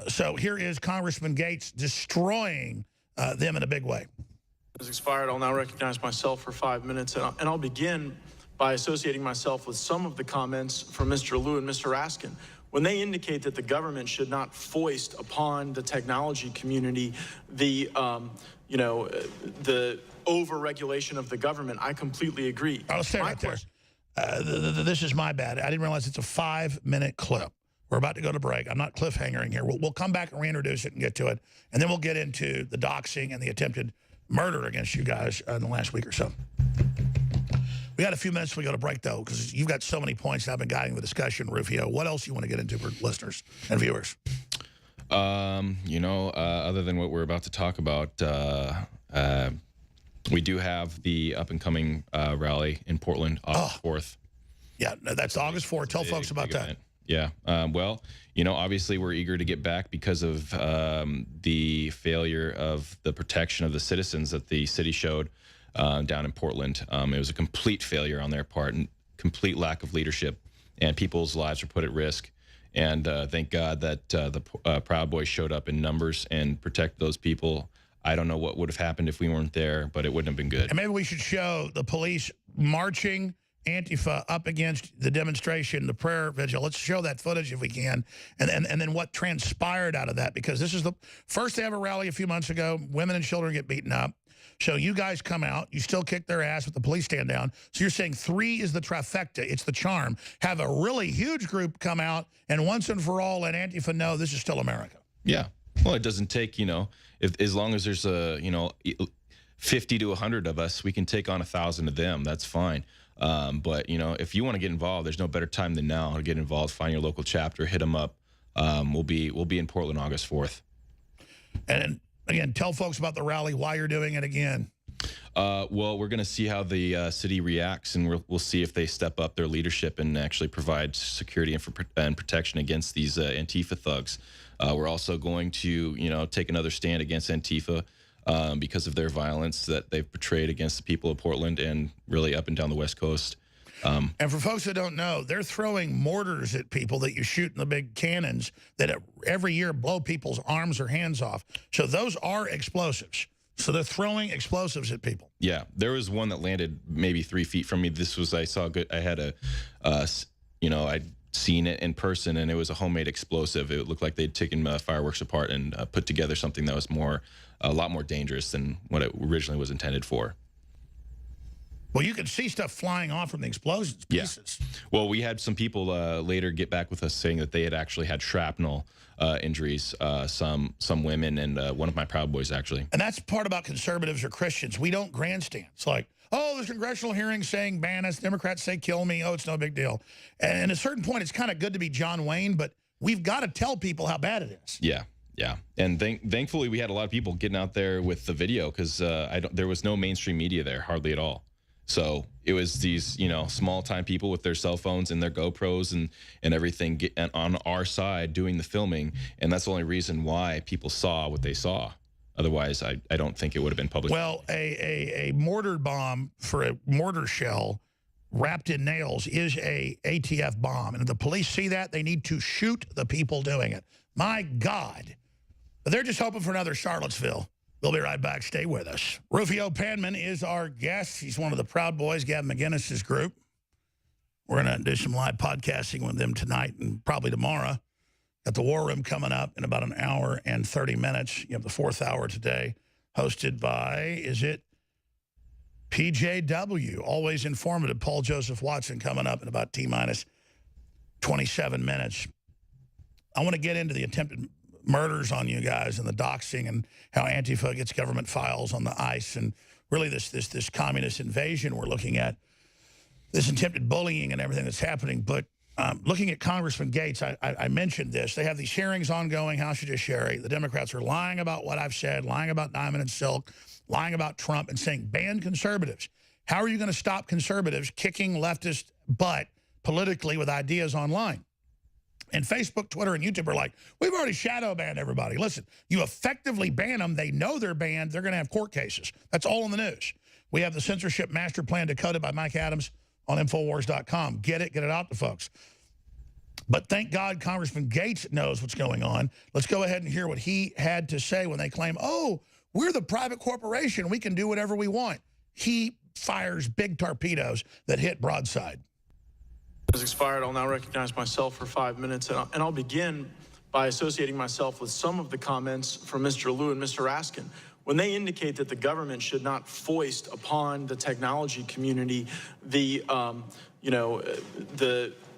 So here is Congressman Gates destroying them in a big way.
has expired. I'll now recognize myself for 5 minutes, and I'll begin by associating myself with some of the comments from Mr. Liu and Mr. Raskin. When they indicate that the government should not foist upon the technology community the, the over-regulation of the government, I completely agree.
I'll stay right there. This is my bad. I didn't realize it's a 5-minute clip. We're about to go to break. I'm not cliffhangering here. We'll come back and reintroduce it and get to it. And then we'll get into the doxing and the attempted murder against you guys in the last week or so. We got a few minutes before we go to break, though, because you've got so many points that I've been guiding the discussion, Rufio. What else you want to get into for listeners and viewers?
Other than what we're about to talk about, we do have the up-and-coming rally in Portland, August 4th.
Yeah, that's August 4th. Tell folks about that.
Event. Yeah. Obviously we're eager to get back because of the failure of the protection of the citizens that the city showed down in Portland. It was a complete failure on their part and complete lack of leadership, and people's lives were put at risk. And thank God that the Proud Boys showed up in numbers and protected those people. I don't know what would have happened if we weren't there, but it wouldn't have been good.
And maybe we should show the police marching Antifa up against the demonstration, the prayer vigil. Let's show that footage if we can, and then what transpired out of that, because this is the first ever rally a few months ago. Women and children get beaten up. So you guys come out, you still kick their ass, but the police stand down. So you're saying 3 is the trifecta. It's the charm. Have a really huge group come out and once and for all let Antifa know this is still America.
Yeah. Well, it doesn't take, as long as there's 50 to 100 of us, we can take on 1,000 of them. That's fine. But, if you want to get involved, there's no better time than now to get involved. Find your local chapter, hit them up. We'll be in Portland August 4th.
And again, tell folks about the rally, why you're doing it again.
Well, we're going to see how the city reacts, and we'll see if they step up their leadership and actually provide security and protection against these Antifa thugs. We're also going to, take another stand against Antifa because of their violence that they've portrayed against the people of Portland and really up and down the West Coast.
And for folks that don't know, they're throwing mortars at people that you shoot in the big cannons that every year blow people's arms or hands off. So those are explosives. So they're throwing explosives at people.
Yeah, there was one that landed maybe 3 feet from me. I had I'd seen it in person, and it was a homemade explosive. It looked like they'd taken fireworks apart and put together something that was a lot more dangerous than what it originally was intended for.
Well, you could see stuff flying off from the explosions pieces.
Yeah. Well, we had some people later get back with us saying that they had actually had shrapnel injuries, some women, and one of my Proud Boys, actually.
And that's part about conservatives or Christians. We don't grandstand. It's like, oh, there's congressional hearings saying ban us. Democrats say kill me. Oh, it's no big deal. And at a certain point, it's kind of good to be John Wayne, but we've got to tell people how bad it is.
Yeah. Yeah, and thankfully we had a lot of people getting out there with the video because there was no mainstream media there, hardly at all. So it was these, small-time people with their cell phones and their GoPros and everything on our side doing the filming, and that's the only reason why people saw what they saw. Otherwise, I don't think it would have been published.
Well, a mortar bomb for a mortar shell wrapped in nails is a ATF bomb, and if the police see that, they need to shoot the people doing it. My God. But they're just hoping for another Charlottesville. We'll be right back. Stay with us. Rufio Panman is our guest. He's one of the Proud Boys, Gavin McInnes's group. We're going to do some live podcasting with them tonight and probably tomorrow. Got the War Room coming up in about an hour and 30 minutes. You have the 4th hour today, hosted by, is it PJW? Always informative. Paul Joseph Watson coming up in about T-minus 27 minutes. I want to get into the attempted murders on you guys and the doxing and how Antifa gets government files on the ICE and really this communist invasion we're looking at, this attempted bullying and everything that's happening. But looking at Congressman Gates, I mentioned this. They have these hearings ongoing, House Judiciary. The Democrats are lying about what I've said, lying about Diamond and Silk, lying about Trump, and saying ban conservatives. How are you going to stop conservatives kicking leftist butt politically with ideas online? And Facebook, Twitter, and YouTube are like, we've already shadow banned everybody. Listen, you effectively ban them. They know they're banned. They're going to have court cases. That's all in the news. We have the censorship master plan decoded by Mike Adams on Infowars.com. Get it out to folks. But thank God Congressman Gates knows what's going on. Let's go ahead and hear what he had to say when they claim, oh, we're the private corporation. We can do whatever we want. He fires big torpedoes that hit broadside.
Has expired. I'll now recognize myself for 5 minutes, and I'll begin by associating myself with some of the comments from Mr. Lieu and Mr. Raskin. When they indicate that the government should not foist upon the technology community the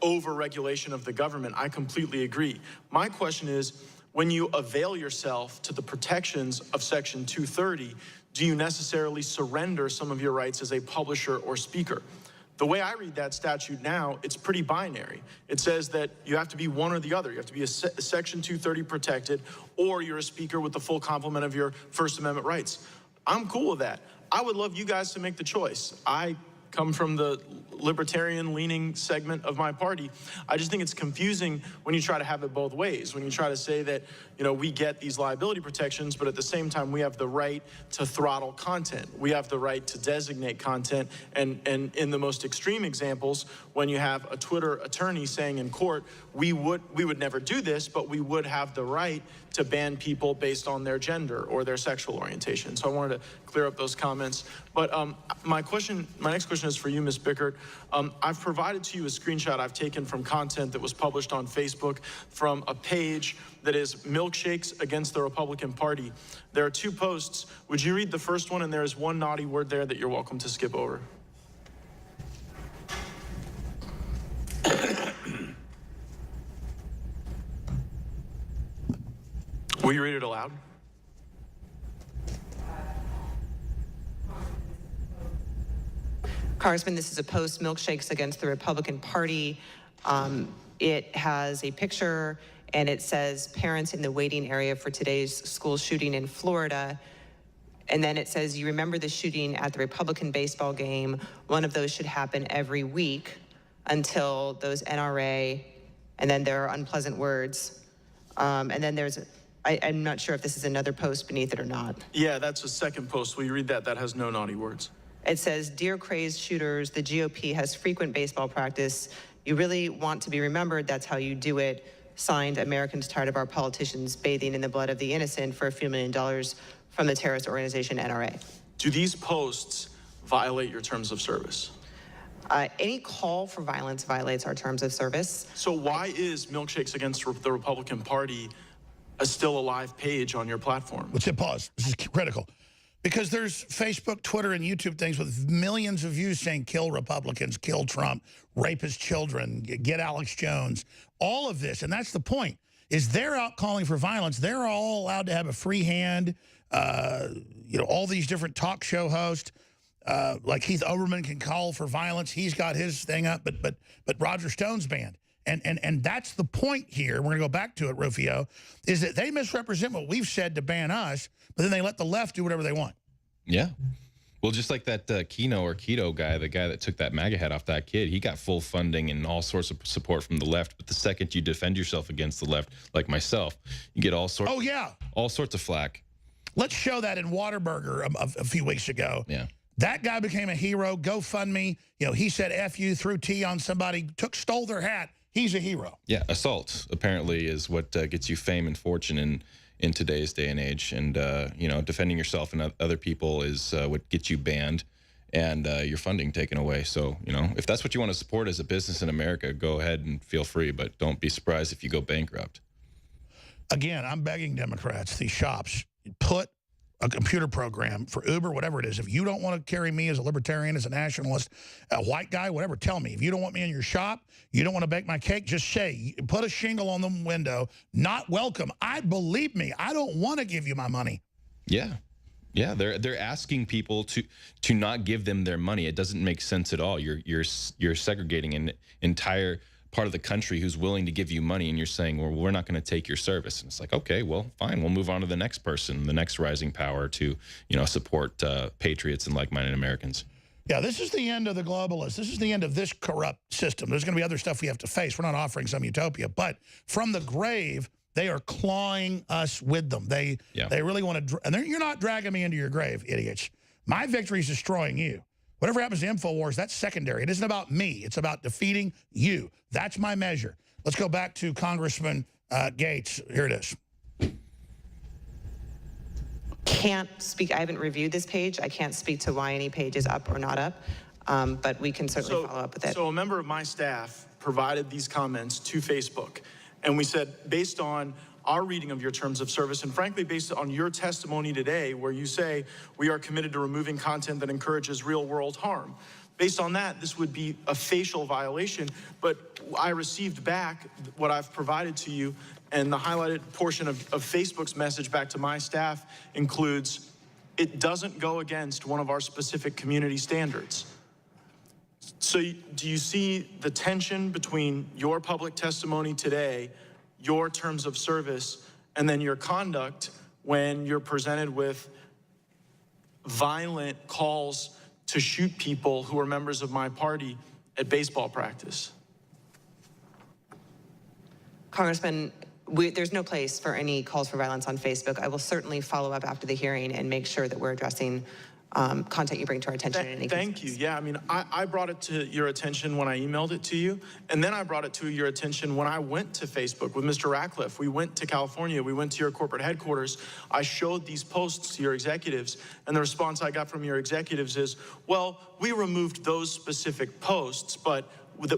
over-regulation of the government, I completely agree. My question is, when you avail yourself to the protections of Section 230, do you necessarily surrender some of your rights as a publisher or speaker? The way I read that statute now, it's pretty binary. It says that you have to be one or the other. You have to be a Section 230 protected, or you're a speaker with the full complement of your First Amendment rights. I'm cool with that. I would love you guys to make the choice. I come from the libertarian-leaning segment of my party. I just think it's confusing when you try to have it both ways, when you try to say that, we get these liability protections, but at the same time, we have the right to throttle content. We have the right to designate content. And in the most extreme examples, when you have a Twitter attorney saying in court, we would never do this, but we would have the right to ban people based on their gender or their sexual orientation. So I wanted to clear up those comments. But my next question is for you, Ms. Bickert. I've provided to you a screenshot I've taken from content that was published on Facebook from a page that is Milkshakes Against the Republican Party. There are 2 posts. Would you read the first one? And there is one naughty word there that you're welcome to skip over. Will you read it aloud?
Congressman, this is a post, Milkshakes Against the Republican Party. It has a picture, and it says, parents in the waiting area for today's school shooting in Florida. And then it says, you remember the shooting at the Republican baseball game. One of those should happen every week until those NRA, and then there are unpleasant words. And then there's, I'm not sure if this is another post beneath it or not.
Yeah, that's a second post. Will you read that? That has no naughty words.
It says, dear crazed shooters, the GOP has frequent baseball practice. You really want to be remembered. That's how you do it. Signed, Americans tired of our politicians bathing in the blood of the innocent for a few $1 million from the terrorist organization NRA.
Do these posts violate your terms of service?
Any call for violence violates our terms of service.
So why is Milkshakes Against the Republican Party still a live page on your platform?
Let's hit pause. This is critical. Because there's Facebook, Twitter, and YouTube things with millions of views saying kill Republicans, kill Trump, rape his children, get Alex Jones, all of this. And that's the point, is they're out calling for violence. They're all allowed to have a free hand. All these different talk show hosts, like Keith Olbermann can call for violence. He's got his thing up, but Roger Stone's banned. And that's the point here. We're going to go back to it, Rufio, is that they misrepresent what we've said to ban us, but then they let the left do whatever they want.
Yeah. Well, just like that Keno or Keto guy, the guy that took that MAGA hat off that kid, he got full funding and all sorts of support from the left. But the second you defend yourself against the left, like myself, you get all sorts of flack.
Let's show that in Whataburger a few weeks ago.
Yeah.
That guy became a hero. GoFundMe. He said F you, threw tea on somebody, stole their hat. He's a hero.
Yeah, assault apparently is what gets you fame and fortune in today's day and age. And, defending yourself and other people is what gets you banned and your funding taken away. So, if that's what you want to support as a business in America, go ahead and feel free, but don't be surprised if you go bankrupt.
Again, I'm begging Democrats, these shops, put a computer program for Uber, whatever it is. If you don't want to carry me as a libertarian, as a nationalist, a white guy, whatever, tell me. If you don't want me in your shop, you don't want to bake my cake, just say, put a shingle on the window, not welcome. Believe me, I don't want to give you my money.
Yeah. Yeah, they're asking people to not give them their money. It doesn't make sense at all. You're segregating an entire part of the country who's willing to give you money, and you're saying, well, we're not going to take your service. And it's like, okay, well, fine. We'll move on to the next person, the next rising power to, support patriots and like-minded Americans.
Yeah, this is the end of the globalists. This is the end of this corrupt system. There's going to be other stuff we have to face. We're not offering some utopia. But from the grave, they are clawing us with them. They really want to, and you're not dragging me into your grave, idiots. My victory is destroying you. Whatever happens to InfoWars, that's secondary. It isn't about me. It's about defeating you. That's my measure. Let's go back to Congressman Gates. Here it is.
can't speak, I haven't reviewed this page. I can't speak to why any page is up or not up, but we can certainly follow up with it.
So a member of my staff provided these comments to Facebook, and we said, based on our reading of your terms of service, and frankly, based on your testimony today, where you say we are committed to removing content that encourages real-world harm. Based on that, this would be a facial violation, but I received back what I've provided to you, and the highlighted portion of Facebook's message back to my staff includes, it doesn't go against one of our specific community standards. So do you see the tension between your public testimony today, your terms of service, and then your conduct when you're presented with violent calls to shoot people who are members of my party at baseball practice?
Congressman, there's no place for any calls for violence on Facebook. I will certainly follow up after the hearing and make sure that we're addressing content you bring to our attention.
Thank you. Yeah, I mean, I brought it to your attention when I emailed it to you, and then I brought it to your attention when I went to Facebook with Mr. Ratcliffe. We went to California. We went to your corporate headquarters. I showed these posts to your executives, and the response I got from your executives is, well, we removed those specific posts, but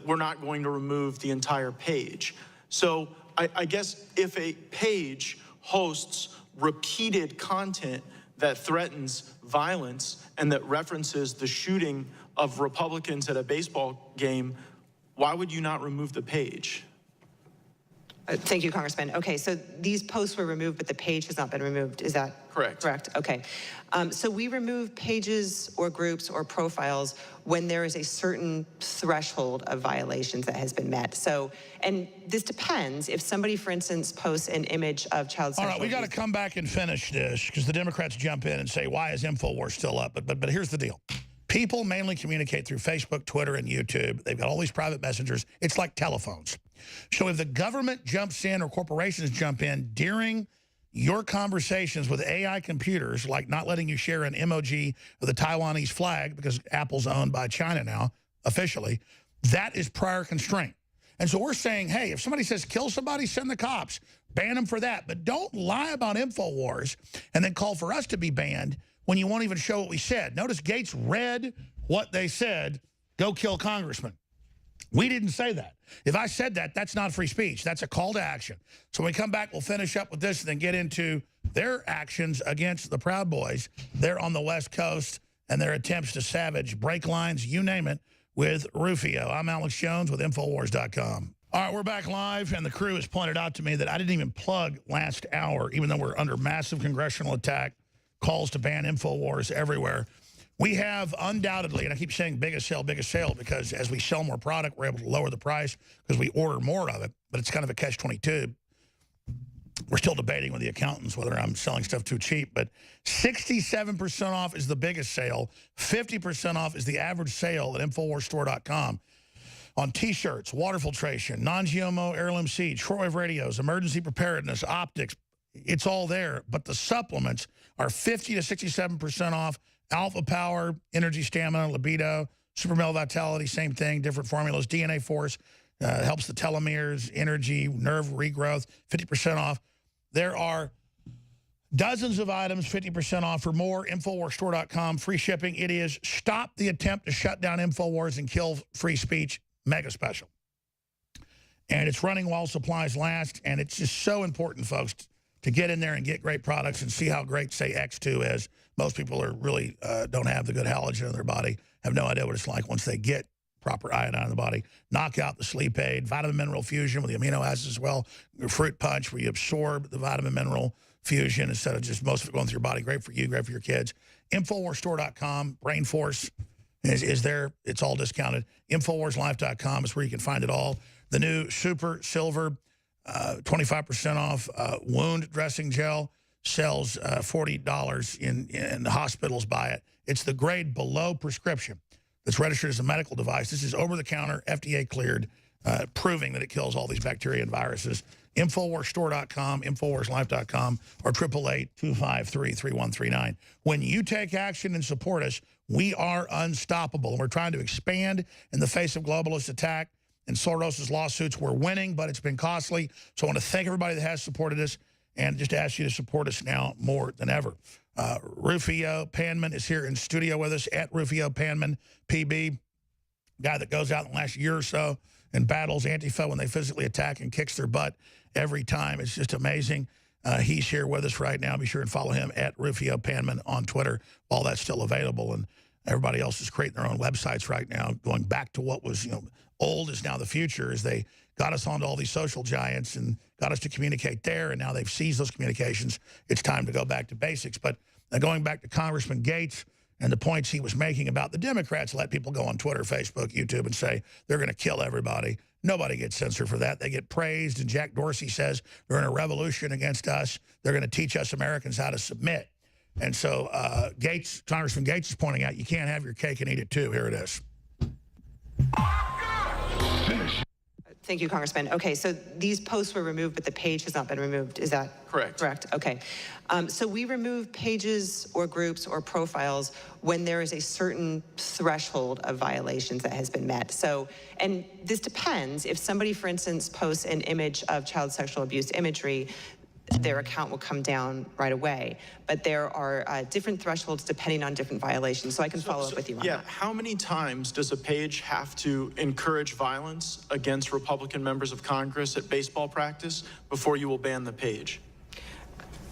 we're not going to remove the entire page. So I guess if a page hosts repeated content that threatens violence and that references the shooting of Republicans at a baseball game, why would you not remove the page?
Thank you, Congressman. Okay, so these posts were removed, but the page has not been removed. Is that
correct?
Correct. Okay. So we remove pages or groups or profiles when there is a certain threshold of violations that has been met. So, and this depends. If somebody, for instance, posts an image of child sexual
abuse. All right, we got to come back and finish this because the Democrats jump in and say, why is InfoWars still up? But here's the deal. People mainly communicate through Facebook, Twitter, and YouTube. They've got all these private messengers. It's like telephones. So if the government jumps in or corporations jump in during your conversations with AI computers, like not letting you share an emoji of the Taiwanese flag because Apple's owned by China now, officially, that is prior constraint. And so we're saying, hey, if somebody says kill somebody, send the cops. Ban them for that. But don't lie about InfoWars and then call for us to be banned when you won't even show what we said. Notice Gates read what they said, go kill congressman. We didn't say that. If I said that, that's not free speech. That's a call to action. So when we come back, we'll finish up with this and then get into their actions against the Proud Boys. They're on the West Coast and their attempts to savage break lines, you name it, with Rufio. I'm Alex Jones with Infowars.com. All right, we're back live, and the crew has pointed out to me that I didn't even plug last hour, even though we're under massive congressional attack, calls to ban InfoWars everywhere. We have undoubtedly, and I keep saying biggest sale, because as we sell more product, we're able to lower the price because we order more of it, but it's kind of a catch-22. We're still debating with the accountants whether I'm selling stuff too cheap, but 67% off is the biggest sale. 50% off is the average sale at InfoWarsStore.com. On T-shirts, water filtration, non-GMO heirloom seeds, shortwave radios, emergency preparedness, optics, it's all there. But the supplements are 50 to 67% off. Alpha Power, Energy Stamina, Libido, Super Male Vitality, same thing, different formulas. DNA Force helps the telomeres, energy, nerve regrowth, 50% off. There are dozens of items, 50% off. For more, InfoWarsStore.com, free shipping. It is Stop the Attempt to Shut Down InfoWars and Kill Free Speech mega special. And it's running while supplies last, and it's just so important, folks, to get in there and get great products and see how great, say, X2 is. Most people are really don't have the good halogen in their body, have no idea what it's like once they get proper iodine in the body. Knock out the sleep aid, vitamin mineral fusion with the amino acids as well. Your fruit punch where you absorb the vitamin mineral fusion instead of just most of it going through your body. Great for you, great for your kids. InfoWarsStore.com, Brain Force is there. It's all discounted. InfoWarsLife.com is where you can find it all. The new Super Silver 25% off wound dressing gel sells $40 in the hospitals buy it. It's the grade below prescription that's registered as a medical device. This is over-the-counter, FDA cleared, proving that it kills all these bacteria and viruses. InfoWarsStore.com, InfoWarsLife.com, or 888-253-3139. When you take action and support us, we are unstoppable. And we're trying to expand in the face of globalist attack and Soros' lawsuits. We're winning, but it's been costly. So I want to thank everybody that has supported us. and just ask you to support us now more than ever. Rufio Panman is here in studio with us, at Rufio Panman, PB, guy that goes out in the last year or so and battles Antifa when they physically attack and kicks their butt every time. It's just amazing. He's here with us right now. Be sure and follow him at Rufio Panman on Twitter while that's still available. And everybody else is creating their own websites right now, going back to what was, old is now the future, as they got us onto all these social giants and got us to communicate there, and now they've seized those communications. It's time to go back to basics. But going back to Congressman Gaetz and the points he was making about the Democrats let people go on Twitter, Facebook, YouTube and say they're going to kill everybody. Nobody gets censored for that. They get praised, and Jack Dorsey says they're in a revolution against us. They're going to teach us Americans how to submit. And so Congressman Gaetz is pointing out you can't have your cake and eat it too. Here it is.
Thank you, Congressman. Okay, so these posts were removed, but the page has not been removed. Is that
correct?
Correct. Okay. So we remove pages or groups or profiles when there is a certain threshold of violations that has been met. So, and this depends. If somebody, for instance, posts an image of child sexual abuse imagery, their account will come down right away. But there are different thresholds depending on different violations. So I can follow up with you on that.
How many times does a page have to encourage violence against Republican members of Congress at baseball practice before you will ban the page?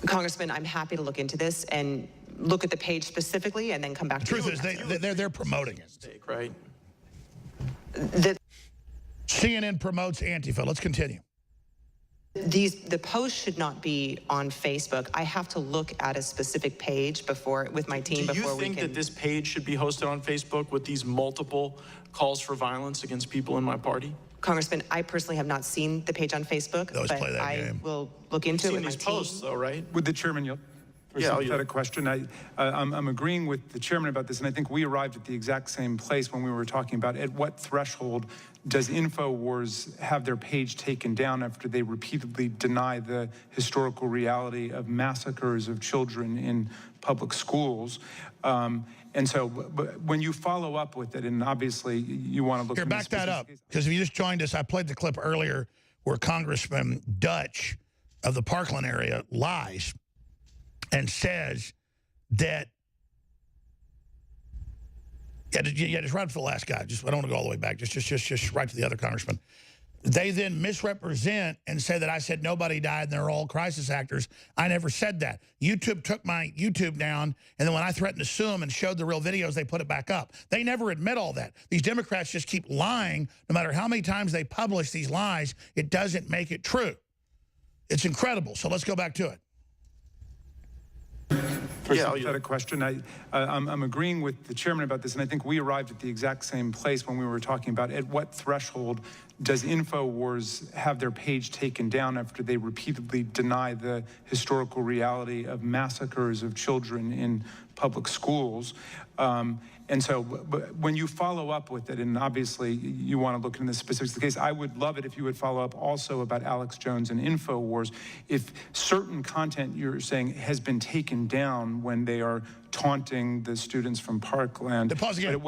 Congressman, I'm happy to look into this and look at the page specifically and then come back to you.
The truth is they're promoting it.
Mistake, right?
CNN promotes Antifa. Let's continue.
The post should not be on Facebook. I have to look at a specific page with my team before we can.
Do you think that this page should be hosted on Facebook with these multiple calls for violence against people in my party?
Congressman, I personally have not seen the page on Facebook, but I will look into it with my team.
Posts, though, right?
Would the chairman yield? I've had a question. I'm agreeing with the chairman about this, and I think we arrived at the exact same place when we were talking about at what threshold does InfoWars have their page taken down after they repeatedly deny the historical reality of massacres of children in public schools. And so when you follow up with it, and obviously you want to look...
Here, back that up, because if you just joined us, I played the clip earlier where Congressman Dutch of the Parkland area lies and says that... Yeah, just right up to the last guy. I don't want to go all the way back. Just right to the other congressman. They then misrepresent and say that I said nobody died and they're all crisis actors. I never said that. YouTube took my YouTube down, and then when I threatened to sue them and showed the real videos, they put it back up. They never admit all that. These Democrats just keep lying. No matter how many times they publish these lies, it doesn't make it true. It's incredible. So let's go back to it.
First, I've had a question. I'm agreeing with the chairman about this, and I think we arrived at the exact same place when we were talking about at what threshold does InfoWars have their page taken down after they repeatedly deny the historical reality of massacres of children in public schools. And so when you follow up with it, and obviously you want to look into the specifics of the case, I would love it if you would follow up also about Alex Jones and InfoWars. If certain content you're saying has been taken down when they are taunting the students from Parkland.
Pause again.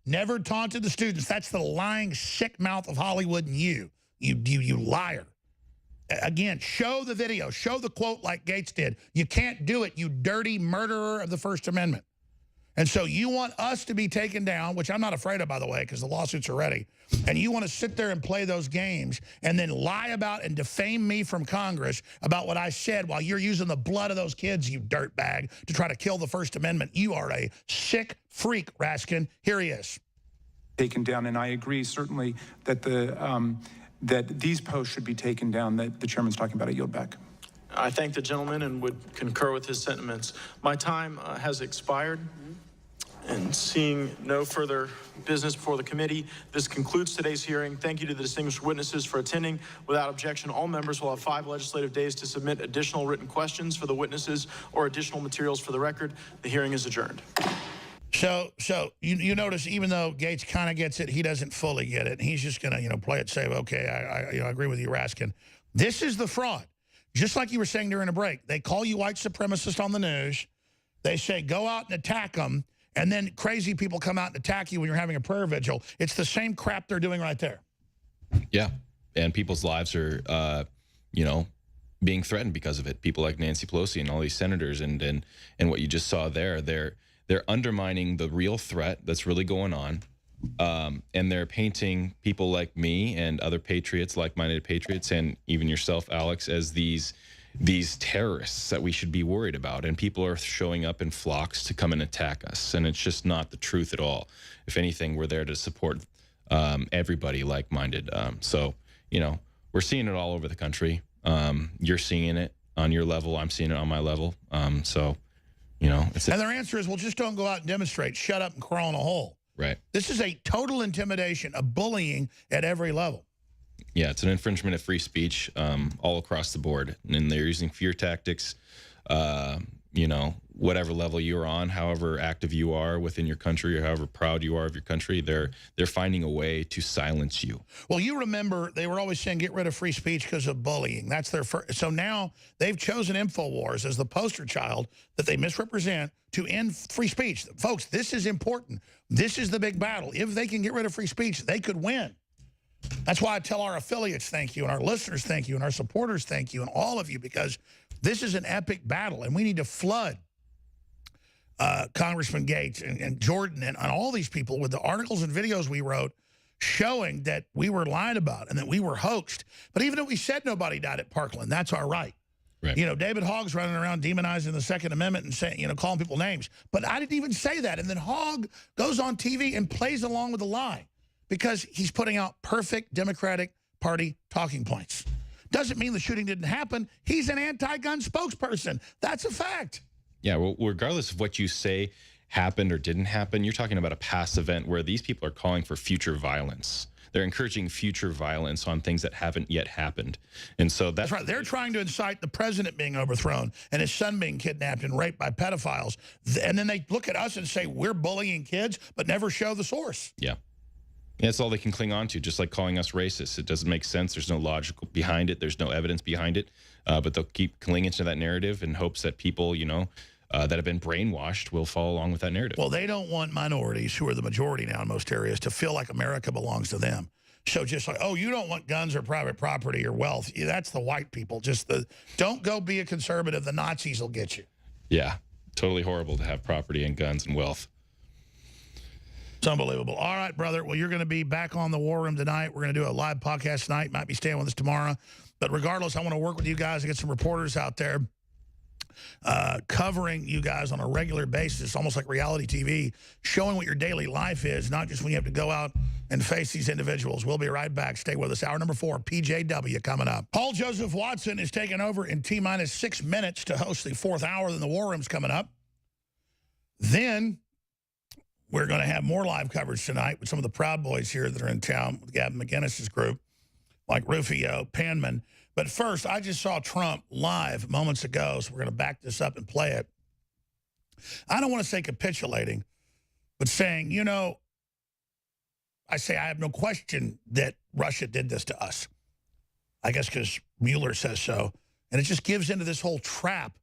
Never taunted the students. That's the lying sick mouth of Hollywood and you liar. Again, show the video. Show the quote like Gaetz did. You can't do it, you dirty murderer of the First Amendment. And so you want us to be taken down, which I'm not afraid of, by the way, because the lawsuits are ready. And you want to sit there and play those games and then lie about and defame me from Congress about what I said while you're using the blood of those kids, you dirtbag, to try to kill the First Amendment. You are a sick freak, Raskin. Here he is.
Taken down, and I agree certainly that that these posts should be taken down that the chairman's talking about. I yield back.
I thank the gentleman and would concur with his sentiments. My time has expired. And seeing no further business before the committee, this concludes today's hearing. Thank you to the distinguished witnesses for attending. Without objection, all members will have 5 legislative days to submit additional written questions for the witnesses or additional materials for the record. The hearing is adjourned.
So you notice even though Gaetz kind of gets it, he doesn't fully get it. And he's just going to, play it safe. Okay, I agree with you, Raskin. This is the fraud. Just like you were saying during a break, they call you white supremacist on the news. They say, go out and attack them. And then crazy people come out and attack you when you're having a prayer vigil. It's the same crap they're doing right there.
Yeah. And people's lives are, being threatened because of it. People like Nancy Pelosi and all these senators, and what you just saw there, they're undermining the real threat that's really going on, and they're painting people like me and other patriots, like-minded patriots, and even yourself, Alex, as these terrorists that we should be worried about. And people are showing up in flocks to come and attack us, and it's just not the truth at all. If anything, we're there to support everybody like-minded. So, you know, we're seeing it all over the country. You're seeing it on your level. I'm seeing it on my level. So, you know.
And their answer is, well, just don't go out and demonstrate. Shut up and crawl in a hole.
Right.
This is a total intimidation, a bullying at every level.
Yeah, it's an infringement of free speech all across the board. And they're using fear tactics, you know, whatever level you're on, however active you are within your country or however proud you are of your country, they're finding a way to silence you.
Well, you remember they were always saying get rid of free speech because of bullying. That's their first. So now they've chosen InfoWars as the poster child that they misrepresent to end free speech. Folks, this is important. This is the big battle. If they can get rid of free speech, they could win. That's why I tell our affiliates thank you, and our listeners thank you, and our supporters thank you, and all of you, because this is an epic battle, and we need to flood Congressman Gates and Jordan and all these people with the articles and videos we wrote showing that we were lied about and that we were hoaxed. But even if we said nobody died at Parkland, that's our right. Right. You know, David Hogg's running around demonizing the Second Amendment and saying, you know, calling people names. But I didn't even say that. And then Hogg goes on TV and plays along with the lie because he's putting out perfect Democratic Party talking points. Doesn't mean the shooting didn't happen. He's an anti-gun spokesperson. That's a fact.
Yeah, well, regardless of what you say happened or didn't happen, you're talking about a past event where these people are calling for future violence. They're encouraging future violence on things that haven't yet happened. And so that's
right. They're trying to incite the president being overthrown and his son being kidnapped and raped by pedophiles. And then they look at us and say, we're bullying kids, but never show the source.
Yeah. That's all they can cling on to, just like calling us racist. It doesn't make sense. There's no logic behind it. There's no evidence behind it. But they'll keep clinging to that narrative in hopes that people, you know, that have been brainwashed will follow along with that narrative.
Well, they don't want minorities, who are the majority now in most areas, to feel like America belongs to them. So just like, oh, you don't want guns or private property or wealth. Yeah, that's the white people. Just don't go be a conservative. The Nazis will get you.
Yeah, totally horrible to have property and guns and wealth.
It's unbelievable. All right, brother. Well, you're going to be back on the War Room tonight. We're going to do a live podcast tonight. Might be staying with us tomorrow. But regardless, I want to work with you guys to get some reporters out there covering you guys on a regular basis, almost like reality TV, showing what your daily life is, not just when you have to go out and face these individuals. We'll be right back. Stay with us. Hour number 4, PJW coming up. Paul Joseph Watson is taking over in T-minus 6 minutes to host the 4th hour. Then the War Room's coming up. Then we're going to have more live coverage tonight with some of the Proud Boys here that are in town with Gavin McInnes's group, like Rufio, Panman. But first, I just saw Trump live moments ago, so we're going to back this up and play it. I don't want to say capitulating, but saying, you know, I say I have no question that Russia did this to us. I guess because Mueller says so. And it just gives into this whole trap.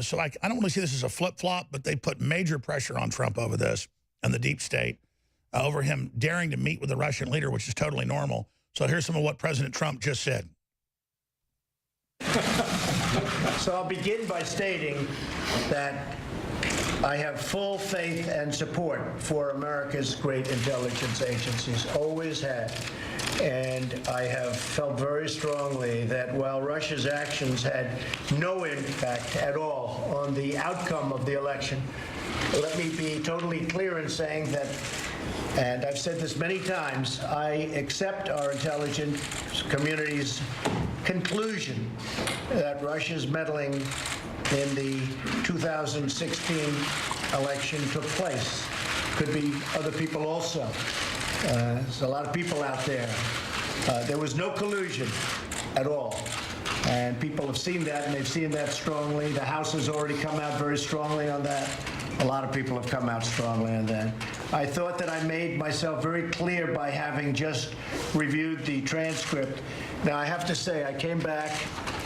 So I don't really see this as a flip-flop, but they put major pressure on Trump over this and the deep state over him daring to meet with the Russian leader, which is totally normal. So here's some of what President Trump just said.
So I'll begin by stating that I have full faith and support for America's great intelligence agencies, always had. And I have felt very strongly that while Russia's actions had no impact at all on the outcome of the election, let me be totally clear in saying that, and I've said this many times, I accept our intelligence community's conclusion that Russia's meddling in the 2016 election took place. Could be other people also. There's a lot of people out there. There was no collusion at all. And people have seen that, and they've seen that strongly. The House has already come out very strongly on that. A lot of people have come out strongly on that. I thought that I made myself very clear by having just reviewed the transcript. Now, I have to say, I came back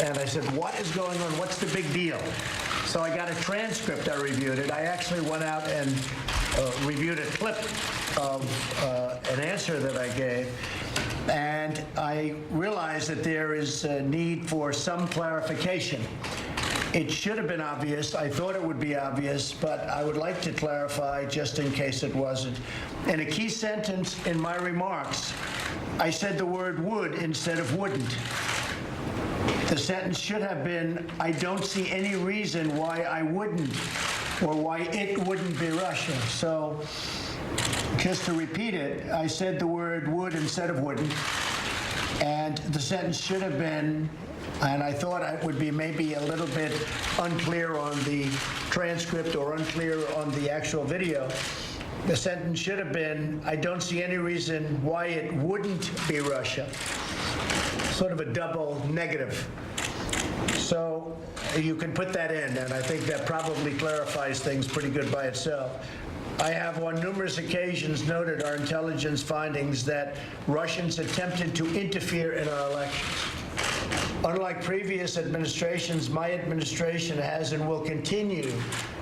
and I said, what is going on? What's the big deal? So I got a transcript. I reviewed it. I actually went out and reviewed a clip of an answer that I gave. And I realize that there is a need for some clarification. It should have been obvious. I thought it would be obvious, but I would like to clarify just in case it wasn't. In a key sentence in my remarks, I said the word would instead of wouldn't. The sentence should have been, I don't see any reason why I wouldn't, or why it wouldn't be Russia. So just to repeat it, I said the word would instead of wouldn't. And the sentence should have been, and I thought it would be maybe a little bit unclear on the transcript or unclear on the actual video. The sentence should have been, I don't see any reason why it wouldn't be Russia. Sort of a double negative. So you can put that in, and I think that probably clarifies things pretty good by itself. I have on numerous occasions noted our intelligence findings that Russians attempted to interfere in our elections. Unlike previous administrations, my administration has and will continue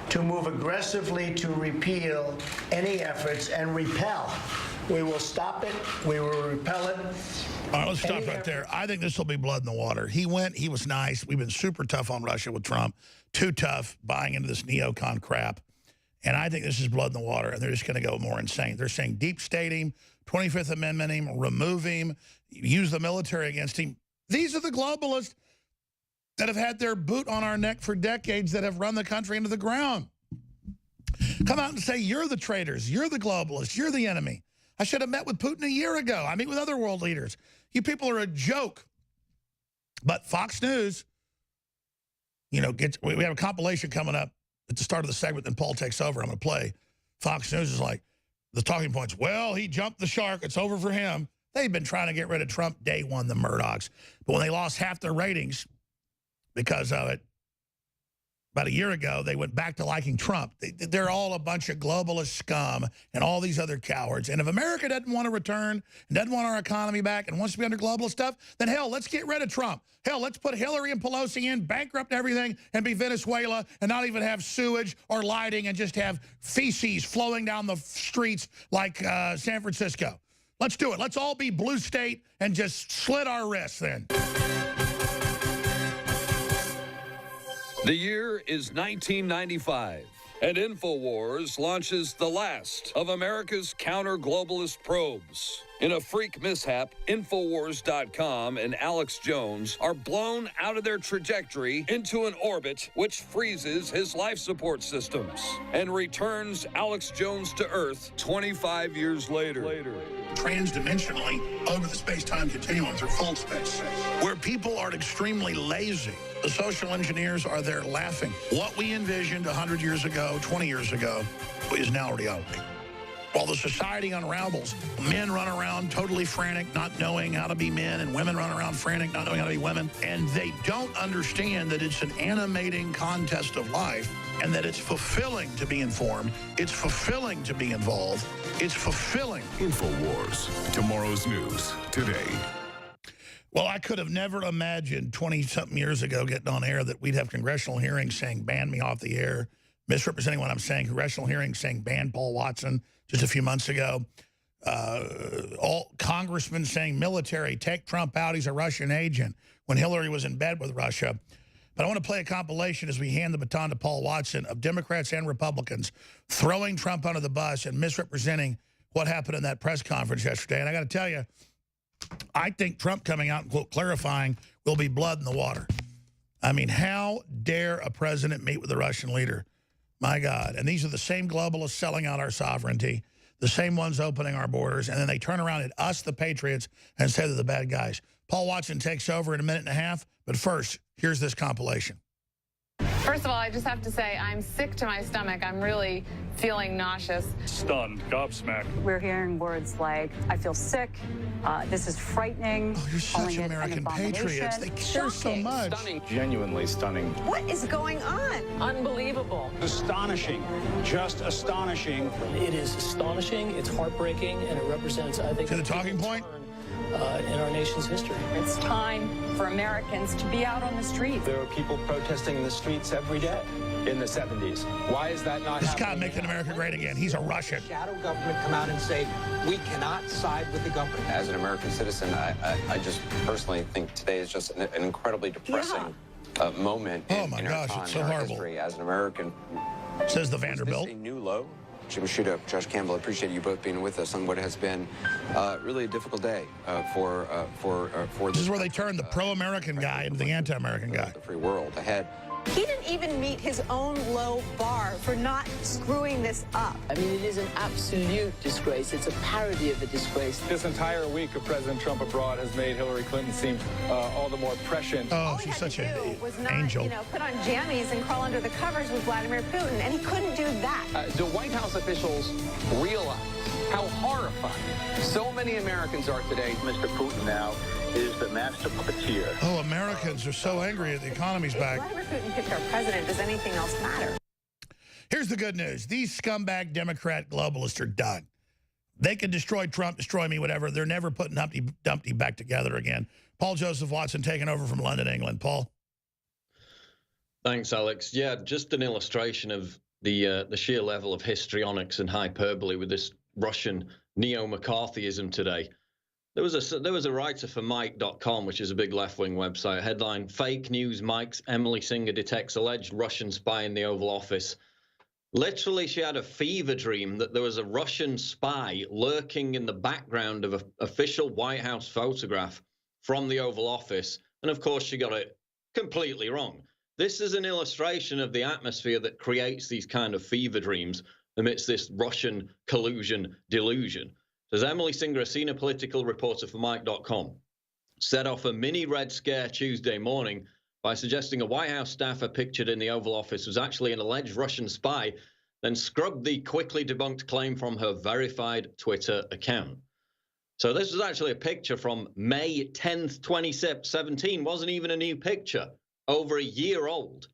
to move aggressively to repeal any efforts and repel. We will stop it. We will repel it.
All right, let's stop right there. I think this will be blood in the water. He went. He was nice. We've been super tough on Russia with Trump. Too tough buying into this neocon crap. And I think this is blood in the water, and they're just going to go more insane. They're saying deep state him, 25th Amendment him, remove him, use the military against him. These are the globalists that have had their boot on our neck for decades, that have run the country into the ground. Come out and say, you're the traitors, you're the globalists, you're the enemy. I should have met with Putin a year ago. I meet with other world leaders. You people are a joke. But Fox News, you know, we have a compilation coming up at the start of the segment, then Paul takes over. I'm going to play. Fox News is like, the talking points, well, he jumped the shark. It's over for him. They've been trying to get rid of Trump day one, the Murdochs. But when they lost half their ratings because of it, about a year ago, they went back to liking Trump. They're all a bunch of globalist scum and all these other cowards. And if America doesn't want to return and doesn't want our economy back and wants to be under globalist stuff, then hell, let's get rid of Trump. Hell, let's put Hillary and Pelosi in, bankrupt everything, and be Venezuela and not even have sewage or lighting and just have feces flowing down the streets like San Francisco. Let's do it. Let's all be blue state and just slit our wrists then.
The year is 1995, and InfoWars launches the last of America's counter-globalist probes. In a freak mishap, Infowars.com and Alex Jones are blown out of their trajectory into an orbit which freezes his life support systems and returns Alex Jones to Earth 25 years later.
Transdimensionally over the space-time continuum through full space, where people are extremely lazy. The social engineers are there laughing. What we envisioned 100 years ago, 20 years ago, is now reality. While the society unravels, men run around totally frantic, not knowing how to be men, and women run around frantic, not knowing how to be women, and they don't understand that it's an animating contest of life and that it's fulfilling to be informed, it's fulfilling to be involved, it's fulfilling.
InfoWars, tomorrow's news today.
Well, I could have never imagined 20-something years ago getting on air that we'd have congressional hearings saying ban me off the air, misrepresenting what I'm saying, congressional hearings saying ban Paul Watson just a few months ago, all congressmen saying military, take Trump out, he's a Russian agent, when Hillary was in bed with Russia. But I want to play a compilation as we hand the baton to Paul Watson of Democrats and Republicans throwing Trump under the bus and misrepresenting what happened in that press conference yesterday. And I got to tell you, I think Trump coming out and, quote, clarifying will be blood in the water. I mean, how dare a president meet with a Russian leader? My God. And these are the same globalists selling out our sovereignty, the same ones opening our borders, and then they turn around at us, the patriots, and say they're the bad guys. Paul Watson takes over in a minute and a half, but first, here's this compilation.
First of all, I just have to say I'm sick to my stomach. I'm really feeling nauseous.
Stunned, gobsmacked.
We're hearing words like, I feel sick, this is frightening.
Oh, you're such American patriots. They care so much.
Stunning. Genuinely stunning.
What is going on?
Unbelievable.
Astonishing. Just astonishing.
It is astonishing, it's heartbreaking, and it represents, I think...
To the talking point?
in our nation's history.
It's time for Americans to be out on the street.
There are people protesting in the streets every day in the 70s. Why is that not
This
happening?
guy making America great again. He's a Russian.
Shadow government come out and say, we cannot side with the government.
As an American citizen, I just personally think today is just an incredibly depressing moment in our time,
it's so
in our
horrible.
history as an American.
Says the Vanderbilt.
Is this a new low? Jim Sciutto, Josh Campbell, I appreciate you both being with us on what has been really a difficult day for
This is where they turn the pro-American guy into the anti-American guy.
the free world ahead.
He didn't even meet his own low bar for not screwing this up.
I mean, it is an absolute disgrace. It's a parody of a disgrace.
This entire week of President Trump abroad has made Hillary Clinton seem all the more prescient.
Oh, she's such an angel.
You know, put on jammies and crawl under the covers with Vladimir Putin, and he couldn't do that.
Do White House officials realize how horrifying so many Americans are today?
Mr. Putin now is the master puppeteer.
Oh, Americans are so angry that the economy's
If
back.
Vladimir Putin picked our president, does anything else matter?
Here's the good news. These scumbag Democrat globalists are done. They can destroy Trump, destroy me, whatever. They're never putting Humpty Dumpty back together again. Paul Joseph Watson taking over from London, England. Paul?
Thanks, Alex. Yeah, just an illustration of the sheer level of histrionics and hyperbole with this Russian neo-McCarthyism today. There was a writer for Mike.com, which is a big left-wing website, headline, Fake News Mike's Emily Singer detects alleged Russian spy in the Oval Office. Literally, she had a fever dream that there was a Russian spy lurking in the background of an official White House photograph from the Oval Office. And of course, she got it completely wrong. This is an illustration of the atmosphere that creates these kind of fever dreams amidst this Russian collusion delusion. As Emily Singer, a senior political reporter for Mike.com, set off a mini Red Scare Tuesday morning by suggesting a White House staffer pictured in the Oval Office was actually an alleged Russian spy, then scrubbed the quickly debunked claim from her verified Twitter account. So this was actually a picture from May 10th, 2017. Wasn't even a new picture, over a year old,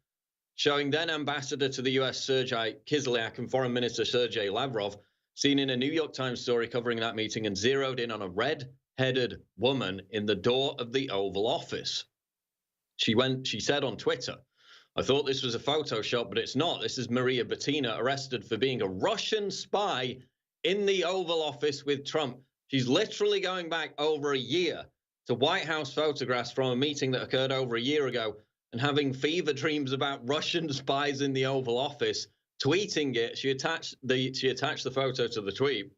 showing then Ambassador to the US Sergei Kislyak and Foreign Minister Sergei Lavrov seen in a New York Times story covering that meeting and zeroed in on a red-headed woman in the door of the Oval Office. She said on Twitter, I thought this was a Photoshop, but it's not. This is Maria Butina, arrested for being a Russian spy in the Oval Office with Trump. She's literally going back over a year to White House photographs from a meeting that occurred over a year ago and having fever dreams about Russian spies in the Oval Office, tweeting it. She attached the photo to the tweet,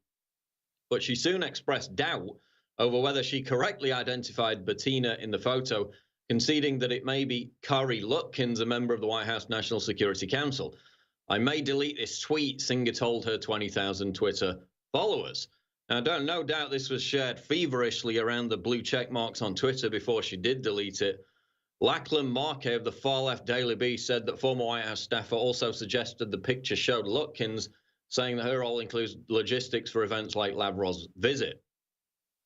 but she soon expressed doubt over whether she correctly identified Butina in the photo, conceding that it may be Kari Lutkins, a member of the White House National Security Council. I may delete this tweet, Singer told her 20,000 Twitter followers. Now, no doubt this was shared feverishly around the blue check marks on Twitter before she did delete it. Lachlan Markey of the far-left Daily Beast said that former White House staffer also suggested the picture showed Lutkins, saying that her role includes logistics for events like Lavrov's visit.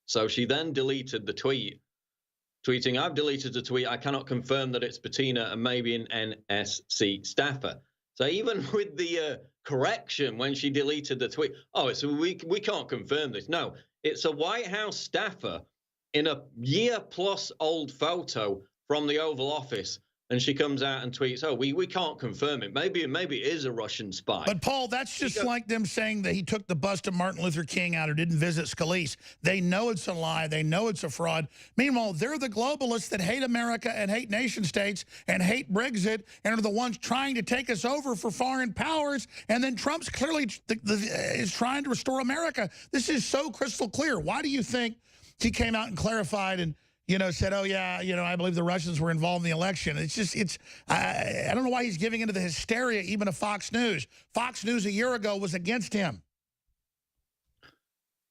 So she then deleted the tweet, tweeting, I've deleted the tweet. I cannot confirm that it's Butina and maybe an NSC staffer. So even with the correction when she deleted the tweet, we can't confirm this. No, it's a White House staffer in a year-plus old photo from the Oval Office, and she comes out and tweets, we can't confirm it. Maybe it is a Russian spy.
But, Paul, that's just like them saying that he took the bust of Martin Luther King out or didn't visit Scalise. They know it's a lie. They know it's a fraud. Meanwhile, they're the globalists that hate America and hate nation states and hate Brexit and are the ones trying to take us over for foreign powers. And then Trump's clearly is trying to restore America. This is so crystal clear. Why do you think he came out and clarified and said, I believe the Russians were involved in the election? I don't know why he's giving into the hysteria even of Fox News. Fox News a year ago was against him.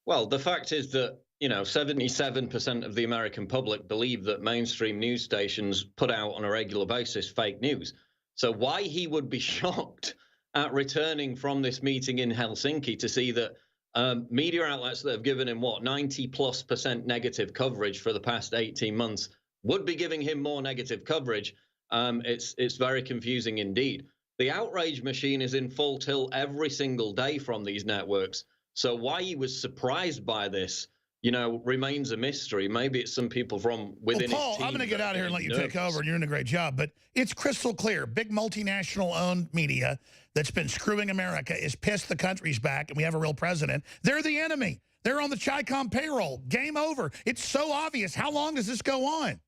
Well, the fact is that, 77% of the American public believe that mainstream news stations put out on a regular basis fake news. So why he would be shocked at returning from this meeting in Helsinki to see that media outlets that have given him 90+% negative coverage for the past 18 months would be giving him more negative coverage. It's very confusing indeed. The outrage machine is in full tilt every single day from these networks. So why he was surprised by this remains a mystery. Maybe it's some people from within
Paul,
his team.
I'm going to get out of here and let you take
nervous.
over, and you're doing a great job. But it's crystal clear. Big multinational-owned media that's been screwing America is pissed the country's back, and we have a real president. They're the enemy. They're on the Chi-Com payroll. Game over. It's so obvious. How long does this go on?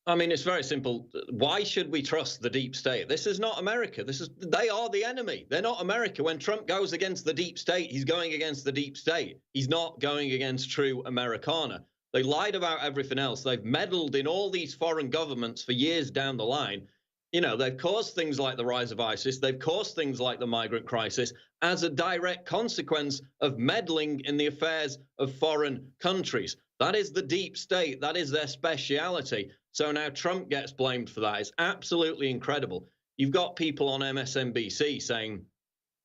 I mean, it's very simple. Why should we trust the deep state? This is not America. They are the enemy. They're not America. When Trump goes against the deep state, he's going against the deep state. He's not going against true Americana. They lied about everything else. They've meddled in all these foreign governments for years down the line. They've caused things like the rise of ISIS. They've caused things like the migrant crisis as a direct consequence of meddling in the affairs of foreign countries. That is the deep state. That is their speciality. So now Trump gets blamed for that. It's absolutely incredible. You've got people on MSNBC saying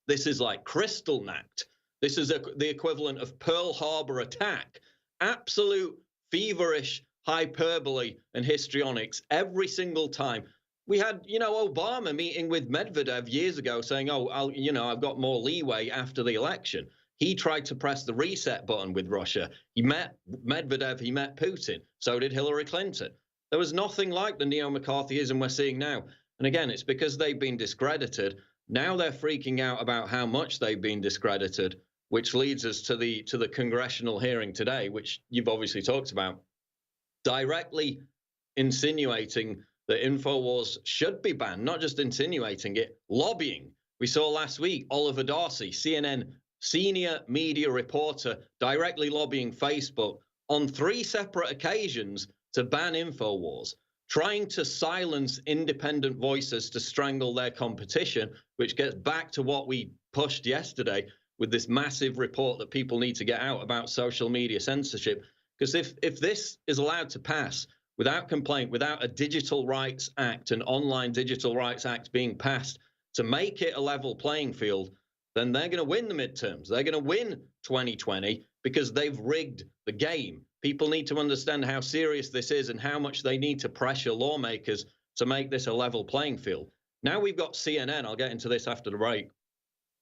this is like Kristallnacht. This is the equivalent of Pearl Harbor attack. Absolute feverish hyperbole and histrionics every single time. We had, Obama meeting with Medvedev years ago saying, I've got more leeway after the election. He tried to press the reset button with Russia. He met Medvedev, he met Putin. So did Hillary Clinton. There was nothing like the neo-McCarthyism we're seeing now. And again, it's because they've been discredited. Now they're freaking out about how much they've been discredited, which leads us to the congressional hearing today, which you've obviously talked about, directly insinuating that InfoWars should be banned, not just insinuating it, lobbying. We saw last week Oliver Darcy, CNN senior media reporter, directly lobbying Facebook on 3 separate occasions to ban InfoWars, trying to silence independent voices to strangle their competition, which gets back to what we pushed yesterday with this massive report that people need to get out about social media censorship. Because if this is allowed to pass without complaint, without a Digital Rights Act, an online Digital Rights Act being passed to make it a level playing field, then they're going to win the midterms. They're going to win 2020 because they've rigged the game. People need to understand how serious this is and how much they need to pressure lawmakers to make this a level playing field. Now we've got CNN, I'll get into this after the break,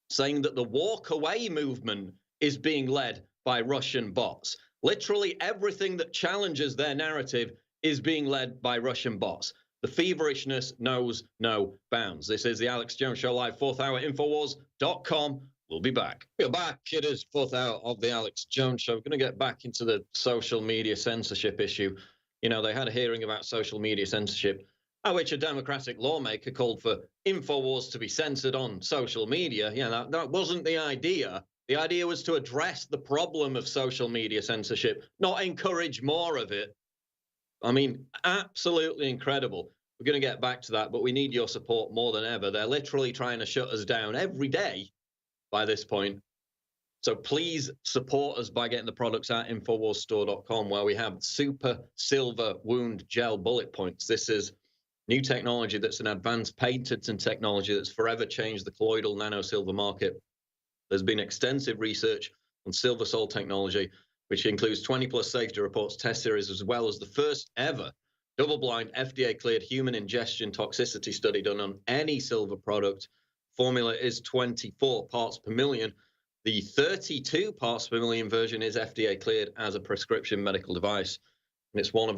saying that the walk away movement is being led by Russian bots. Literally everything that challenges their narrative is being led by Russian bots. The feverishness knows no bounds. This is the Alex Jones Show live, 4th hour, Infowars.com. We'll be back. We're back. It is 4th hour of the Alex Jones Show. We're going to get back into the social media censorship issue. They had a hearing about social media censorship, at which a Democratic lawmaker called for InfoWars to be censored on social media. That wasn't the idea. The idea was to address the problem of social media censorship, not encourage more of it. I mean, absolutely incredible. We're going to get back to that, but we need your support more than ever. They're literally trying to shut us down every day by this point. So please support us by getting the products at InfoWarsStore.com, where we have Super Silver Wound Gel Bullet Points. This is new technology that's an advanced patented technology that's forever changed the colloidal nanosilver market. There's been extensive research on silver sol technology, which includes 20-plus safety reports, test series, as well as the first ever double-blind, FDA-cleared human ingestion toxicity study done on any silver product. Formula is 24 parts per million. The 32 parts per million version is FDA-cleared as a prescription medical device. And it's one of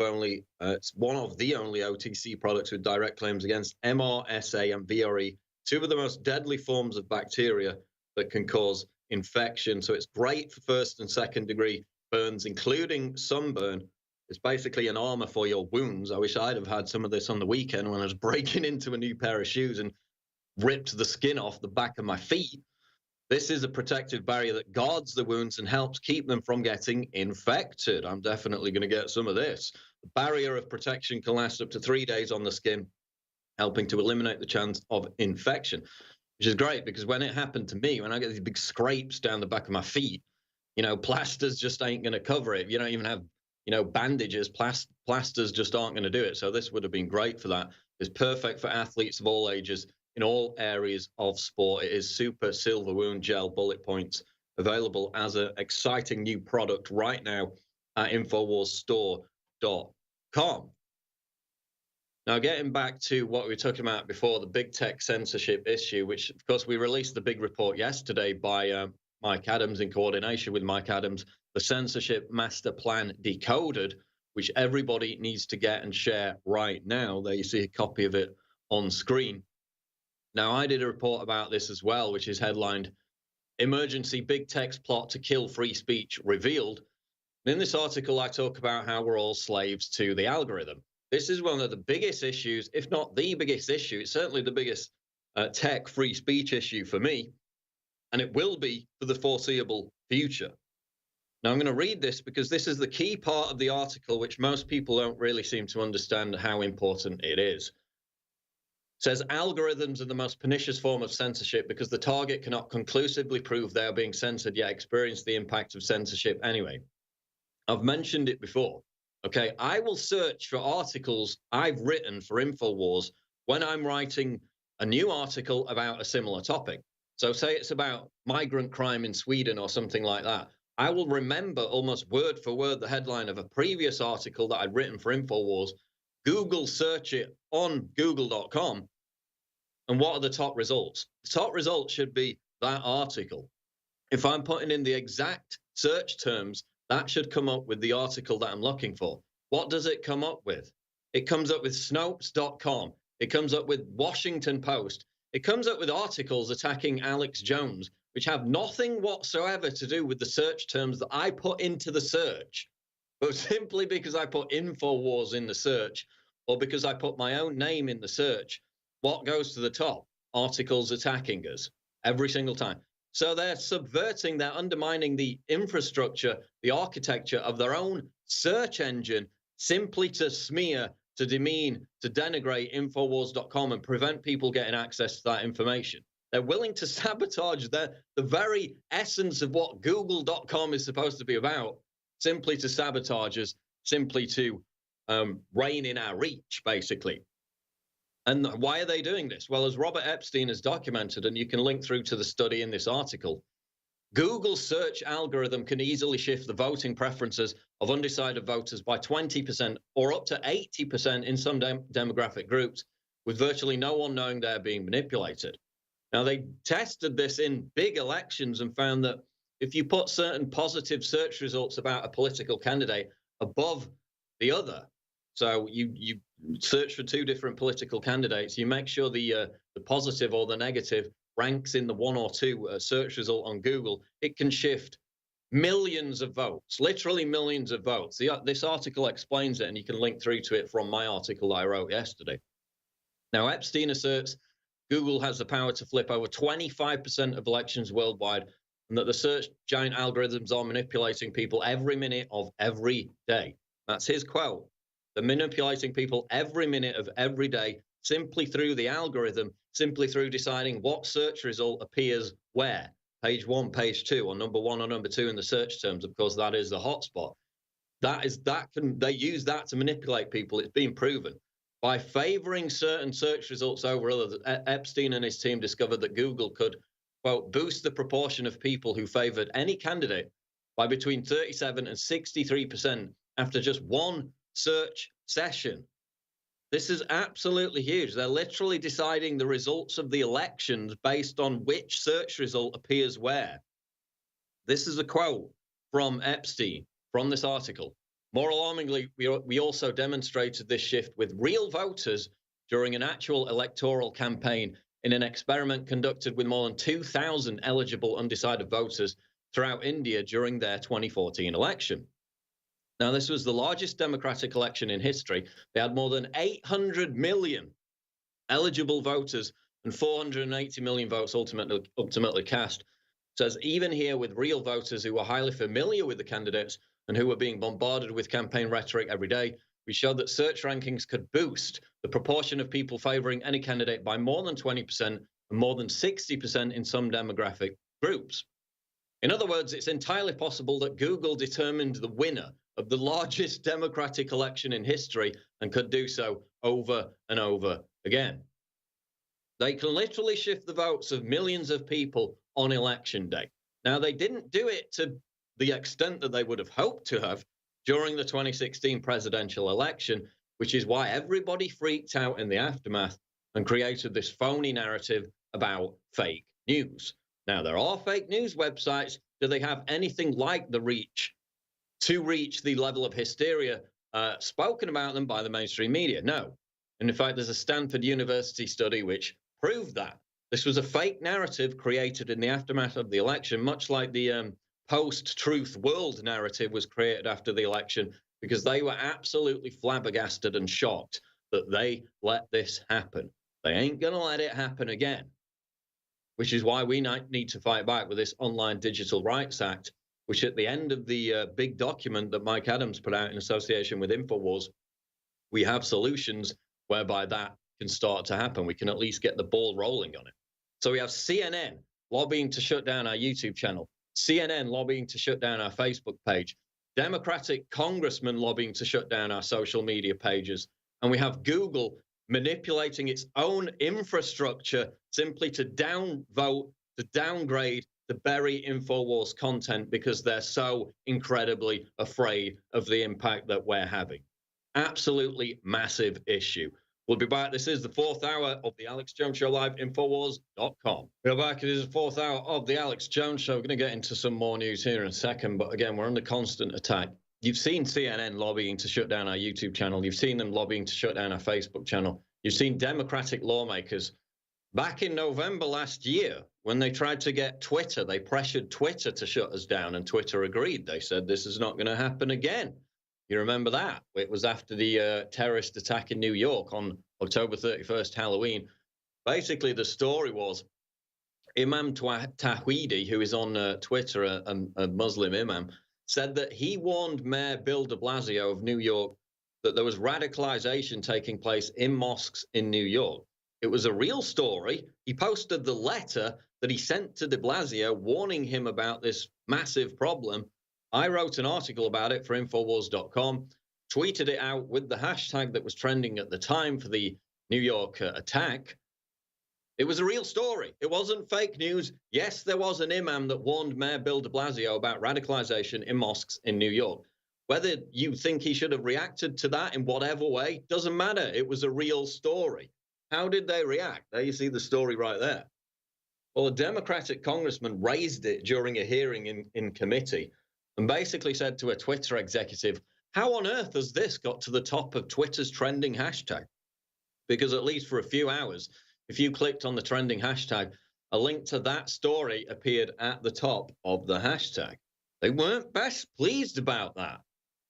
the only OTC products with direct claims against MRSA and VRE, 2 of the most deadly forms of bacteria that can cause infection. So it's great for 1st and 2nd degree burns, including sunburn. It's basically an armor for your wounds. I wish I'd have had some of this on the weekend when I was breaking into a new pair of shoes and ripped the skin off the back of my feet. This is a protective barrier that guards the wounds and helps keep them from getting infected. I'm definitely going to get some of this. The barrier of protection can last up to 3 days on the skin, helping to eliminate the chance of infection, which is great because when it happened to me, when I get these big scrapes down the back of my feet, plasters just ain't going to cover it. If you don't even have, bandages, plasters just aren't going to do it. So this would have been great for that. It's perfect for athletes of all ages in all areas of sport. It is Super Silver Wound Gel Bullet Points, available as an exciting new product right now at InfoWarsStore.com. Now, getting back to what we were talking about before, the big tech censorship issue, which, of course, we released the big report yesterday by Mike Adams in coordination with Mike Adams, the Censorship Master Plan Decoded, which everybody needs to get and share right now. There you see a copy of it on screen. Now, I did a report about this as well, which is headlined, Emergency Big Tech's Plot to Kill Free Speech Revealed. And in this article, I talk about how we're all slaves to the algorithm. This is one of the biggest issues, if not the biggest issue. It's certainly the biggest tech free speech issue for me, and it will be for the foreseeable future. Now, I'm going to read this because this is the key part of the article, which most people don't really seem to understand how important it is. It says, algorithms are the most pernicious form of censorship because the target cannot conclusively prove they are being censored, yet experience the impact of censorship anyway. I've mentioned it before. Okay, I will search for articles I've written for InfoWars when I'm writing a new article about a similar topic. So say it's about migrant crime in Sweden or something like that. I will remember almost word for word the headline of a previous article that I'd written for InfoWars, Google search it on google.com, and what are the top results? The top results should be that article. If I'm putting in the exact search terms, that should come up with the article that I'm looking for. What does it come up with? It comes up with Snopes.com. It comes up with Washington Post. It comes up with articles attacking Alex Jones, which have nothing whatsoever to do with the search terms that I put into the search. But simply because I put InfoWars in the search, or because I put my own name in the search, what goes to the top? Articles attacking us every single time. So they're subverting, they're undermining the infrastructure, the architecture of their own search engine simply to smear, to demean, to denigrate Infowars.com and prevent people getting access to that information. They're willing to sabotage the very essence of what Google.com is supposed to be about, simply to sabotage us, simply to rein in our reach, basically. And why are they doing this? Well, as Robert Epstein has documented, and you can link through to the study in this article, Google's search algorithm can easily shift the voting preferences of undecided voters by 20% or up to 80% in some demographic groups, with virtually no one knowing they're being manipulated. Now, they tested this in big elections and found that if you put certain positive search results about a political candidate above the other, so you search for two different political candidates, you make sure the positive or the negative ranks in the one or two search result on Google, it can shift millions of votes, literally millions of votes. This article explains it, and you can link through to it from my article that I wrote yesterday. Now, Epstein asserts Google has the power to flip over 25% of elections worldwide, and that the search giant algorithms are manipulating people every minute of every day. That's his quote. They're manipulating people every minute of every day, simply through the algorithm, simply through deciding what search result appears where. Page 1, page 2, or number 1 or number 2 in the search terms. Of course, that is the hotspot. They use that to manipulate people. It's been proven. By favoring certain search results over others, Epstein and his team discovered that Google could, quote, boost the proportion of people who favored any candidate by between 37 and 63% after just one search session. This is absolutely huge. They're literally deciding the results of the elections based on which search result appears where. This is a quote from Epstein from this article. More alarmingly, we also demonstrated this shift with real voters during an actual electoral campaign in an experiment conducted with more than 2,000 eligible undecided voters throughout India during their 2014 election. Now, this was the largest democratic election in history. They had more than 800 million eligible voters and 480 million votes ultimately cast. It says even here with real voters who were highly familiar with the candidates and who were being bombarded with campaign rhetoric every day, we showed that search rankings could boost the proportion of people favoring any candidate by more than 20% and more than 60% in some demographic groups. In other words, it's entirely possible that Google determined the winner of the largest democratic election in history and could do so over and over again. They can literally shift the votes of millions of people on election day. Now, they didn't do it to the extent that they would have hoped to have during the 2016 presidential election, which is why everybody freaked out in the aftermath and created this phony narrative about fake news. Now, there are fake news websites. Do they have anything like the reach to reach the level of hysteria spoken about them by the mainstream media. No. And in fact, there's a Stanford University study which proved that. This was a fake narrative created in the aftermath of the election, much like the post-truth world narrative was created after the election, because they were absolutely flabbergasted and shocked that they let this happen. They ain't going to let it happen again, which is why we need to fight back with this Online Digital Rights Act, which at the end of the big document that Mike Adams put out in association with InfoWars, we have solutions whereby that can start to happen. We can at least get the ball rolling on it. So we have CNN lobbying to shut down our YouTube channel, CNN lobbying to shut down our Facebook page, Democratic congressmen lobbying to shut down our social media pages, and we have Google manipulating its own infrastructure simply to downvote, to downgrade, to bury InfoWars content because they're so incredibly afraid of the impact that we're having. Absolutely massive issue. We'll be back. This is the 4th hour of the Alex Jones Show live, Infowars.com. We're back. It is the 4th hour of the Alex Jones Show. We're going to get into some more news here in a second, but again, we're under constant attack. You've seen CNN lobbying to shut down our YouTube channel. You've seen them lobbying to shut down our Facebook channel. You've seen Democratic lawmakers back in November last year when they tried to get Twitter. They pressured Twitter to shut us down, and Twitter agreed. They said this is not going to happen again. You remember that? It was after the terrorist attack in New York on October 31st, Halloween. Basically, the story was Imam Tawhidi, who is on Twitter, a Muslim imam, said that he warned Mayor Bill de Blasio of New York that there was radicalization taking place in mosques in New York. It was a real story. He posted the letter that he sent to de Blasio warning him about this massive problem. I wrote an article about it for Infowars.com, tweeted it out with the hashtag that was trending at the time for the New York attack. It was a real story. It wasn't fake news. Yes, there was an imam that warned Mayor Bill de Blasio about radicalization in mosques in New York. Whether you think he should have reacted to that in whatever way, doesn't matter. It was a real story. How did they react? There you see the story right there. Well, a Democratic congressman raised it during a hearing in committee and basically said to a Twitter executive, how on earth has this got to the top of Twitter's trending hashtag? Because at least for a few hours, if you clicked on the trending hashtag, a link to that story appeared at the top of the hashtag. They weren't best pleased about that.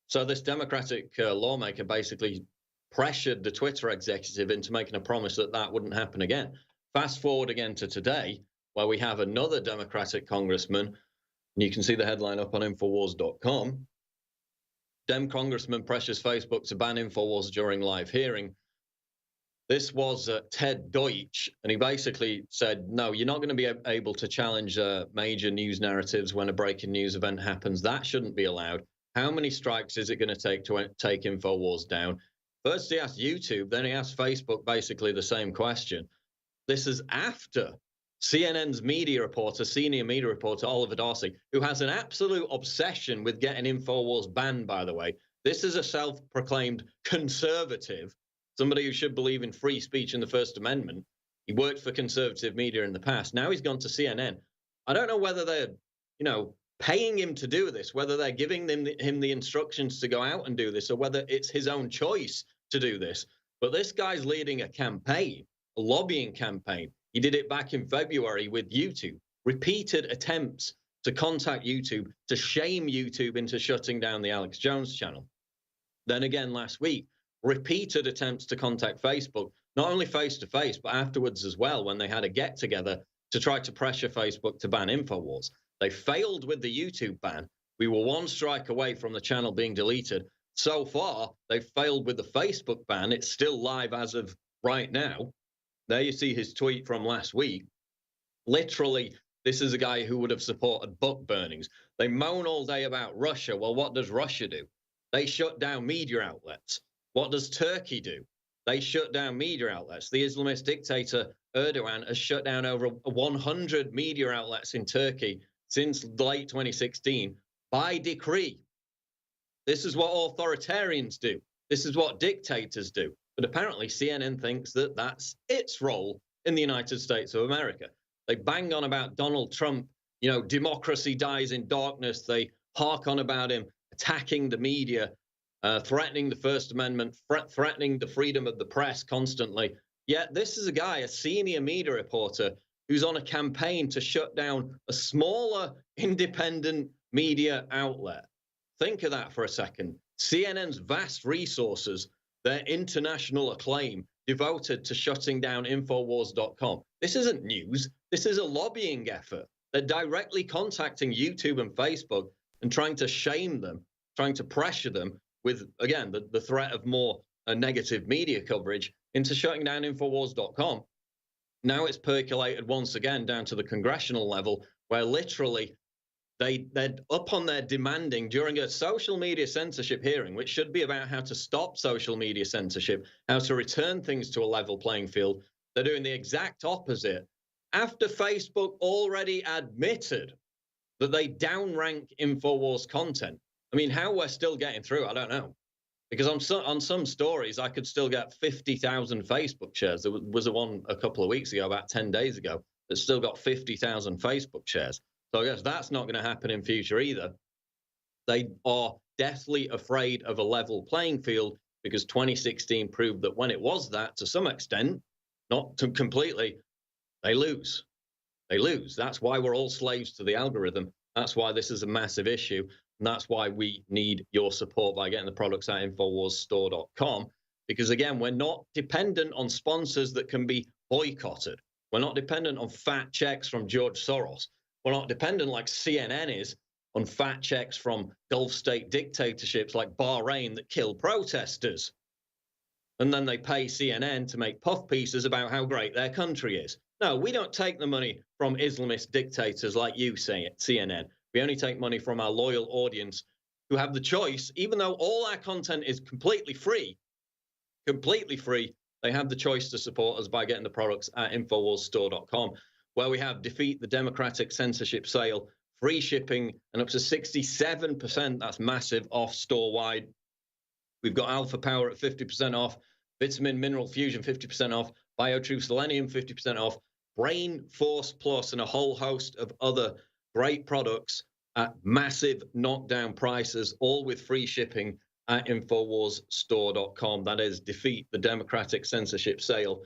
So this Democratic lawmaker basically pressured the Twitter executive into making a promise that that wouldn't happen again. Fast forward again to today, where we have another Democratic congressman, and you can see the headline up on Infowars.com. Dem congressman pressures Facebook to ban Infowars during live hearing. This was Ted Deutsch, and he basically said, no, you're not going to be able to challenge major news narratives when a breaking news event happens. That shouldn't be allowed. How many strikes is it going to take Infowars down? First he asked YouTube, then he asked Facebook basically the same question. This is after CNN's media reporter, senior media reporter, Oliver Darcy, who has an absolute obsession with getting Infowars banned, by the way. This is a self-proclaimed conservative, somebody who should believe in free speech and the First Amendment. He worked for conservative media in the past. Now he's gone to CNN. I don't know whether they're, paying him to do this, whether they're giving him the instructions to go out and do this, or whether it's his own choice to do this. But this guy's leading a campaign, a lobbying campaign. He did it back in February with YouTube. Repeated attempts to contact YouTube, to shame YouTube into shutting down the Alex Jones channel. Then again last week, repeated attempts to contact Facebook, not only face-to-face, but afterwards as well, when they had a get-together to try to pressure Facebook to ban Infowars. They failed with the YouTube ban. We were one strike away from the channel being deleted. So far, they've failed with the Facebook ban. It's still live as of right now. There you see his tweet from last week. Literally, this is a guy who would have supported book burnings. They moan all day about Russia. Well, what does Russia do? They shut down media outlets. What does Turkey do? They shut down media outlets. The Islamist dictator Erdogan has shut down over 100 media outlets in Turkey since late 2016 by decree. This is what authoritarians do. This is what dictators do. But apparently CNN thinks that that's its role in the United States of America. They bang on about Donald Trump, democracy dies in darkness. They hark on about him attacking the media, threatening the First Amendment, threatening the freedom of the press constantly. Yet this is a guy, a senior media reporter, who's on a campaign to shut down a smaller independent media outlet. Think of that for a second. CNN's vast resources, their international acclaim, devoted to shutting down Infowars.com. This isn't news. This is a lobbying effort. They're directly contacting YouTube and Facebook and trying to shame them, trying to pressure them with, again, the threat of more negative media coverage into shutting down Infowars.com. Now it's percolated once again down to the congressional level, where literally they're up on their demanding during a social media censorship hearing, which should be about how to stop social media censorship, how to return things to a level playing field. They're doing the exact opposite. After Facebook already admitted that they downrank Infowars content. I mean, how we're still getting through, I don't know. Because on some stories, I could still get 50,000 Facebook shares. There was a one a couple of weeks ago, about 10 days ago, that still got 50,000 Facebook shares. So I guess that's not going to happen in future either. They are deathly afraid of a level playing field because 2016 proved that when it was that, to some extent, not to completely, they lose. They lose. That's why we're all slaves to the algorithm. That's why this is a massive issue. And that's why we need your support by getting the products at InfoWarsStore.com. Because again, we're not dependent on sponsors that can be boycotted. We're not dependent on fat checks from George Soros. We're not dependent like CNN is on fat checks from Gulf state dictatorships like Bahrain that kill protesters. And then they pay CNN to make puff pieces about how great their country is. No, we don't take the money from Islamist dictators like you say it, CNN. We only take money from our loyal audience who have the choice, even though all our content is completely free, they have the choice to support us by getting the products at InfoWarsStore.com, where we have Defeat the Democratic Censorship Sale, free shipping, and up to 67%, that's massive, off store-wide. We've got Alpha Power at 50% off, Vitamin Mineral Fusion 50% off, BioTrue Selenium 50% off, Brain Force Plus, and a whole host of other great products at massive knockdown prices, all with free shipping at InfoWarsStore.com. That is Defeat the Democratic Censorship Sale.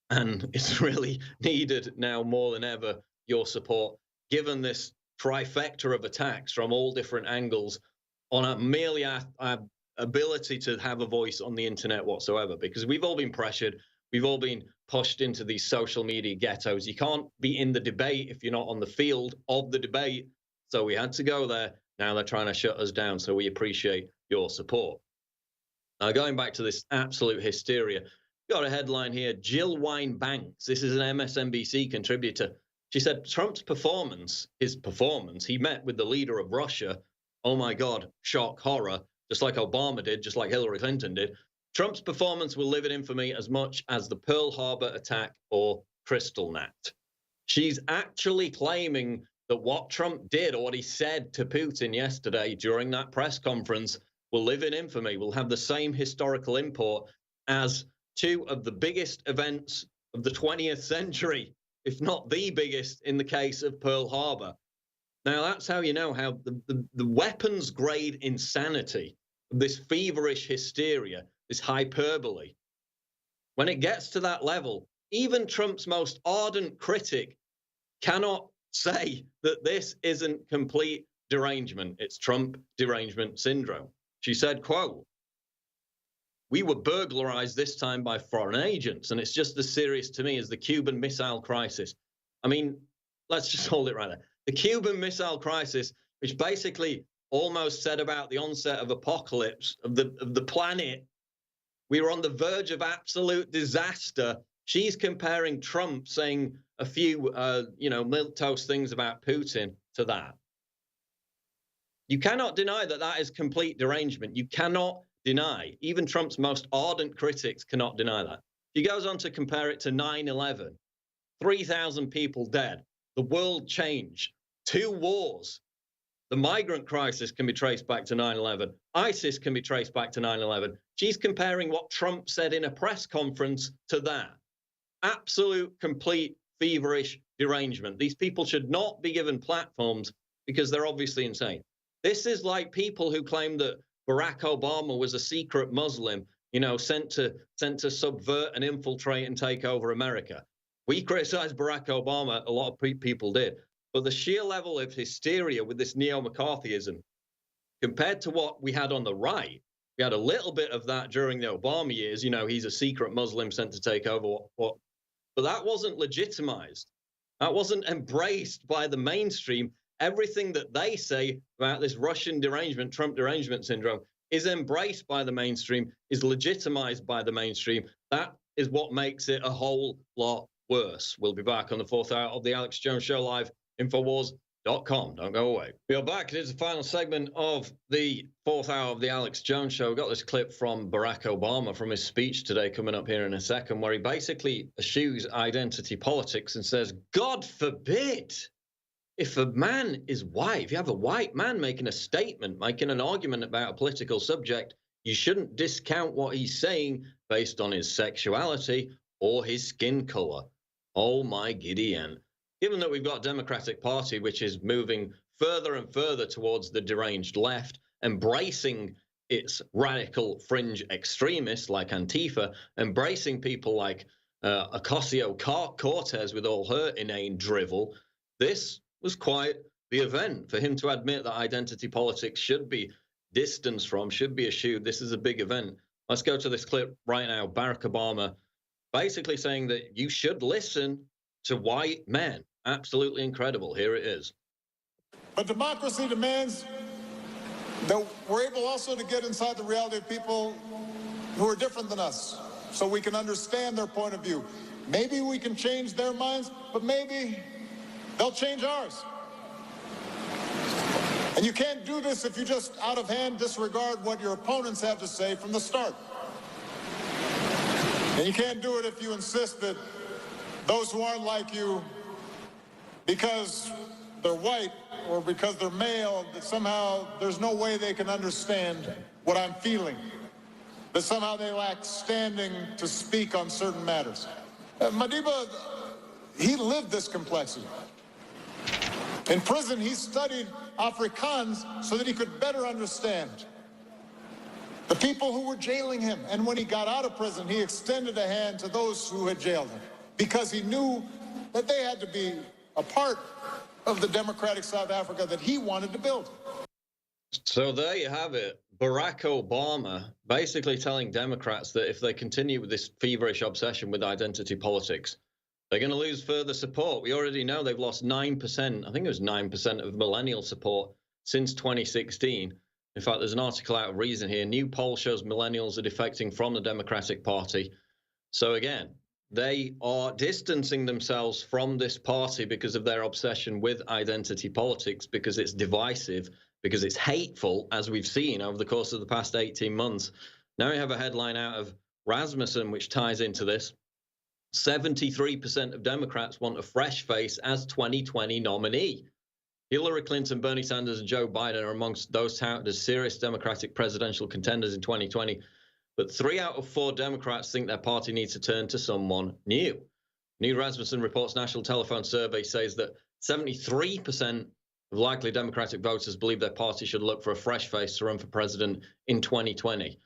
And it's really needed now more than ever, your support, given this trifecta of attacks from all different angles on merely our ability to have a voice on the internet whatsoever, because we've all been pressured. We've all been pushed into these social media ghettos. You can't be in the debate if you're not on the field of the debate. So we had to go there. Now they're trying to shut us down. So we appreciate your support. Now, going back to this absolute hysteria, got a headline here. Jill Wine-Banks, this is an MSNBC contributor. She said Trump's performance, he met with the leader of Russia. Oh my God, shock, horror, just like Obama did, just like Hillary Clinton did. Trump's performance will live in infamy as much as the Pearl Harbor attack or Kristallnacht. She's actually claiming that what Trump did or what he said to Putin yesterday during that press conference will live in infamy, will have the same historical import as two of the biggest events of the 20th century, if not the biggest in the case of Pearl Harbor. Now, that's how you know how the weapons-grade insanity of this feverish hysteria, this hyperbole, when it gets to that level, even Trump's most ardent critic cannot say that this isn't complete derangement. It's Trump derangement syndrome. She said, quote, "We were burglarized this time by foreign agents, and it's just as serious to me as the Cuban Missile Crisis." I mean, let's just hold it right there. The Cuban Missile Crisis, which basically almost said about the onset of apocalypse of the planet. We were on the verge of absolute disaster. She's comparing Trump saying a few, milquetoast things about Putin to that. You cannot deny that that is complete derangement. You cannot deny. Even Trump's most ardent critics cannot deny that. She goes on to compare it to 9/11. 3,000 people dead. The world changed. 2 wars. The migrant crisis can be traced back to 9/11. ISIS can be traced back to 9/11. She's comparing what Trump said in a press conference to that. Absolute, complete, feverish derangement. These people should not be given platforms because they're obviously insane. This is like people who claim that Barack Obama was a secret Muslim, sent to subvert and infiltrate and take over America. We criticized Barack Obama, a lot of people did, but the sheer level of hysteria with this neo-McCarthyism, compared to what we had on the right, we had a little bit of that during the Obama years. He's a secret Muslim sent to take over what, but that wasn't legitimized. That wasn't embraced by the mainstream. Everything that they say about this Russian derangement, Trump derangement syndrome, is embraced by the mainstream, is legitimized by the mainstream. That is what makes it a whole lot worse. We'll be back on the 4th hour of the Alex Jones Show live, Infowars.com. Don't go away. We are back. It is the final segment of the 4th hour of the Alex Jones Show. We've got this clip from Barack Obama from his speech today coming up here in a second, where he basically eschews identity politics and says, God forbid, if a man is white, if you have a white man making a statement, making an argument about a political subject, you shouldn't discount what he's saying based on his sexuality or his skin color. Oh my Gideon. Given that we've got a Democratic Party which is moving further and further towards the deranged left, embracing its radical fringe extremists like Antifa, embracing people like Ocasio-Cortez with all her inane drivel, this was quite the event. For him to admit that identity politics should be distanced from, should be eschewed, this is a big event. Let's go to this clip right now. Barack Obama basically saying that you should listen to white men. Absolutely incredible. Here it is.
But democracy demands that we're able also to get inside the reality of people who are different than us, so we can understand their point of view. Maybe we can change their minds, but maybe they'll change ours. And you can't do this if you just out of hand disregard what your opponents have to say from the start. And you can't do it if you insist that those who aren't like you, because they're white or because they're male, that somehow there's no way they can understand what I'm feeling, that somehow they lack standing to speak on certain matters. Madiba, he lived this complexity. In prison, he studied Afrikaans so that he could better understand the people who were jailing him. And when he got out of prison, he extended a hand to those who had jailed him, because he knew that they had to be a part of the democratic South Africa that he wanted to build.
So there you have it. Barack Obama basically telling Democrats that if they continue with this feverish obsession with identity politics, they're going to lose further support. We already know they've lost 9%, I think it was 9% of millennial support since 2016. In fact, there's an article out of Reason here. New poll shows millennials are defecting from the Democratic Party. So again, they are distancing themselves from this party because of their obsession with identity politics, because it's divisive, because it's hateful, as we've seen over the course of the past 18 months. Now we have a headline out of Rasmussen, which ties into this. 73% of Democrats want a fresh face as 2020 nominee. Hillary Clinton, Bernie Sanders, and Joe Biden are amongst those touted as serious Democratic presidential contenders in 2020. But 3 out of 4 Democrats think their party needs to turn to someone new. New Rasmussen reports national telephone survey says that 73% of likely Democratic voters believe their party should look for a fresh face to run for president in 2020.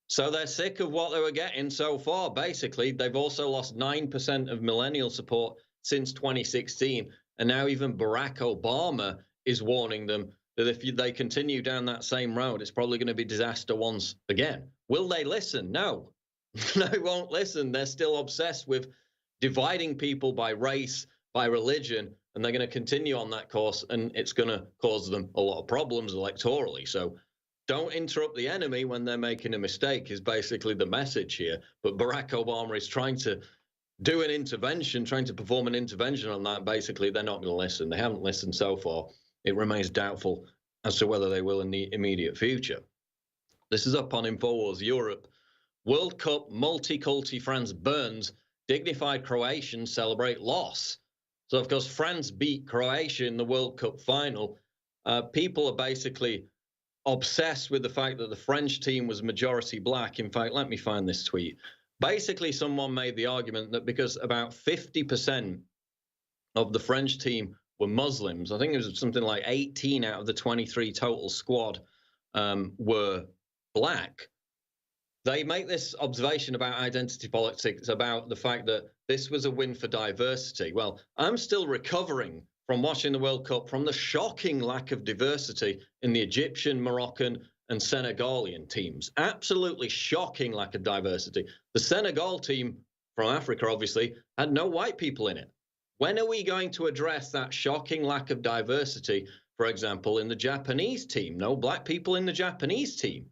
So they're sick of what they were getting so far. Basically, they've also lost 9% of millennial support since 2016. And now even Barack Obama is warning them that if they continue down that same road, it's probably going to be disaster once again. Will they listen? No. They won't listen. They're still obsessed with dividing people by race, by religion, and they're going to continue on that course, and it's going to cause them a lot of problems electorally. So don't interrupt the enemy when they're making a mistake is basically the message here. But Barack Obama is trying to do an intervention, trying to perform an intervention on that. Basically, they're not going to listen. They haven't listened so far. It remains doubtful as to whether they will in the immediate future. This is up on InfoWars Europe. World Cup multi-culti France burns. Dignified Croatians celebrate loss. So, of course, France beat Croatia in the World Cup final. People are basically obsessed with the fact that the French team was majority black. In fact, let me find this tweet. Basically, someone made the argument that because about 50% of the French team were Muslims. I think it was something like 18 out of the 23 total squad were black. They make this observation about identity politics, about the fact that this was a win for diversity. Well, I'm still recovering from watching the World Cup from the shocking lack of diversity in the Egyptian, Moroccan, and Senegalian teams. Absolutely shocking lack of diversity. The Senegal team from Africa, obviously, had no white people in it. When are we going to address that shocking lack of diversity, for example, in the Japanese team? No black people in the Japanese team.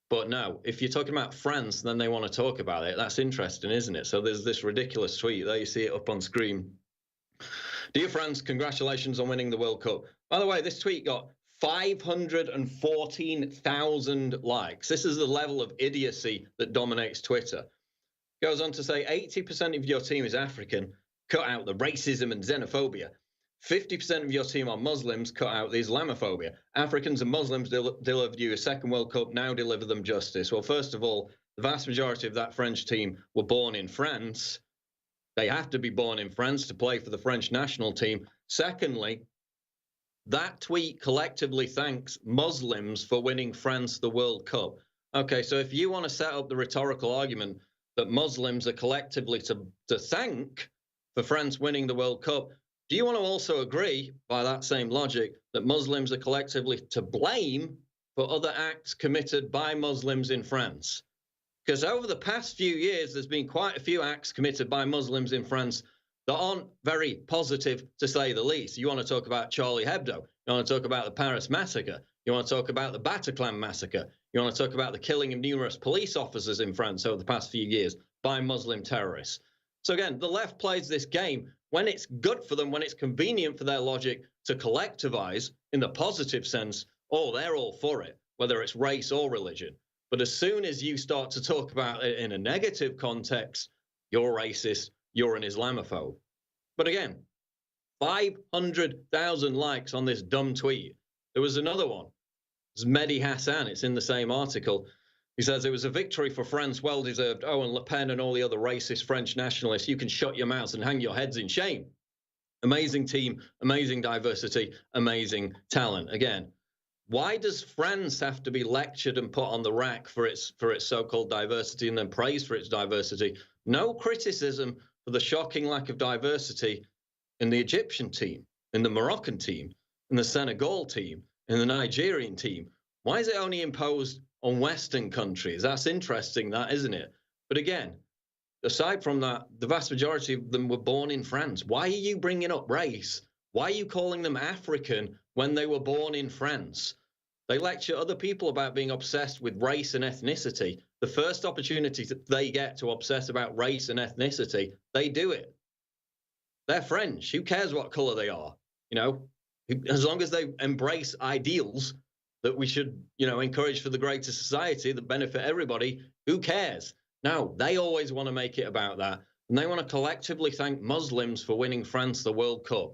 But no, if you're talking about France, then they want to talk about it. That's interesting, isn't it? So there's this ridiculous tweet. There you see it up on screen. Dear France, congratulations on winning the World Cup. By the way, this tweet got 514,000 likes. This is the level of idiocy that dominates Twitter. Goes on to say 80% of your team is African. Cut out the racism and xenophobia. 50% of your team are Muslims. Cut out the Islamophobia. Africans and Muslims delivered you a second World Cup. Now deliver them justice. Well, first of all, the vast majority of that French team were born in France. They have to be born in France to play for the French national team. Secondly, that tweet collectively thanks Muslims for winning France the World Cup. Okay, so if you want to set up the rhetorical argument that Muslims are collectively to thank for France winning the World Cup, do you want to also agree, by that same logic, that Muslims are collectively to blame for other acts committed by Muslims in France? Because over the past few years, there's been quite a few acts committed by Muslims in France that aren't very positive, to say the least. You want to talk about Charlie Hebdo. You want to talk about the Paris massacre. You want to talk about the Bataclan massacre. You want to talk about the killing of numerous police officers in France over the past few years by Muslim terrorists. So again, the left plays this game when it's good for them, when it's convenient for their logic to collectivize in the positive sense. Oh, they're all for it, whether it's race or religion. But as soon as you start to talk about it in a negative context, you're racist, you're an Islamophobe. But again, 500,000 likes on this dumb tweet. There was another one. It's Mehdi Hassan. It's in the same article. He says, it was a victory for France, well-deserved. Oh, and Le Pen and all the other racist French nationalists, you can shut your mouths and hang your heads in shame. Amazing team, amazing diversity, amazing talent. Again, why does France have to be lectured and put on the rack for its so-called diversity and then praised for its diversity? No criticism for the shocking lack of diversity in the Egyptian team, in the Moroccan team, in the Senegal team, in the Nigerian team. Why is it only imposed on Western countries? That's interesting, that, isn't it? But again, aside from that, the vast majority of them were born in France. Why are you bringing up race? Why are you calling them African when they were born in France? They lecture other people about being obsessed with race and ethnicity. The first opportunity that they get to obsess about race and ethnicity, they do it. They're French. Who cares what color they are? You know, as long as they embrace ideals that we should, you know, encourage for the greater society that benefit everybody, who cares? No, they always want to make it about that. And they want to collectively thank Muslims for winning France the World Cup.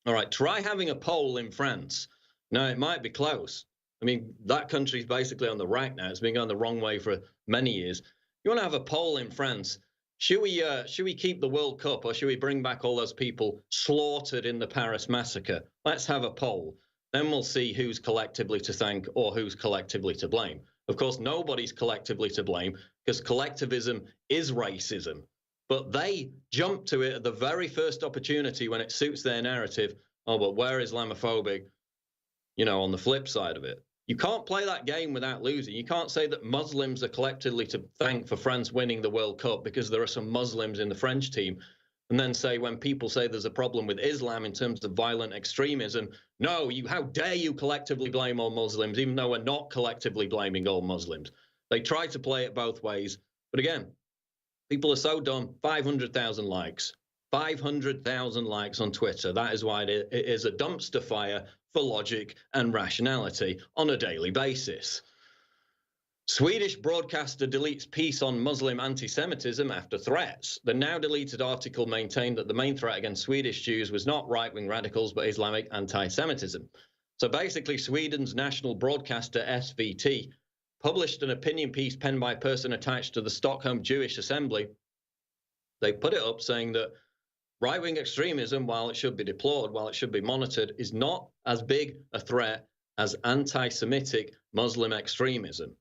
All right, try having a poll in France. Now, it might be close. I mean, that country's basically on the rack now. It's been going the wrong way for many years. You want to have a poll in France. Should we keep the World Cup, or should we bring back all those people slaughtered in the Paris massacre? Let's have a poll. Then we'll see who's collectively to thank or who's collectively to blame. Of course, nobody's collectively to blame because collectivism is racism. But they jump to it at the very first opportunity when it suits their narrative. Oh, but we're Islamophobic, you know, on the flip side of it. You can't play that game without losing. You can't say that Muslims are collectively to thank for France winning the World Cup because there are some Muslims in the French team, and then say when people say there's a problem with Islam in terms of violent extremism, no, how dare you collectively blame all Muslims, even though we're not collectively blaming all Muslims. They try to play it both ways. But again, people are so dumb. 500,000 likes. 500,000 likes on Twitter. That is why it is a dumpster fire for logic and rationality on a daily basis. Swedish broadcaster deletes piece on Muslim anti-Semitism after threats. The now deleted article maintained that the main threat against Swedish Jews was not right-wing radicals, but Islamic anti-Semitism. So basically, Sweden's national broadcaster SVT published an opinion piece penned by a person attached to the Stockholm Jewish Assembly. They put it up saying that right-wing extremism, while it should be deplored, while it should be monitored, is not as big a threat as anti-Semitic Muslim extremism.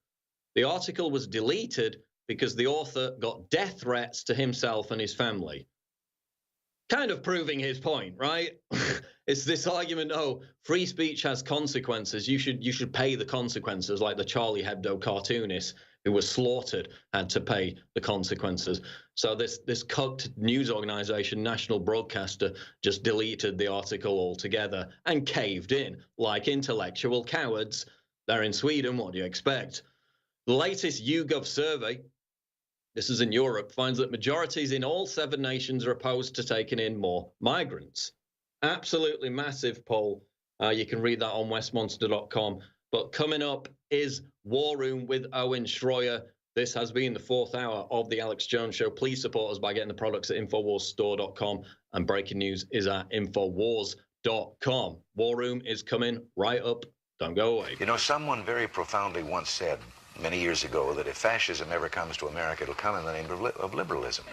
The article was deleted because the author got death threats to himself and his family. Kind of proving his point, right? It's this argument, oh, free speech has consequences. You should pay the consequences, like the Charlie Hebdo cartoonist who was slaughtered had to pay the consequences. So this cucked news organization, National Broadcaster, just deleted the article altogether and caved in. Like intellectual cowards, they're in Sweden, what do you expect? The latest YouGov survey, this is in Europe, finds that majorities in all 7 nations are opposed to taking in more migrants. Absolutely massive poll. You can read that on westmonster.com. But coming up is War Room with Owen Schroyer. This has been the 4th hour of the Alex Jones Show. Please support us by getting the products at InfoWarsStore.com. And breaking news is at InfoWars.com. War Room is coming right up. Don't go away.
You know, someone very profoundly once said many years ago that if fascism ever comes to America, it'll come in the name of liberalism.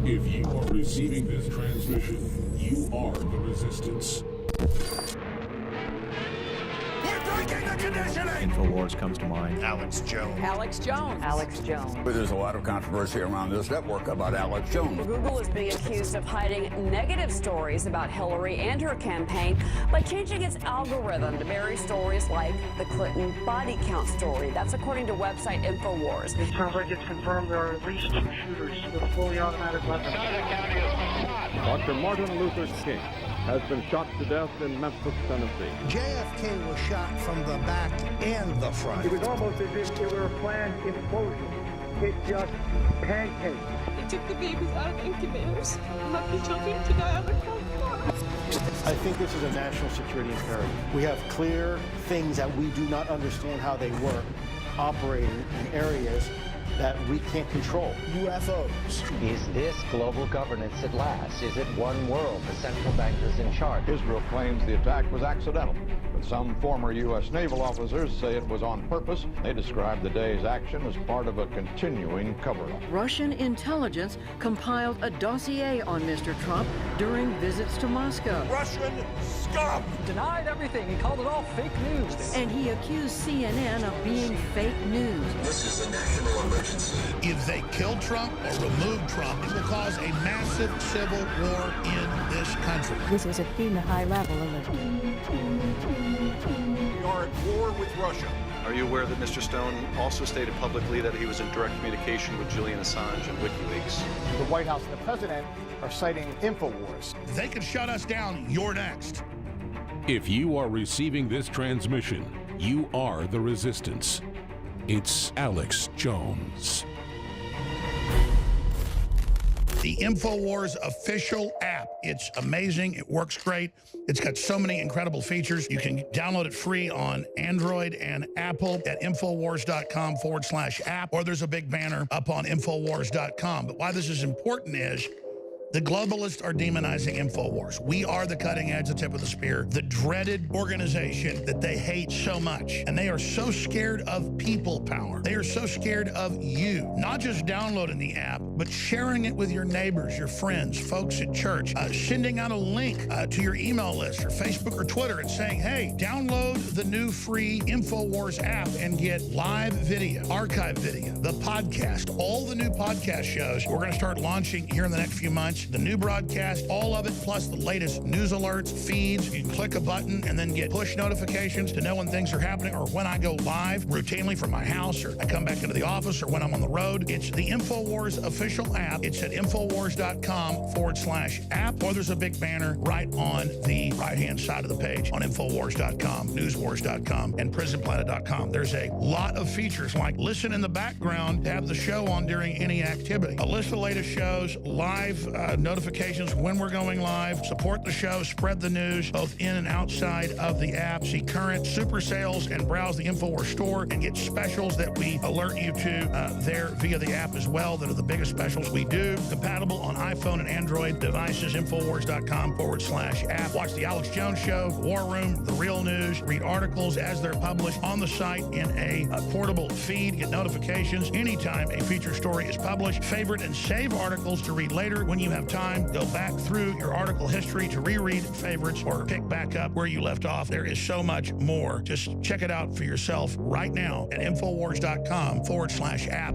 If you are receiving this transmission, you are the resistance.
InfoWars comes to mind.
Alex Jones.
Alex Jones. Alex Jones.
There's a lot of controversy around this network about Alex Jones.
Google is being accused of hiding negative stories about Hillary and her campaign by changing its algorithm to bury stories like the Clinton body count story. That's according to website InfoWars.
It sounds like it's confirmed there are at least 2 shooters with fully automatic weapons.
Dr. Martin Luther King has been shot to death in Memphis, Tennessee.
JFK was shot from the back and the front.
It was almost as if it were a planned implosion. It just pancaked.
They took the babies out of incubators and left the children to die on the front floor.
I think this is a national security imperative. We have clear things that we do not understand how they work, operating in areas that we can't control.
UFOs.
Is this global governance at last? Is it one world, the central bankers in charge?
Israel claims the attack was accidental, but some former U.S. naval officers say it was on purpose. They describe the day's action as part of a continuing cover-up.
Russian intelligence compiled a dossier on Mr. Trump during visits to Moscow.
Russian scum!
Denied everything. He called it all fake news.
And he accused CNN of being fake news.
This is a national emergency.
If they kill Trump or remove Trump, it will cause a massive civil war in this country.
This is a FEMA high-level alert.
We are at war with Russia.
Are you aware that Mr. Stone also stated publicly that he was in direct communication with Julian Assange and WikiLeaks?
The White House and the president are citing InfoWars.
If they could shut us down, you're next.
If you are receiving this transmission, you are the resistance. It's Alex Jones.
The InfoWars official app. It's amazing. It works great. It's got so many incredible features. You can download it free on Android and Apple at Infowars.com/app, or there's a big banner up on Infowars.com. But why this is important is the globalists are demonizing InfoWars. We are the cutting edge, the tip of the spear, the dreaded organization that they hate so much. And they are so scared of people power. They are so scared of you, not just downloading the app, but sharing it with your neighbors, your friends, folks at church, sending out a link to your email list or Facebook or Twitter and saying, hey, download the new free InfoWars app and get live video, archive video, the podcast, all the new podcast shows we're going to start launching here in the next few months. The new broadcast, all of it, plus the latest news alerts, feeds. You can click a button and then get push notifications to know when things are happening or when I go live routinely from my house or I come back into the office or when I'm on the road. It's the InfoWars official app. It's at Infowars.com/app, or there's a big banner right on the right-hand side of the page on Infowars.com, Newswars.com, and PrisonPlanet.com. There's a lot of features like listen in the background to have the show on during any activity. A list of the latest shows, live notifications when we're going live. Support the show, spread the news, both in and outside of the app. See current super sales and browse the InfoWars store and get specials that we alert you to there via the app as well, that are the biggest specials we do. Compatible on iPhone and Android devices, Infowars.com/app. Watch the Alex Jones Show, War Room, The Real News. Read articles as they're published on the site in a portable feed. Get notifications anytime a feature story is published. Favorite and save articles to read later when you have time. Go back through your article history to reread favorites or pick back up where you left off. There is so much more. Just check it out for yourself right now at Infowars.com/app.